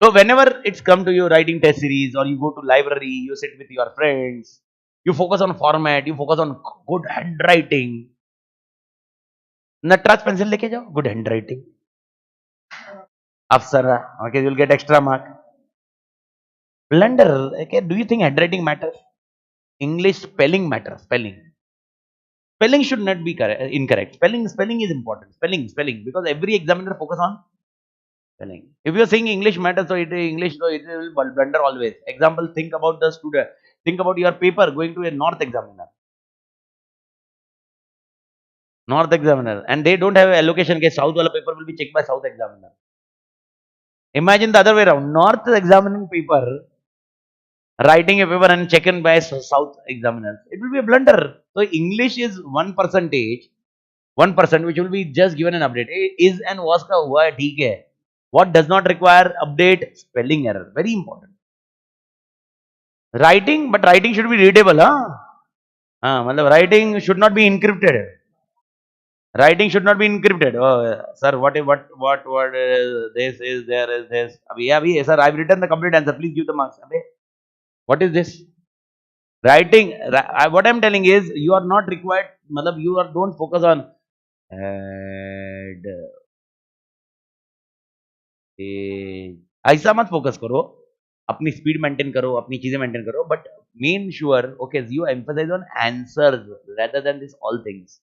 So whenever it's come to your writing test series or you go to library, you sit with your friends, you focus on format, you focus on good handwriting. Natraj pencil लेके जाओ, good handwriting. Afsara, okay, you'll get extra mark. Blunder, okay, do you think handwriting matters? English spelling matters, spelling. Spelling should not be incorrect. Spelling is important. Spelling, because every examiner focus on spelling. If you are saying English matters, so English, so it will blunder always. Example, think about the student. Think about your paper going to a North examiner. North examiner, and they don't have allocation. Okay, South wala paper will be checked by South examiner. Imagine the other way around. North examining paper, writing a paper and checked by South examiners. It will be a blunder. So English is 1%, which will be just given an update. Is and was का हुआ है ठीक है. What does not require update? Spelling error. Very important. Writing, but writing should be readable, huh? मतलब writing should not be encrypted. Writing should not be encrypted. Oh, sir, what this is, there is this. Abhi, sir, I've written the complete answer. Please give the marks. Abhi, what is this? Writing, what I'm telling is, you are not required, you are, don't focus on ऐसा मत focus करो. अपनी speed maintain करो, अपनी चीजें maintain करो, but make sure okay you emphasise on answers rather than this all things.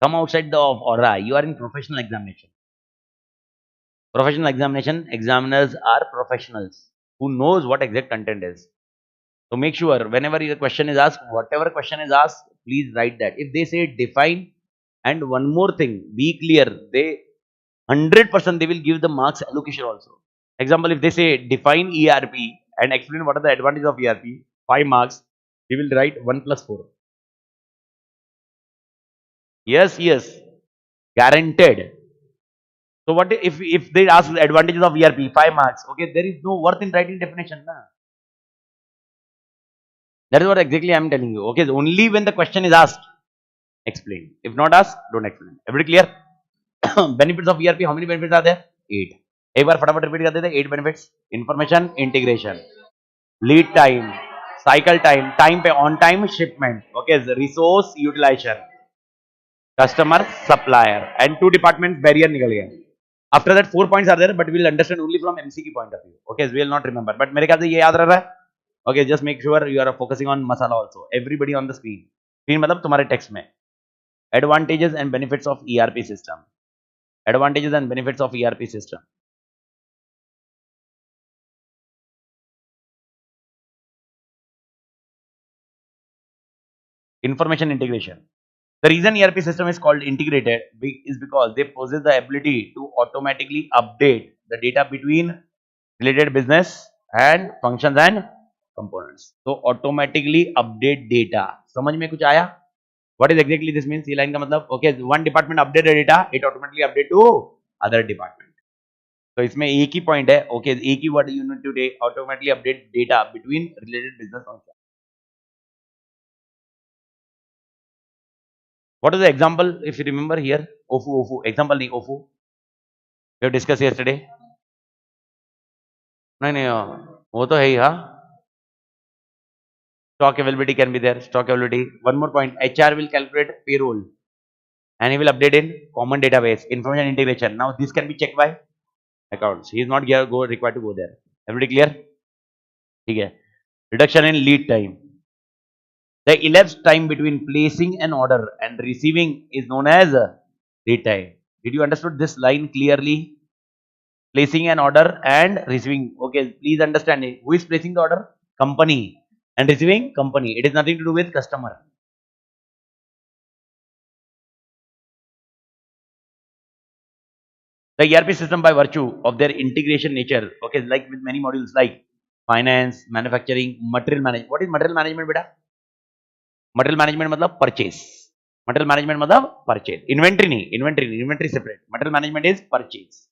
Come outside the aura. You are in professional examination. Professional examination, examiners are professionals who knows what exact content is. So make sure whenever the question is asked, whatever question is asked, please write that. If they say define, and one more thing, be clear, they 100% they will give the marks allocation also. Example, if they say define ERP and explain what are the advantages of ERP, 5 marks, we will write 1 plus 4. Yes, guaranteed. So what if they ask the advantages of ERP, 5 marks, okay, there is no worth in writing definition. Na? That is what exactly I am telling you. Okay, only when the question is asked, explain. If not asked, don't explain. Everybody clear? Benefits of ERP, how many benefits are there? 8. एक बार फटाफट repeat कर देते. 8 benefits. Information integration, lead time, cycle time, time पे on time shipment, okay, resource utilization, customer supplier, and 2 departments barrier निकल गया. After that 4 points are there, but we will understand only from MCQ point of view. Okay, we will not remember. But मेरे ख्याल से ये याद रह रहा है. Okay, just make sure you are focusing on masala also. Everybody on the screen. Screen मतलब तुम्हारे text में. Advantages and benefits of ERP system. Advantages and benefits of ERP system. Information integration. The reason ERP system is called integrated is because they possess the ability to automatically update the data between related business and functions and components. So automatically update data. समझ में कुछ आया? What is exactly this means? ये line का मतलब okay, one department update the data, it automatically update to other department. तो इसमें एक ही point है, okay, एक ही word you need to take, automatically update data between related business functions. What is the example if you remember here? OFU, example नहीं OFU. We have discussed yesterday. नहीं वो तो है ही हाँ. Stock availability can be there. Stock availability. One more point. HR will calculate payroll and he will update in common database. Information integration. Now this can be checked by accounts. He is not required to go there. Everybody clear? ठीक है. Reduction in lead time. The elapsed time between placing an order and receiving is known as lead time. Did you understood this line clearly? Placing an order and receiving. Okay, please understand it. Who is placing the order? Company. And receiving? Company. It is nothing to do with customer. The ERP system, by virtue of their integration nature, okay, like with many modules like finance, manufacturing, material management. What is material management, beta? Material management मतलब purchase. Material management मतलब purchase. Inventory नहीं, inventory separate. Material management is purchase.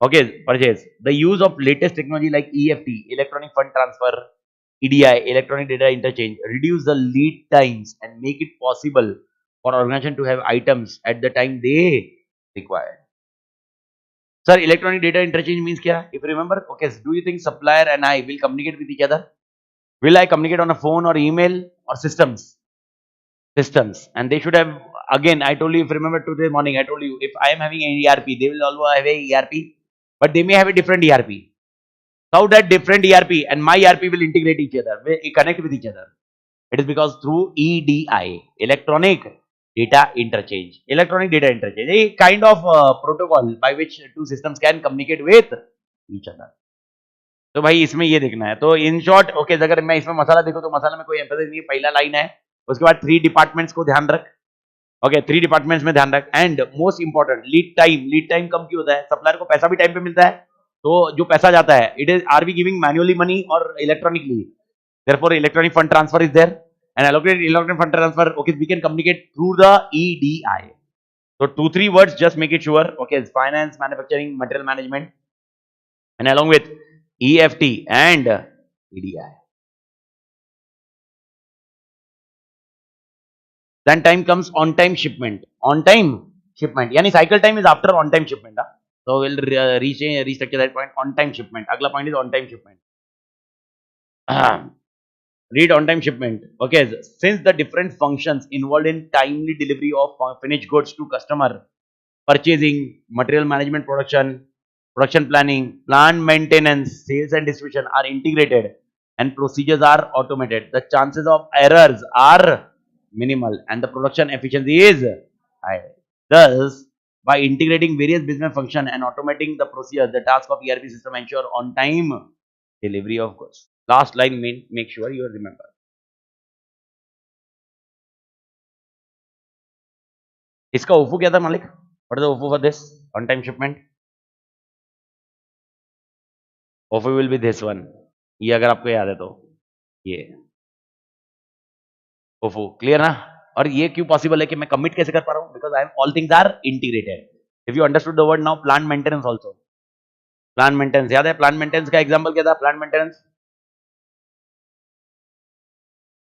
Okay, purchase. The use of latest technology like EFT, electronic fund transfer, EDI, electronic data interchange, reduce the lead times and make it possible for organization to have items at the time they require. Sir, electronic data interchange means kya? If you remember, okay, do you think supplier and I will communicate with each other? Will I communicate on a phone or email or systems? Systems. And they should have, again, I told you, if you remember today morning, I told you, if I am having an ERP, they will also have a ERP, but they may have a different ERP. How that different ERP and my ERP will integrate each other, will connect with each other? It is because through EDI, electronic data interchange. Electronic data interchange, a kind of protocol by which two systems can communicate with each other. तो भाई इसमें ये देखना है. तो in short okay, अगर मैं इसमें मसाला देखूं तो मसाला में कोई एम्फेसिस नहीं है. पहला लाइन है, उसके बाद 3 डिपार्टमेंट्स को ध्यान रख. ओके, 3 डिपार्टमेंट्स में ध्यान रख. And most important lead time कम क्यों होता है? सप्लायर को पैसा भी टाइम पे मिलता है, तो जो पैसा जाता है it is are we giving manually money और electronically. Therefore electronic fund transfer is there and allocate electronic fund transfer. Okay, we can communicate through the EDI. So 2-3 words, just make it sure. Okay, finance, manufacturing, material management, and along with EFT and EDI. Then time comes on time shipment. On time shipment. Yani cycle time is after on time shipment. So we'll restructure that point. On time shipment. Agla point is on time shipment. Read on time shipment. Okay, since the different functions involved in timely delivery of finished goods to customer, purchasing, material management, production planning, plant maintenance, sales and distribution are integrated and procedures are automated, the chances of errors are minimal and the production efficiency is high. Thus, by integrating various business functions and automating the procedure, the task of ERP system ensure on time delivery of goods. Last line, make sure you remember. इसका ओफू क्या था मालिक? What is the OFU for this on time shipment? OFU will be this one. ये अगर आपको याद है तो ये OFU क्लियर ना? और ये क्यों पॉसिबल है कि मैं कमिट कैसे कर पा रहा हूं? Because I am all things are integrated. If you understood the word now, plant maintenance also. Plant maintenance याद है? Plant maintenance का एग्जांपल क्या था? Plant maintenance.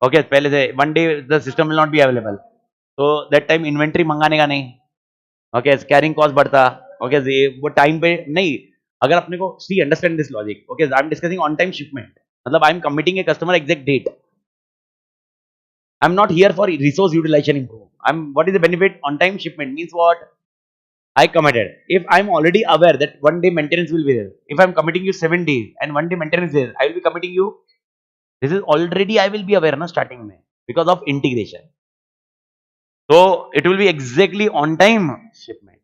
ओके, पहले से one day the system will not be available, तो that time inventory मंगाने का नहीं. ओके, कैरिंग कॉस्ट बढ़ता. ओके, वो टाइम पे नहीं. अगर अपने को see understand this logic. Okay, I am discussing on time shipment, मतलब I am committing a customer exact date. I am not here for resource utilisation improve. I am what is the benefit? On time shipment means what? I committed. If I am already aware that one day maintenance will be there, if I am committing you 7 days and one day maintenance is there, I will be committing you. This is already I will be aware na starting mein because of integration. So it will be exactly on time shipment.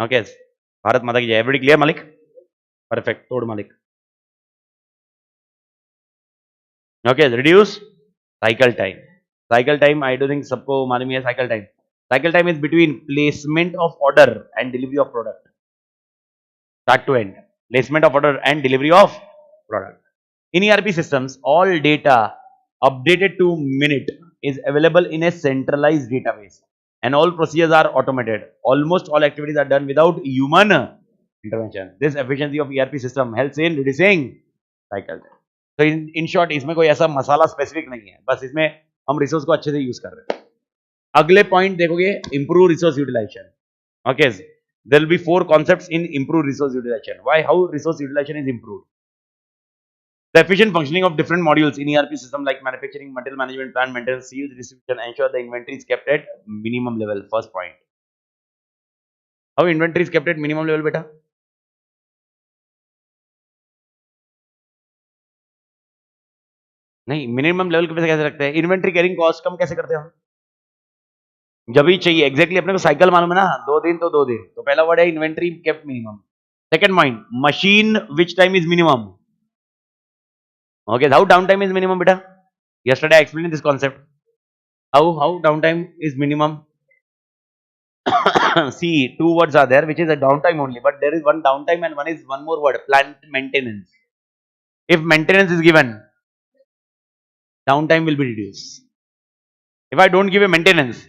Okay, Bharat Mata ki jai. Everybody clear, Malik? Perfect. Tod Malik. Okay, reduce cycle time. Cycle time I don't think सबको मालूम है cycle time. Cycle time is between placement of order and delivery of product. Start to end. Placement of order and delivery of product. In ERP systems, all data updated to minute is available in a centralized database and all procedures are automated. Almost all activities are done without human intervention. This efficiency of ERP system helps in reducing cycle time. So in short, इसमें कोई ऐसा मसाला specific नहीं है, बस इसमें हम resource को अच्छे से यूज कर रहे हैं. अगले पॉइंट देखोगे, improve resource utilization. Okay, there will be 4 concepts in improve resource utilization. Why? How resource utilization is improved? The efficient functioning of different modules in ERP system like manufacturing, material management, plant maintenance, sales, distribution ensure the inventory is kept at minimum level. First point. How inventory is kept at minimum level, beta? नहीं, minimum level पे कैसे रखते हैं? Inventory carrying cost कम कैसे करते हैं हम? जब भी चाहिए एग्जैक्टली अपने को साइकिल मालूम है ना, 2 दिन तो 2 दिन. तो पहला वर्ड है inventory kept minimum. Second point, machine which time is minimum. Okay, how downtime is minimum, beta? Yesterday I explained this concept. How downtime is minimum? See, 2 words are there, which is a downtime only, but there is one downtime and one more word, plant maintenance. If maintenance is given, downtime will be reduced. If I don't give a maintenance,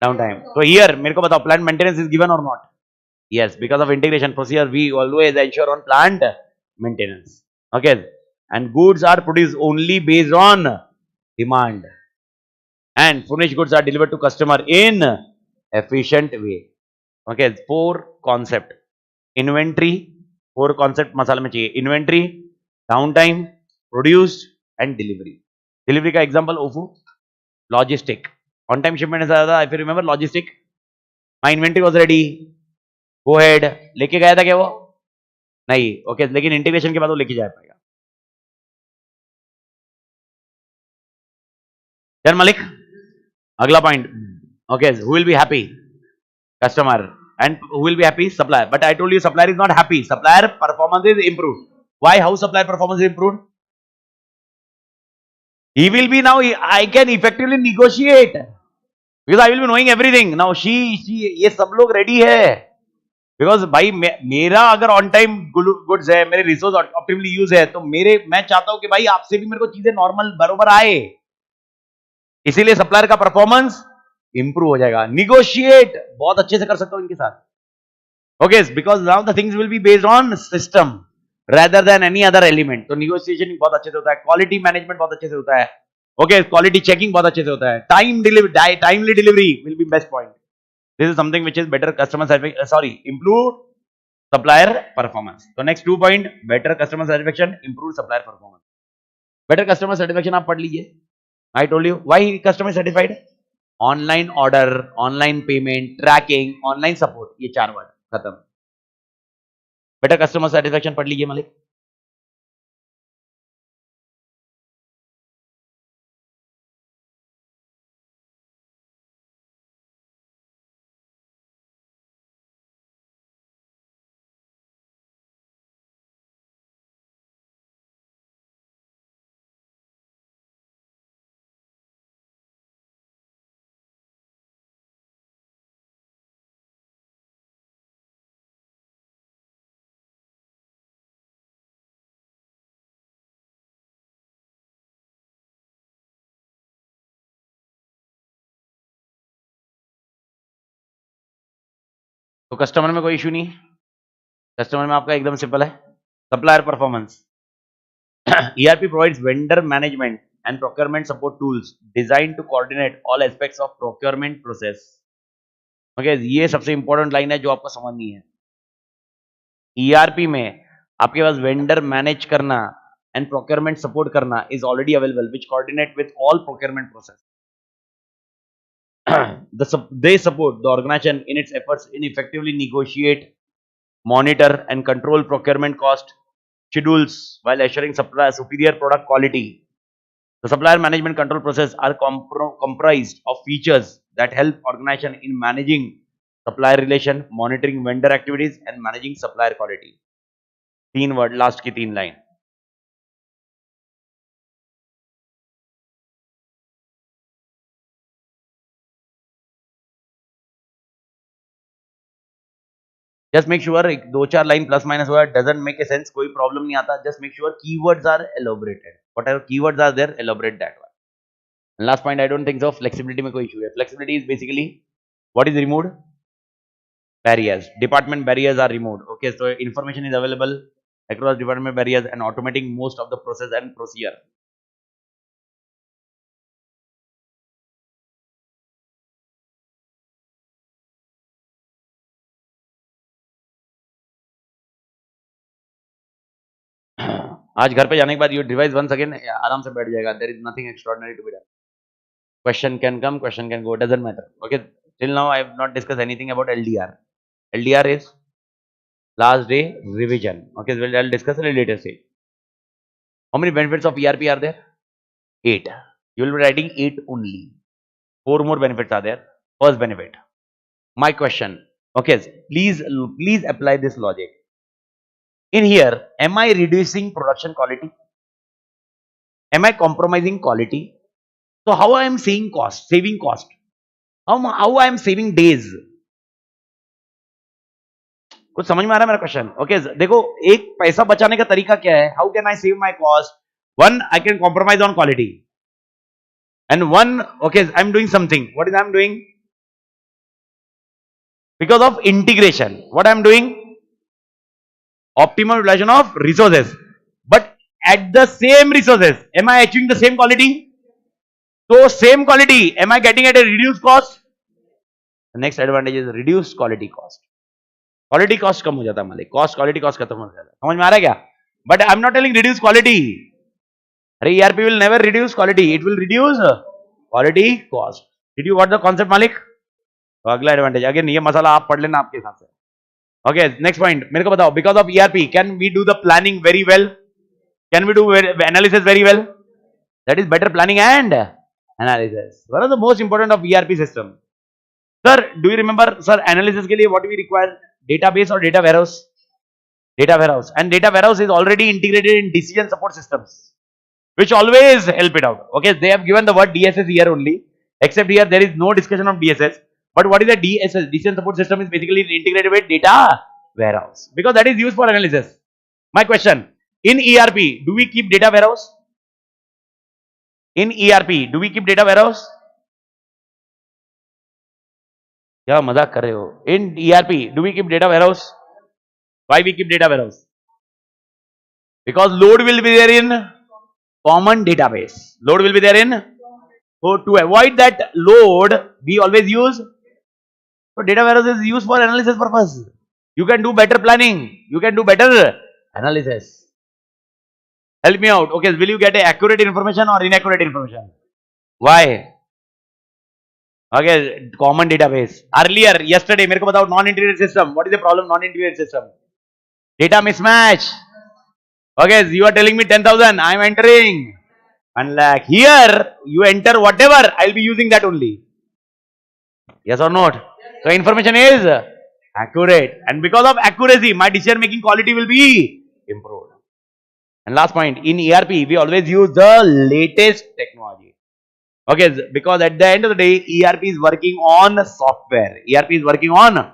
downtime. So here, मेरे को बताओ, plant maintenance is given or not? Yes, because of integration procedure, we always ensure on plant maintenance. Okay, and goods are produced only based on demand. And finished goods are delivered to customer in efficient way. Okay, 4 concept. Inventory, 4 concept मसाले में चाहिए. Inventory, downtime, produced and delivery. Delivery का example OFU, logistic. On time shipment ऐसा था. If you remember logistic, my inventory was ready. Go ahead. लेके गया था क्या वो? नहीं. Okay, लेकिन integration के बाद वो लेके जा पाएगा. Then Malik, अगला point. Okay, who will be happy? Customer. And who will be happy? Supplier. But I told you supplier is not happy. Supplier performance is improved. Why? How supplier performance is improved? He will be now, I can effectively negotiate. Because I will be knowing everything. Now she, ये सब लोग ready है. Because भाई मेरा अगर on time goods है, मेरे resource optimally use है, तो मैं चाहता हूं कि भाई आपसे भी मेरे को चीजें normal बरोबर आए. इसीलिए supplier का performance improve हो जाएगा. Negotiate बहुत अच्छे से कर सकता हूं इनके साथ. Okay, because now the things will be based on system rather than any other element. तो negotiation बहुत अच्छे से होता है. Quality management बहुत अच्छे से होता है. Okay, quality checking बहुत अच्छे से होता है. Timely delivery will be best point. This is something which is better customer satisfaction. Improve supplier performance. So next 2 point, better customer satisfaction, improve supplier performance. Better customer satisfaction आप पढ़ लीजिए. I told you why customer satisfied. Online order, online payment, tracking, online support. ये 4 word खत्म. Better customer satisfaction पढ़ लीजिए मालिक. तो customer में कोई इशू नहीं. कस्टमर में आपका एकदम सिंपल है. Supplier performance. ERP provides vendor management and procurement support tools designed to coordinate all aspects of procurement process. Okay, ये सबसे इंपॉर्टेंट लाइन है जो आपको समझनी है. ERP में आपके पास वेंडर मैनेज करना एंड प्रोक्योरमेंट सपोर्ट करना is already available which coordinate with all procurement process. They support the organization in its efforts in effectively negotiate, monitor and control procurement cost schedules while assuring superior product quality. The supplier management control process are comprised of features that help organization in managing supplier relation, monitoring vendor activities and managing supplier quality. 3 word last की 3 line. Just make sure दो चार line plus minus हुआ doesn't make a sense, कोई problem नहीं आता. Just make sure keywords are elaborated. Whatever keywords are there, elaborate that one. And last point, I don't think so. Flexibility में कोई issue है. Flexibility is basically what is removed? Barriers. Department barriers are removed. Okay, so information is available across department barriers and automating most of the process and procedure. आज घर पे जाने के बाद you revise once again, आराम से बैठ जाएगा. There is nothing extraordinary to be done. Question can come, question can go, doesn't matter. Okay, till now I have not discussed anything about LDR. LDR is last day revision. Okay, well, I'll discuss it later stage. How many benefits of ERP are there? 8. You will be writing 8 only. 4 more benefits are there. First benefit. My question. Okay, please apply this logic. In here, am I reducing production quality? Am I compromising quality? So how I am saving cost? How I am saving days? कुछ समझ में आ रहा है मेरा question? Okay, देखो एक पैसा बचाने का तरीका क्या है? How can I save my cost? One, I can compromise on quality, and one, okay, I am doing something. What is I am doing? Because of integration, what I am doing? Optimum utilisation of resources. But at the same resources, am I achieving the same quality? So same quality, am I getting at a reduced cost? The next advantage is reduced quality cost. Quality cost कम हो जाता है मालिक, cost quality cost खत्म हो जाता है. समझ में आ रहा है क्या? But I am not telling reduce quality. अरे ERP will never reduce quality, it will reduce quality cost. Did you got the concept मालिक? तो अगला advantage, again ये मसाला आप पढ़ लेना आपके हिसाब से. Okay, next point, मेरे को बताओ, because of ERP, can we do the planning very well? Can we do analysis very well? That is better planning and analysis. One of the most important of ERP system. Sir, do you remember, sir, analysis के लिए what we require? Database or data warehouse? Data warehouse. And data warehouse is already integrated in decision support systems, which always help it out. Okay, they have given the word DSS here only, except here there is no discussion of DSS. But what is a DSS? Decision support system is basically integrated with data warehouse, because that is used for analysis. My question, in ERP, do we keep data warehouse? In ERP, do we keep data warehouse? क्या मजाक कर रहे हो? In ERP, do we keep data warehouse? Why we keep data warehouse? Because load will be there in common database. Load will be there in. So to avoid that load, we always use. So data warehouse is used for analysis purpose. You can do better planning. You can do better analysis. Help me out. Okay, will you get accurate information or inaccurate information? Why? Okay, common database. Earlier, yesterday, मेरे को बताओ non-integrated system. What is the problem? Non-integrated system. Data mismatch. Okay, you are telling me 10,000. I am entering 1 lakh. Here, you enter whatever. I'll be using that only. Yes or not? So information is accurate, and because of accuracy, my decision making quality will be improved. And last point, in ERP, we always use the latest technology. Okay, because at the end of the day, ERP is working on software. ERP is working on.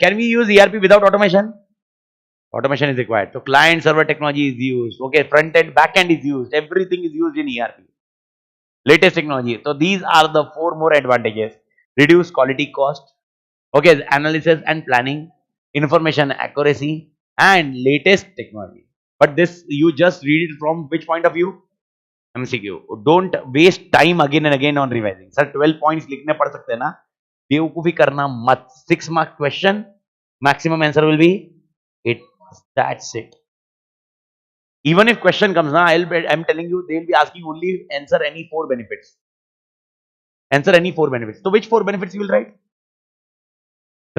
Can we use ERP without automation? Automation is required. So client server technology is used. Okay, front end, back end is used. Everything is used in ERP. Latest technology. So these are the 4 more advantages. Reduce quality cost. Okay, analysis and planning, information accuracy, and latest technology. But this, you just read it from which point of view? MCQ. Don't waste time again and again on revising. Sir, 12 points लिखने पड़ सकते हैं ना, बेवकूफी करना मत. 6 mark question, maximum answer will be 8. That's it. Even if question comes now, I'm telling you, they will be asking only answer any 4 benefits. Answer any 4 benefits. So which 4 benefits you will write?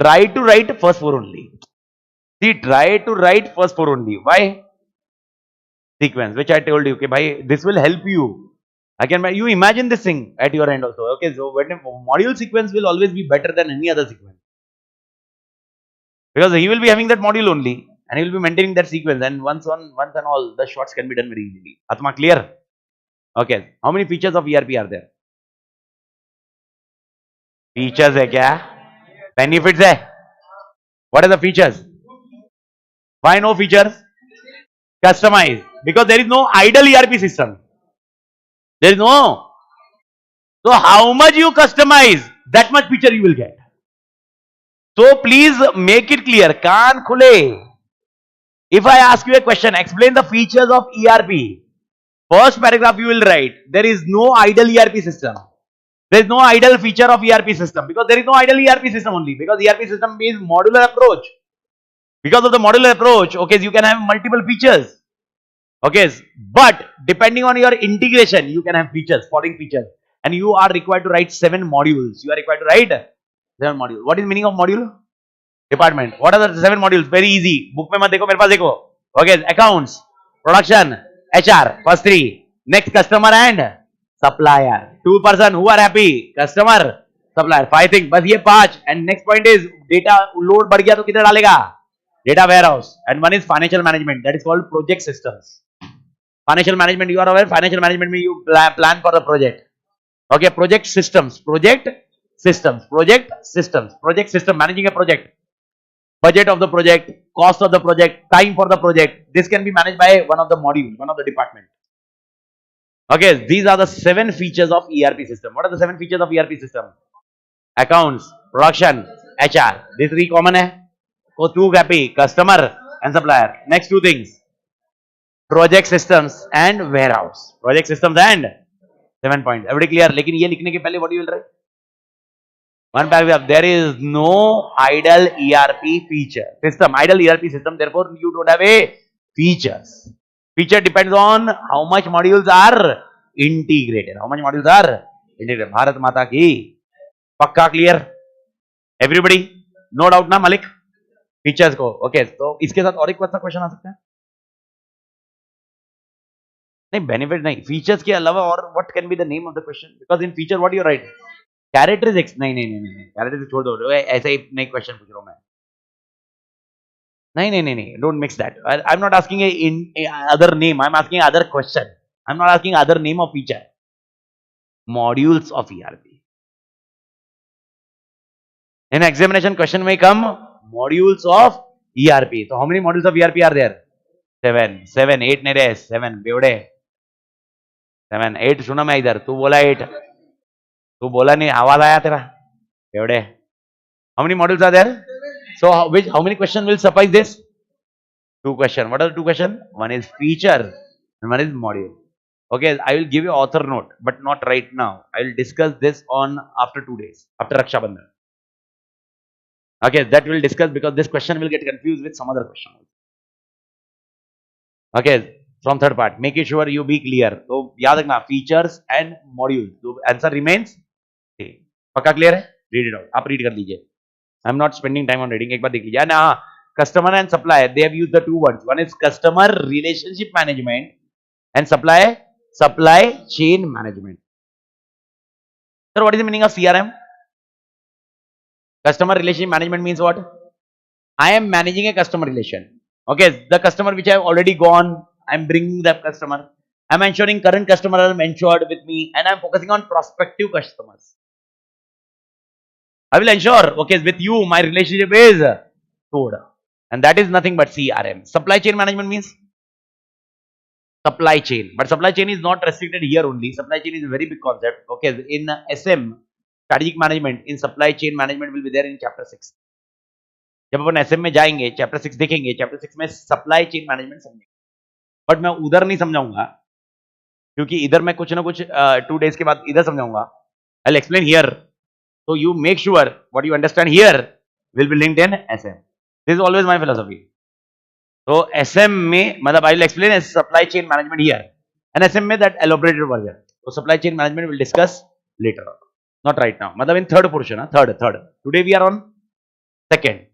Try to write first 4 only. See, try to write first 4 only. Why? Sequence, which I told you, okay, bhai, this will help you. You imagine this thing at your end also. Okay, so module sequence will always be better than any other sequence, because he will be having that module only, and he will be maintaining that sequence, and once and all, the shots can be done very easily. Atma, clear? Okay, how many features of ERP are there? Features hai kya? Benefits hai? What are the features? Why no features? Customize. Because there is no idle ERP system. There is no. So how much you customize, that much feature you will get. So please make it clear. Kaan khule. If I ask you a question, explain the features of ERP. First paragraph you will write, there is no idle ERP system. There is no idle feature of ERP system because there is no idle ERP system only because ERP system is modular approach. Because of the modular approach, okay, you can have multiple features. Okay, but depending on your integration, you can have features, following features, and you are required to write 7 modules. You are required to write 7 modules. What is meaning of module? Department. What are the 7 modules? Very easy. Book में मत देखो, मेरे पास देखो. Okay, accounts, production, HR, first 3. Next, customer and supplier. 2 person who are happy. Customer, supplier. 5 things. बस ये 5. And next point is data load बढ़ गया तो किधर डालेगा? Data warehouse. And one is financial management. That is called project systems. Financial management, you are aware. Financial management means you plan for the project. Okay, project systems. Project systems. Project systems. Project system. Managing a project. Budget of the project, cost of the project, time for the project. This can be managed by one of the modules, one of the department. Okay, these are the 7 features of ERP system. What are the 7 features of ERP system? Accounts, production, HR. These 3 common hai. So 2 happy, customer and supplier. Next 2 things. Project systems and warehouse. Project systems and 7 points. Everybody clear? लेकिन ये लिखने के पहले what you will write? One paragraph. There is no idle ERP feature system. Idle ERP system. Therefore, you don't have a features. Feature depends on how much modules are integrated. How much modules are integrated. Bharat Mata ki. Pakka clear? Everybody? No doubt na Malik? Features को. Okay. तो इसके साथ और एक question आ सकता है? नहीं, benefit नहीं. Features के अलावा और what can be the name of the question? Because in feature what you write? Characteristics. नहीं characteristics छोड़ दो. ऐसा ही नहीं क्वेश्चन पूछ रहा हूं मैं. नहीं. Don't mix that. I'm not asking a other name. I'm asking other question. I'm not asking other name of feature. Modules of ERP. In examination question may come modules of ERP. So how many modules of ERP are there? 7. 8 नहीं रहे. 7 बेवड़े. 7. 8 सुना मैं इधर. तू बोला 8. तू बोला नहीं, आवाज आया तेरा एवढे. How many modules are there? So how many questions will suffice this? 2 questions. What are the 2 questions? One is feature and one is module. Okay, I will give you author note, but not right now. I will discuss this on after 2 days, after Raksha Bandhan. Okay, that we'll discuss because this question will get confused with some other question. Okay, from third part, make it sure you be clear. So याद रखना features and modules. So answer remains. पक्का clear है? Read it out. आप read कर लीजिए. आई am not spending time on reading. एक बार देख लीजिए ना. Customer and supplier, they have used the 2 words. One is customer relationship management and supply chain management. Sir what is the meaning of CRM? Customer relationship management means what? I M managing a customer relation. Okay, the customer which I have already gone, I am bringing that customer. I am ensuring current customer are ensured with me, and I am focusing on prospective customers. I will ensure, okay, with you, my relationship is good. And that is nothing but CRM. Supply chain management means supply chain. But supply chain is not restricted here only. Supply chain is a very big concept. Okay, in SM, strategic management, in supply chain management will be there in chapter 6. जब अपन SM में जाएंगे, chapter 6 देखेंगे, chapter 6 में supply chain management समझेंगे. But मैं उधर नहीं समझाऊंगा, क्योंकि इधर मैं कुछ ना कुछ 2 days के बाद इधर समझाऊंगा. I'll explain here. So you make sure what you understand here will be linked in SM. This is always my philosophy. So SM में मतलब I will explain as supply chain management here, and SM में that elaborated version. So supply chain management will discuss later on, not right now. मतलब in third portion, third. Today we are on second.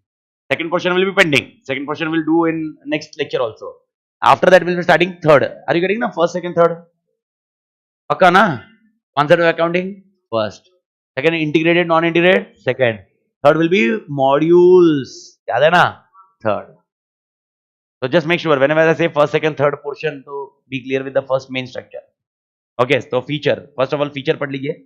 Second portion will be pending. Second portion will do in next lecture also. After that we'll be starting third. Are you getting na? First, second, third. पक्का ना? Concept of accounting first. Second, integrated, non-integrated. Second. Third will be modules. याद है ना? Third. So just make sure whenever I say first, second, third portion, to be clear with the first main structure. Okay. So feature. First of all, feature पढ़ लीजिए.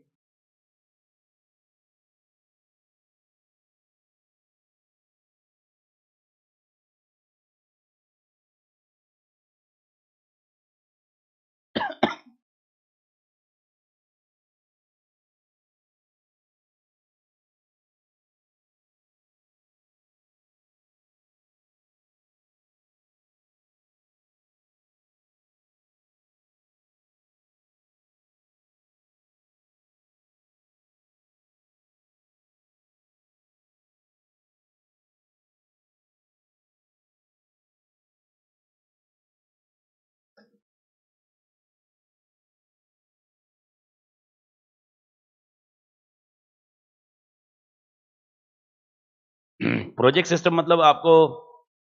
Project system मतलब आपको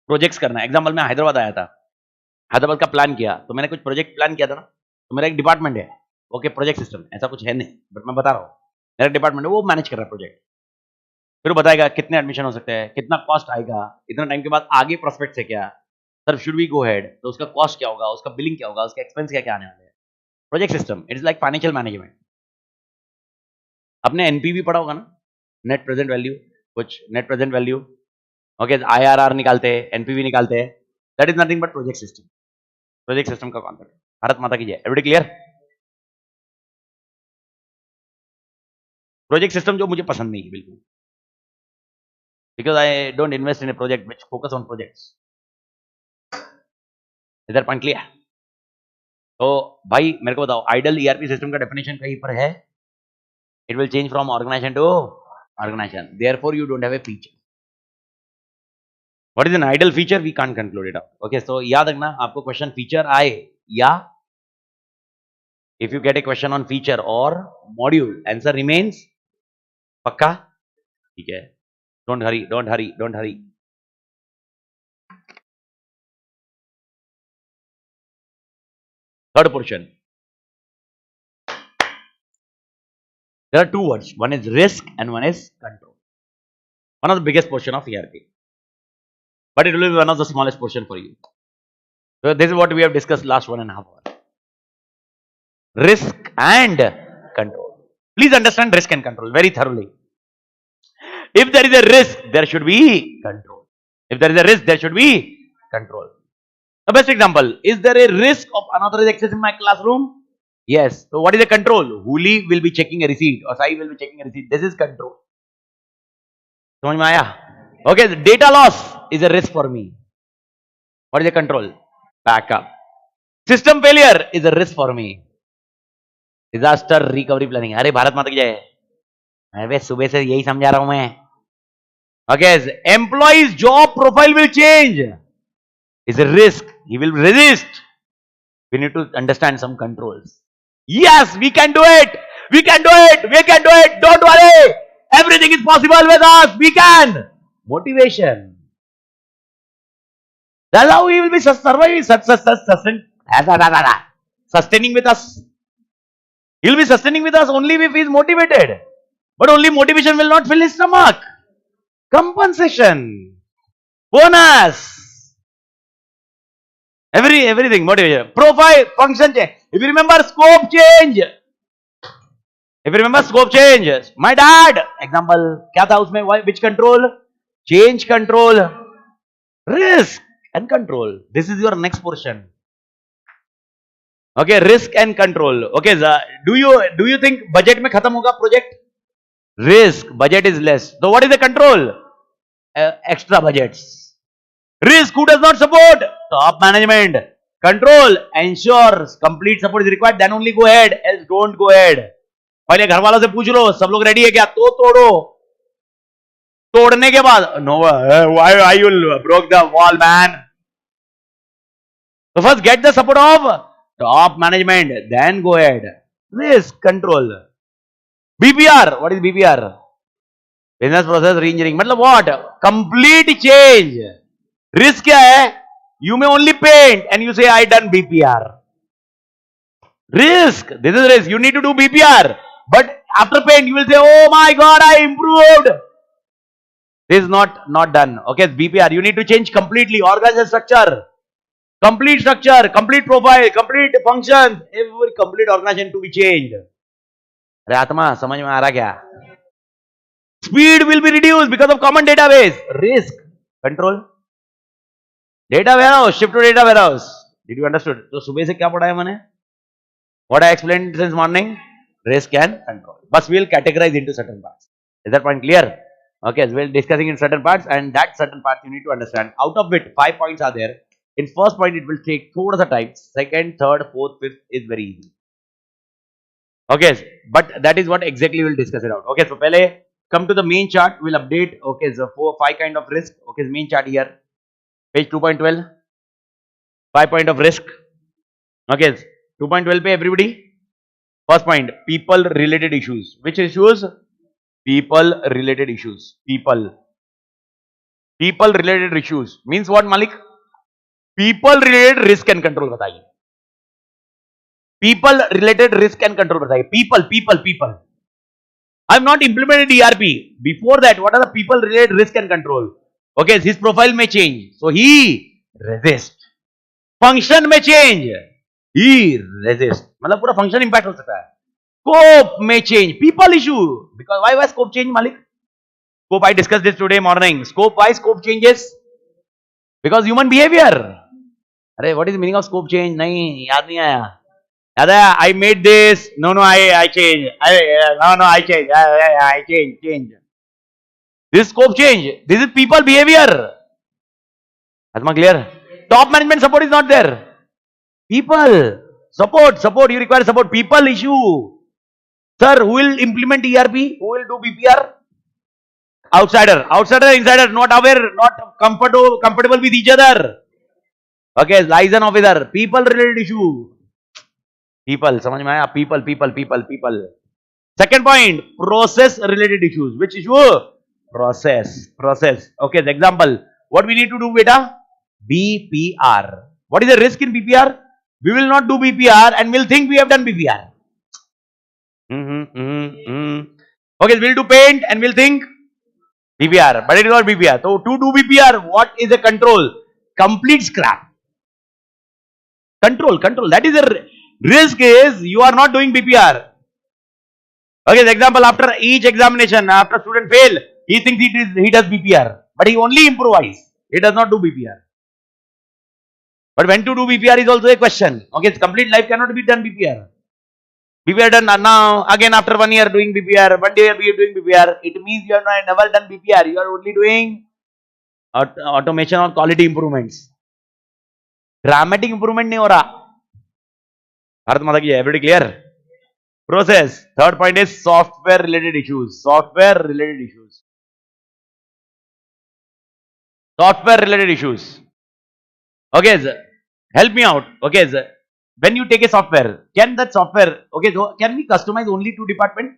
projects करना है. Example मैं हैदराबाद आया था, हैदराबाद का प्लान किया, तो मैंने कुछ प्रोजेक्ट प्लान किया था ना, तो मेरा एक डिपार्टमेंट है, ओके, प्रोजेक्ट सिस्टम ऐसा कुछ है नहीं, बट मैं बता रहा हूँ, मेरा डिपार्टमेंट है, वो मैनेज कर रहा है प्रोजेक्ट. फिर वो बताएगा कितने एडमिशन हो सकते हैं, कितना कॉस्ट आएगा, इतना टाइम के बाद आगे प्रोस्पेक्ट से क्या, sir should we go ahead, तो उसका कॉस्ट क्या होगा, उसका बिलिंग क्या होगा, उसका एक्सपेंस क्या क्या आने वाले हैं. Project system it is like financial management. आपने एनपीवी पढ़ा होगा ना, नेट प्रेजेंट वैल्यू, कुछ net present value, okay, IRR निकालते हैं, एनपीवी निकालते हैं, that is nothing but project system. Project system का कॉन्सेप्ट. भारत माता की जय. Everybody clear? प्रोजेक्ट सिस्टम जो मुझे पसंद नहीं है बिल्कुल, because I don't invest in a project which focus on projects. Is that point clear? तो भाई मेरे को बताओ, आइडल ईआरपी सिस्टम का डेफिनेशन कहीं पर है? It will change from organisation to organisation, therefore you don't have a feature. What is an ideal feature? We can't conclude it out. Okay, so याद रखना, आपको क्वेश्चन फीचर आए या if you get a question on feature और module, answer remains पक्का. ठीक है, don't Hari, don't Hari, don't Hari. Third portion. There are two words. One is risk and one is control. One of the biggest portion of ERP. But it will be one of the smallest portion for you. So this is what we have discussed last 1.5 hours. Risk and control. Please understand risk and control very thoroughly. If there is a risk, there should be control. If there is a risk, there should be control. The best example, is there a risk of unauthorized access in my classroom? Yes. So what is the control? Huli will be checking a receipt or Sai will be checking a receipt. This is control. समझ में आया? Okay, data loss is a risk for me. What is the control? Backup. System failure is a risk for me. Disaster recovery planning. अरे भारत माता की जय. अरे सुबह से यही समझा रहा हूं मैं. Okay, employee's job profile will change. Is a risk. He will resist. We need to understand some controls. Yes, we can do it. We can do it. We can do it. Don't worry. Everything is possible with us. We can. Motivation. That's how he will be surviving, sustaining with us. He will be sustaining with us only if he is motivated. But only motivation will not fill his stomach. Compensation. Bonus. Everything, motivation. Profile, function change. If you remember scope change. My dad, example, क्या था उसमें? Which control? Change control. Risk and control. This is your next portion. Okay, risk and control. Okay, do you think budget में खत्म होगा project? Risk, budget is less. So what is the control? Extra budgets. Risk, who does not support? Top management. Control, ensures complete support is required, then only go ahead, else don't go ahead. पहले घर वालों से पूछ लो, सब लोग ready है क्या? तो तोड़ो. तोड़ने के बाद, no, why you broke the wall, man? So first get the support of top management, then go ahead. Risk control. BPR, what is BPR? Business process reengineering. मतलब what? Complete change. Risk क्या है? You may only paint and you say I done BPR. Risk. This is risk. You need to do BPR. But after paint you will say, oh my God, I improved. This is not done. Okay, BPR. You need to change completely organization structure. Complete structure, complete profile, complete functions, every complete organization to be changed. अरे आत्मा समझ में आ रहा क्या? Speed will be reduced because of common database. Risk control. Data warehouse, shift to data warehouse. Did you understood? तो सुबह से क्या पढ़ा है मैंने? What I explained since morning? Risk and control. But we will categorize into certain parts. Is that point clear? Okay, so we will discussing in certain parts, and that certain parts you need to understand. Out of it, 5 points are there. In first point, it will take थोड़ा सा time. Second, third, fourth, fifth is very easy. Okay, but that is what exactly we will discuss it out. Okay, so पहले come to the main chart. We'll update. Okay, so 5 kind of risk. Okay, main chart here. Page 2.12. 5 point of risk. Okay, 2.12 पे everybody. First point, people related issues. Which issues? People related issues. People. People related issues means what, Malik? People related risk and control बताइए. People related risk and control बताइए. People. I have not implemented ERP. Before that, what are the people related risk and control? Okay, his profile may change. So he resist. Function may change. He resist. मतलब पूरा function impact हो सकता है. Scope may change. People issue. Because why scope change, Malik? Scope, I discussed this today morning. Scope, why scope changes? Because human behavior. अरे what is the meaning of scope change? नहीं याद नहीं आया. याद आया? I made this. No, I change. I change. I change. This is scope change. This is people behavior. Asma clear? Top management support is not there. People support. You require support. People issue. Sir, who will implement ERP? Who will do BPR? Outsider, insider, not aware, not comfortable with each other. Okay, liaison officer, people related issue. People, समझ में आया? People. Second point, process related issues. Which issue? Process. Okay, the example. What we need to do, beta? BPR. What is the risk in BPR? We will not do BPR and we'll think we have done BPR. Okay, we'll do paint and we'll think BPR, but it is not BPR. So to do BPR, what is the control? Complete scrap. Control. That is the risk is you are not doing BPR. Okay, the example, after each examination, after student fail, he thinks he does BPR, but he only improvise. He does not do BPR. But when to do BPR is also a question. Okay, complete life cannot be done BPR. BPR done now, again after 1 year doing BPR, 1 year doing BPR, it means you have never done BPR, you are only doing automation or quality improvements. Dramatic improvement नहीं हो रहा. भारत माता की है, everybody clear? Process. Third point is software related issues. Software related issues. Okay, sir. Help me out. Okay, sir. When you take a software, can that software, okay, so can we customize only 2 departments?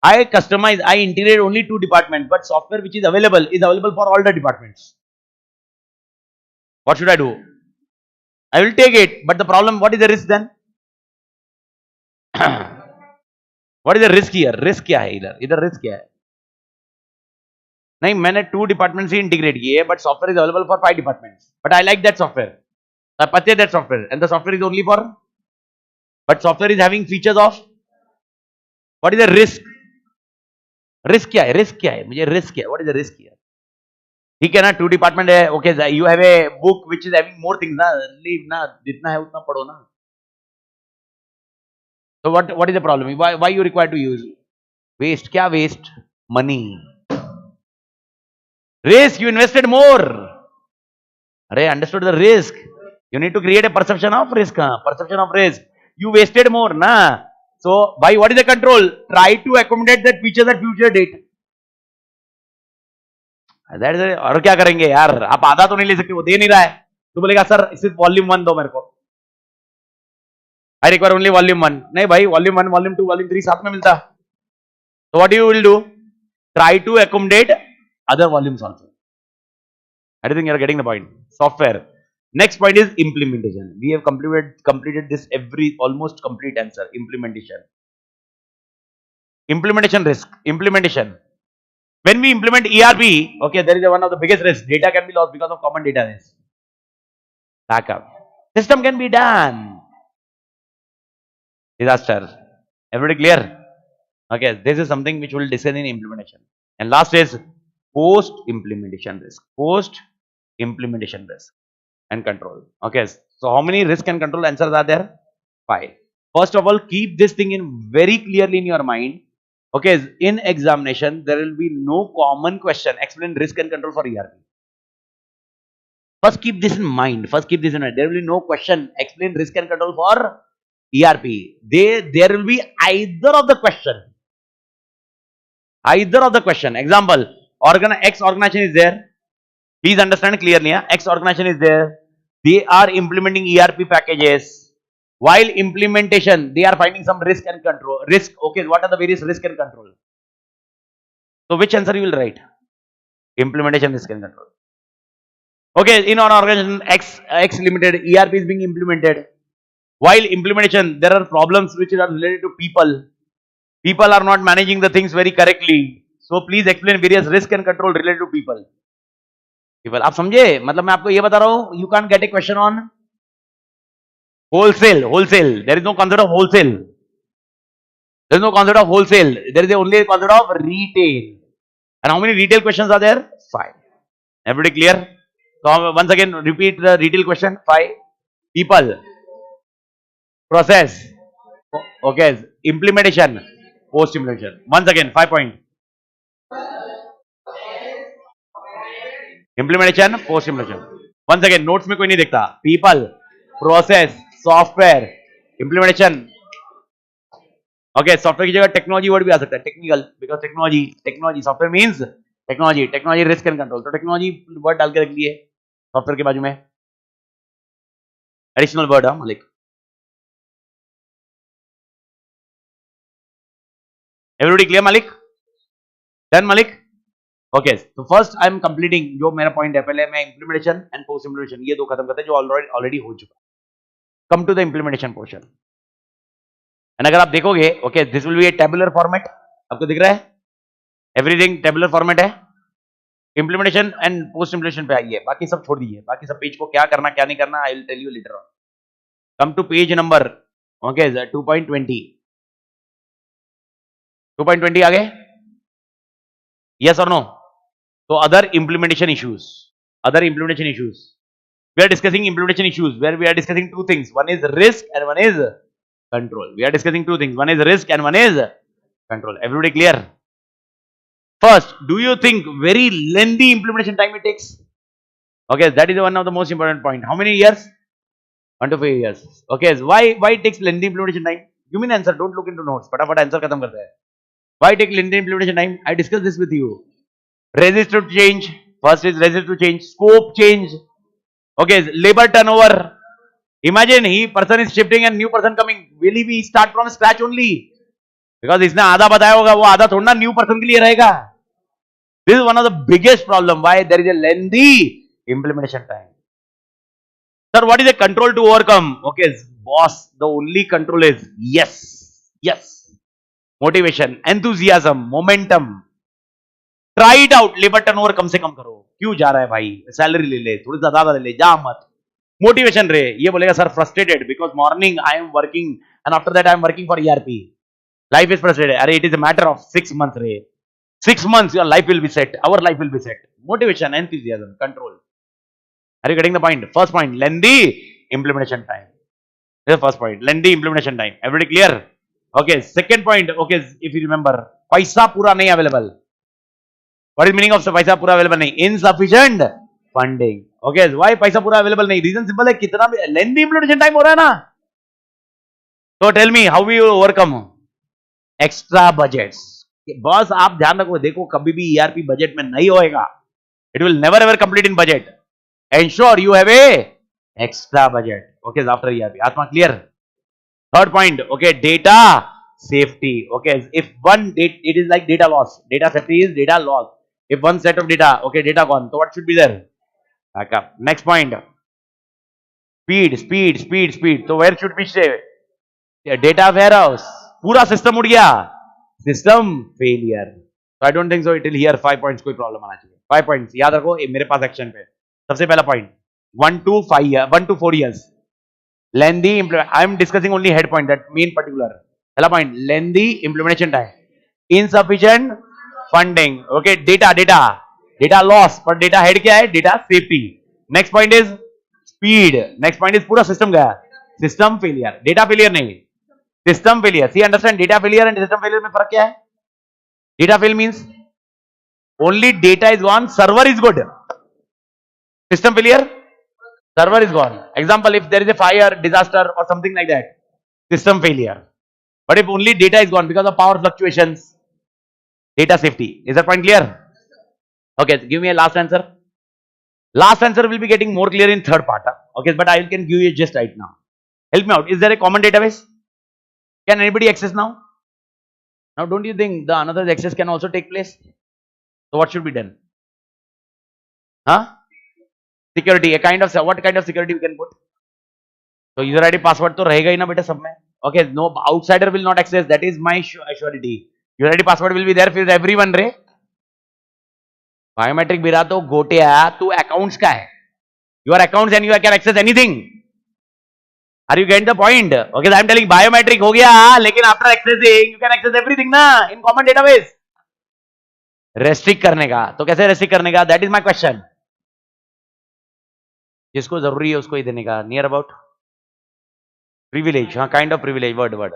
I integrate only 2 departments, but software which is available for all the departments. What should I do? I will take it, but the problem, what is the risk then? What is the risk here? Risk क्या है इधर risk क्या है? नहीं, मैंने 2 departments ही integrate किए, but software is available for 5 departments. But I like that software. I purchase that software, and the software is only for, but software is having features of, what is the risk? Risk क्या है? मुझे risk क्या है? What is the risk here? ठीक है ना, 2 department है, okay, you have a book which is having more things ना, leave ना, जितना है उतना पढ़ो ना. So what is the problem? Why you require to use? Waste, क्या waste? Money. Risk, you invested more. Arey, understood the risk. You need to create a perception of risk. You wasted more, na? So, what is the control? Try to accommodate that feature at future date. That is और क्या करेंगे यार? आप आधा तो नहीं ले सकते, वो दे नहीं रहा है. तो बोलेगा सर सिर्फ वॉल्यूम 1 दो मेरे को. I require only volume 1. नहीं भाई, volume 1, volume 2, volume 3 साथ में मिलता. So what you will do? Try to accommodate other volumes also. I think you are getting the point. Software. Next point is implementation. We have completed this almost complete answer. Implementation risk. When we implement ERP, okay, there is one of the biggest risks. Data can be lost because of common database. Backup. System can be done. Disaster. Everybody clear? Okay, this is something which will discuss in implementation. And last is post-implementation risk. Post-implementation risk and control. Okay, so how many risk and control answers are there? 5. First of all, keep this thing in very clearly in your mind. Okay, in examination, there will be no common question. Explain risk and control for ERP. First keep this in mind. There will be no question. Explain risk and control for ERP. There will be either of the question. Example, X organization is there. Please understand clearly. X organization is there. They are implementing ERP packages. While implementation, they are finding some risk and control. Okay, what are the various risk and control? So which answer you will write? Implementation risk and control. Okay, in our organization X Limited, ERP is being implemented. While implementation, there are problems which are related to people. People are not managing the things very correctly. So please explain various risk and control related to people. People, आप समझे? मतलब मैं आपको ये बता रहा हूँ. You can't get a question on wholesale. There is no concept of wholesale. There is no concept of wholesale. There is only a concept of retail. And how many retail questions are there? 5. Everybody clear? So once again, repeat the retail question. 5. People, process, okay, implementation, post implementation. Once again, 5 point. Implementation, post implementation. Once again, notes में कोई नहीं देखता. People, process, software, implementation. Okay, software की जगह technology word भी आ सकता है. Technical, because technology, software means technology risk and control. तो technology word डाल के रख लिए software के बाजू में. Additional word है मालिक. Everybody clear, Malik? Done, Malik? Okay. So first I am completing जो मेरा point है. पहले मैं implementation and post implementation ये दो खत्म करते हैं जो already हो चुका. Come to the implementation portion. And अगर आप देखोगे, okay, this will be a tabular format. आपको दिख रहा है? Everything tabular format है. Implementation and post implementation पे आइए. बाकी सब छोड़ दीजिए. बाकी सब पेज को क्या करना क्या नहीं करना I will tell you later on. Come to page number, okay, 2.20. 2.20 आ गए? Yes or no? So other implementation issues. We are discussing implementation issues where we are discussing two things. One is risk and one is control. We are discussing two things. One is risk and one is control. Everybody clear? First, do you think very lengthy implementation time it takes? Okay, that is one of the most important point. How many years? 1 to 5 years. Okay, so why it takes lengthy implementation time? Give me an answer. Don't look into notes. फटाफट answer खत्म करते हैं. Why take lengthy implementation time? I discussed this with you. Resistive change. First is resistive change. Scope change. Okay, labor turnover. Imagine person is shifting and new person coming. Will he be start from scratch only? Because इसने आधा बताया होगा वो आधा थोड़ा ना new person के लिए रहेगा. This is one of the biggest problem. Why there is a lengthy implementation time. Sir, what is the control to overcome? Okay, boss, the only control is yes. Motivation, enthusiasm, momentum. Try it out. Labor turnover कम से कम करो. क्यों जा रहा है भाई? Salary ले ले, थोड़ी ज़्यादा ले ले, जा मत. Motivation रहे. ये बोलेगा sir frustrated because morning I am working and after that I am working for ERP. Life is frustrated. अरे it is a matter of 6 months रहे. 6 months your life will be set. Our life will be set. Motivation, enthusiasm, control. Are you getting the point? First point, lengthy implementation time. This is the first point. Lengthy implementation time. Everybody clear? Okay. Second point. Okay, if you remember, पैसा पूरा नहीं available. What is meaning of पैसा पूरा available नहीं? Insufficient funding. Okay. Why पैसा पूरा available नहीं? Reason simple है कितना भी lengthy implementation time हो रहा है ना. So tell me how we will overcome extra budgets. बस आप ध्यान रखो देखो कभी भी ERP budget में नहीं होएगा. It will never ever complete in budget. Ensure you have a extra budget. Okay, after ERP. Atma clear? Third point. Okay, data safety. Okay, if it is like data loss. Data safety is data loss. If one set of data, okay, data gone. So what should be there? Backup. Next point. Speed. So where should we stay? Data warehouse. पूरा system उड़ गया. System failure. So I don't think so. It will here 5 points कोई problem आना चाहिए. 5 points. याद रखो ये मेरे पास action पे. सबसे पहला point. 1 to 4 years. Lengthy implementation. I am discussing only head point that mean particular. पहला point. Lengthy implementation time. Insufficient funding. Okay. Data loss. पर data head क्या है? Data safety. Next point is speed. Next point is पूरा system गया. System failure. Data failure नहीं. System failure. See, understand data failure and system failure में फर्क क्या है? Data fail means only data is gone, server is good. System failure, server is gone. Example, if there is a fire, disaster or something like that, system failure. But if only data is gone because of power fluctuations, data safety. Is that point clear? Okay, so give me a last answer. Last answer will be getting more clear in third part. Okay, but I can give you just right now. Help me out. Is there a common database? Can anybody access now? Now, don't you think the another access can also take place? So, what should be done? हाँ, security, what kind of security we can put? तो user ID password तो रहेगा ही ना बेटा सब में. Okay, no outsider will not access, that is my surety. User ID password will be there for everyone रे. बायोमेट्रिक बिरा तो गोटिया, तू अकाउंट्स का है. You are accounts and you can access anything. Are you get the point? Okay, I am telling biometric हो गया, लेकिन after accessing you can access everything ना इन कॉमन डेटाबेस. रेस्ट्रिक्ट करने का, तो कैसे रेस्ट्रिक्ट करने का? That is my question. जिसको जरूरी है उसको ही देने का. नियर अबाउट प्रिविलेज, हाँ, kind of privilege. Word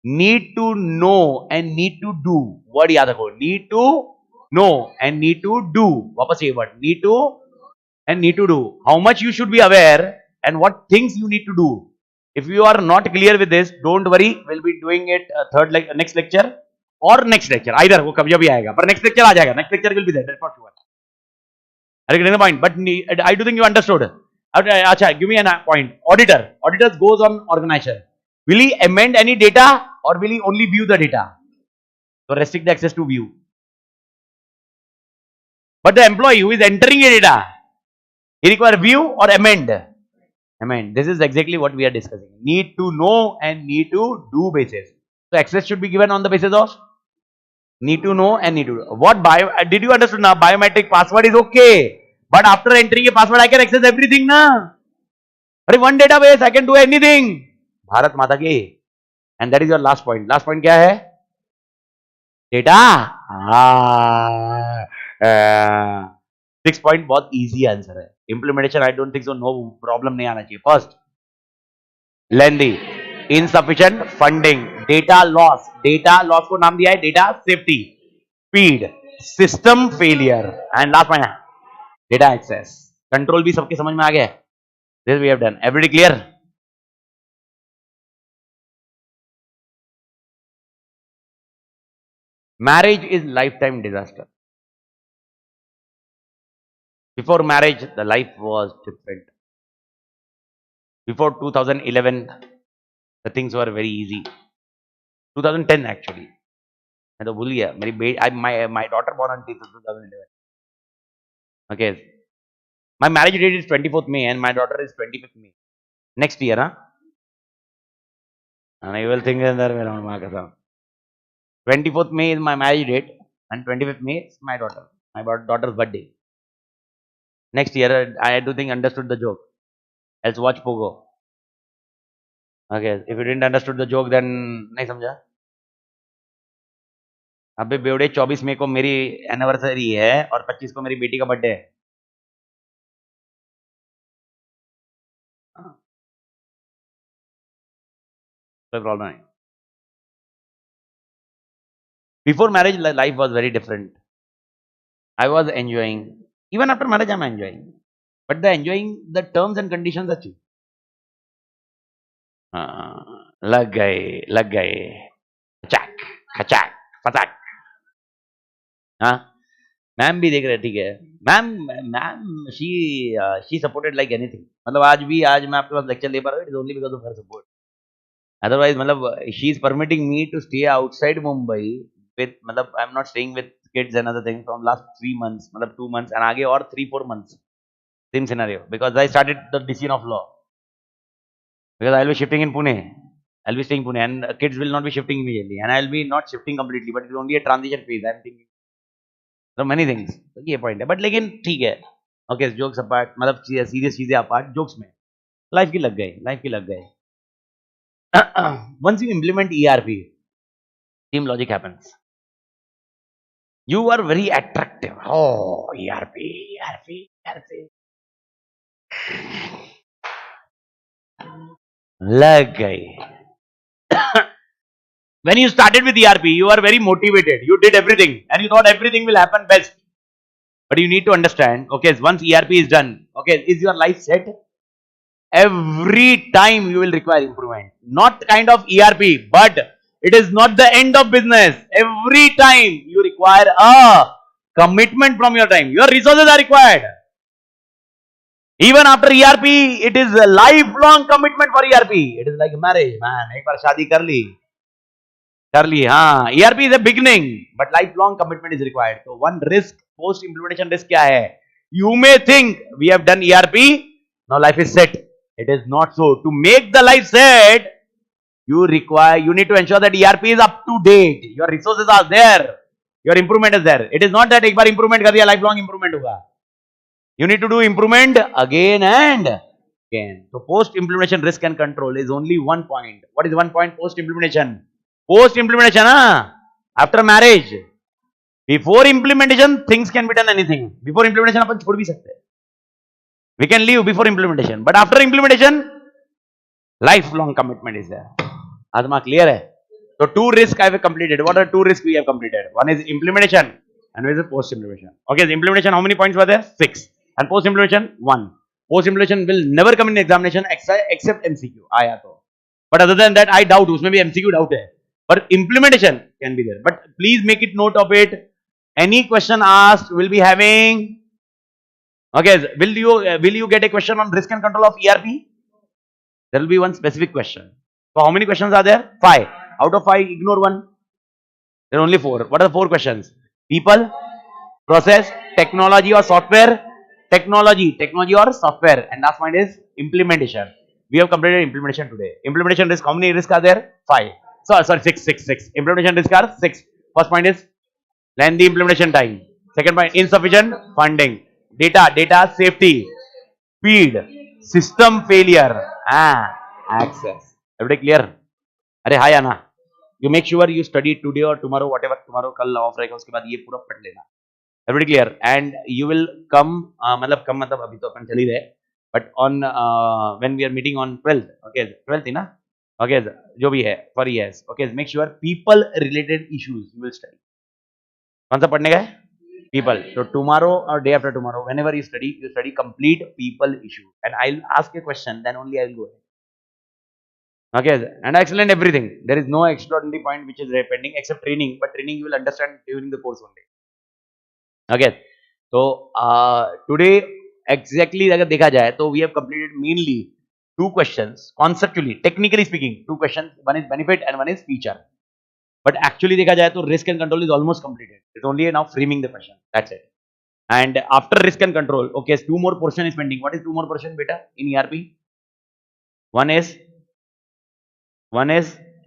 need to know and need to do. Word याद रखो, need to know and need to do. वापस ये word, need to and need to do. How much you should be aware and what things you need to do. If you are not clear with this, don't worry, will be doing it next lecture और next lecture. Either वो कभी भी आएगा, पर next lecture आ जाएगा. Next lecture will be there, that's for sure. Are you getting the point? But I do think you understood. Acha, give me a point. Auditor goes on organization. Will he amend any data or will he only view the data? So restrict the access to view. But the employee who is entering a data, he require view or amend? Amend. This is exactly what we are discussing. Need to know and need to do basis. So access should be given on the basis of need to know and need to do. What did you understand now? Biometric password is okay. But after entering a password, I can access everything na. But one database, I can do anything. Bharat Mata ki. And that is your last point. Last point क्या है? Data. 6 point बहुत easy answer है. Implementation, I don't think so. No problem नहीं आना चाहिए. First, lengthy, insufficient funding, data loss. Data loss को नाम दिया है data safety, speed, system failure, and last point data access. Control भी सबके समझ में आ गया. This we have done. Everybody clear? Marriage is lifetime disaster. Before marriage, the life was different. Before 2011, the things were very easy. 2010 actually. मैं तो भूल गया. My daughter born on 2011. Okay. My marriage date is 24th May and my daughter is 25th May. Next year, huh? And I will think that 24th May is my marriage date and 25th May is my daughter's birthday. Next year, I do think understood the joke. Else watch Pogo. Okay, if you didn't understood the joke, then नहीं समझा. अबे बेवड़े 24 मई को मेरी anniversary है और 25 को मेरी बेटी का बर्थडे है. कोई प्रॉब्लम नहीं. Before marriage, life was very different. I was enjoying. Even after marriage, I'm enjoying. But the enjoying, the terms and conditions are cheap. लग गए. खचाक, खचाक, फटाक. हाँ, मैम भी देख रहे, ठीक है. Ma'am she supported like anything. मतलब आज मैं आपके पास लेक्चर ले पा रहा हूँ, it is only because of her support. Otherwise मतलब she is permitting me to stay outside Mumbai with मतलब I am not staying with kids and other things from last 3 months, मतलब 2 months and आगे और 3-4 months. Same scenario because I started the decision of law. Because I will be shifting in Pune. I will be staying in Pune and kids will not be shifting immediately and I will be not shifting completely, but it is only a transition phase. I am thinking so many things. तो ये point है. But लेकिन ठीक है. Okay, jokes apart, मतलब serious चीजें apart, jokes में life की लग गए. Once you implement ERP, same logic happens. You are very attractive. Oh, ERP. लग गई. When you started with ERP, you are very motivated. You did everything and you thought everything will happen best. But you need to understand, okay, once ERP is done, okay, is your life set? Every time you will require improvement. Not kind of ERP, but it is not the end of business. Every time you require a commitment from your time. Your resources are required. Even after ERP, it is a lifelong commitment for ERP. It is like marriage, man. एक बार शादी कर ली, हाँ. ERP is a beginning, but lifelong commitment is required. So one risk, post implementation risk क्या है? You may think we have done ERP, now life is set. It is not so. To make the life set, you need to ensure that ERP is up to date. Your resources are there. Your improvement is there. It is not that एक बार improvement कर दिया lifelong improvement होगा. You need to do improvement again and again. So post implementation risk and control is only one point. What is one point post implementation? Post implementation, after marriage. Before implementation, things can be done anything. Before implementation, अपन छोड़ भी सकते हैं. We can leave before implementation, but after implementation, lifelong commitment is there. Adma clear hai? So two risks I have completed. What are two risks we have completed? One is implementation and one is post implementation. Okay, the implementation, how many points were there? 6. And post implementation, 1. Post implementation will never come in examination except MCQ. आया तो. But other than that, I doubt. उसमें भी MCQ doubt है. But implementation can be there. But please make it note of it. Any question asked will be having. Okay, will you get a question on risk and control of ERP? There will be one specific question. So how many questions are there? 5. Out of 5, ignore 1. There are only 4. What are the 4 questions? People, process, technology or software. Technology or software. And last point is implementation. We have completed implementation today. Implementation risk, how many risks are there? 5. Sorry, 6. Implementation risk are 6. First point is lengthy implementation time. Second point, insufficient funding. Data safety. Speed. System failure. Access. Everybody clear? अरे हाँ या ना? You make sure you study today or tomorrow, whatever tomorrow कल of रहेगा उसके बाद ये पूरा पढ़ लेना. Everybody clear? And you will come, मतलब कम मतलब अभी तो अपन चल ही रहे. But on when we are meeting on 12th, okay, 12th ही ना? Okay, जो भी है for EIS, okay, make sure people related issues you will study. कौन सा पढ़ने का है? People. So tomorrow or day after tomorrow, whenever you study complete people issue, and I'll ask a question, then only I'll go ahead. Okay, and I explained everything. There is no extraordinary point which is pending except training, but training you will understand during the course only. Okay, so today exactly अगर देखा जाए तो we have completed mainly 2 questions conceptually, technically speaking, 2 questions. One is benefit and one is feature. But actually देखा जाए तो risk and control is almost completed. It's only now framing the question. That's it. And after risk and control, okay, 2 more portion is pending. What is 2 more portion, beta, in ERP? One is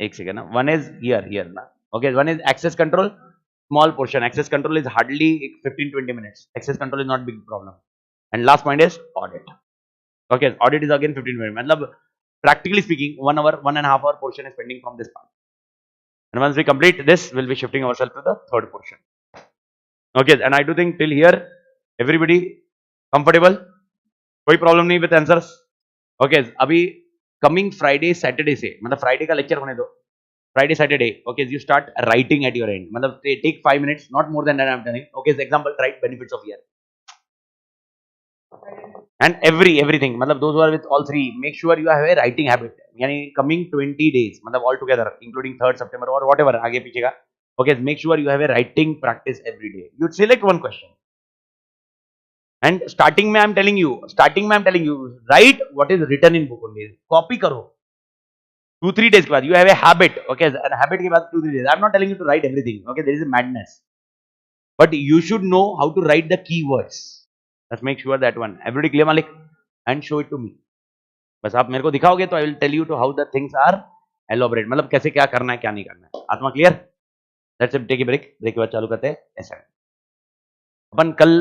एक second, one is here na. Okay, one is access control, small portion. Access control is hardly 15-20 minutes. Access control is not big problem. And last point is audit. Okay, audit is again 15-20 minutes. मतलब practically speaking, 1 hour, 1.5 hour portion is pending from this part. And once we complete this, we'll be shifting ourselves to the third portion. Okay, and I do think till here everybody comfortable. कोई problem नहीं with answers. Okay, अभी coming Friday, Saturday से, मतलब Friday का lecture होने दो. Friday, Saturday, okay, you start writing at your end. मतलब take 5 minutes, not more than that I'm telling. Okay, so example, write benefits of ERP. And everything, मतलब those who are with all 3, make sure you have a writing habit. यानी coming 20 days, मतलब all together, including 3rd September or whatever, आगे पीछे का. Okay, make sure you have a writing practice every day. You select one question. And starting में I'm telling you, write what is written in book only. Copy करो. 2-3 days के बाद you have a habit. Okay, and habit के बाद 2-3 days. I'm not telling you to write everything. Okay, there is a madness. But you should know how to write the keywords. Let's make sure that one. Everybody clear, Malik? And show it to me. बस आप मेरे को दिखाओगे तो I will tell you to how the things are elaborate. मतलब कैसे क्या करना है क्या नहीं करना है. आत्मा clear? Let's take a break. Break के बाद चालू करते हैं ऐसा. अपन कल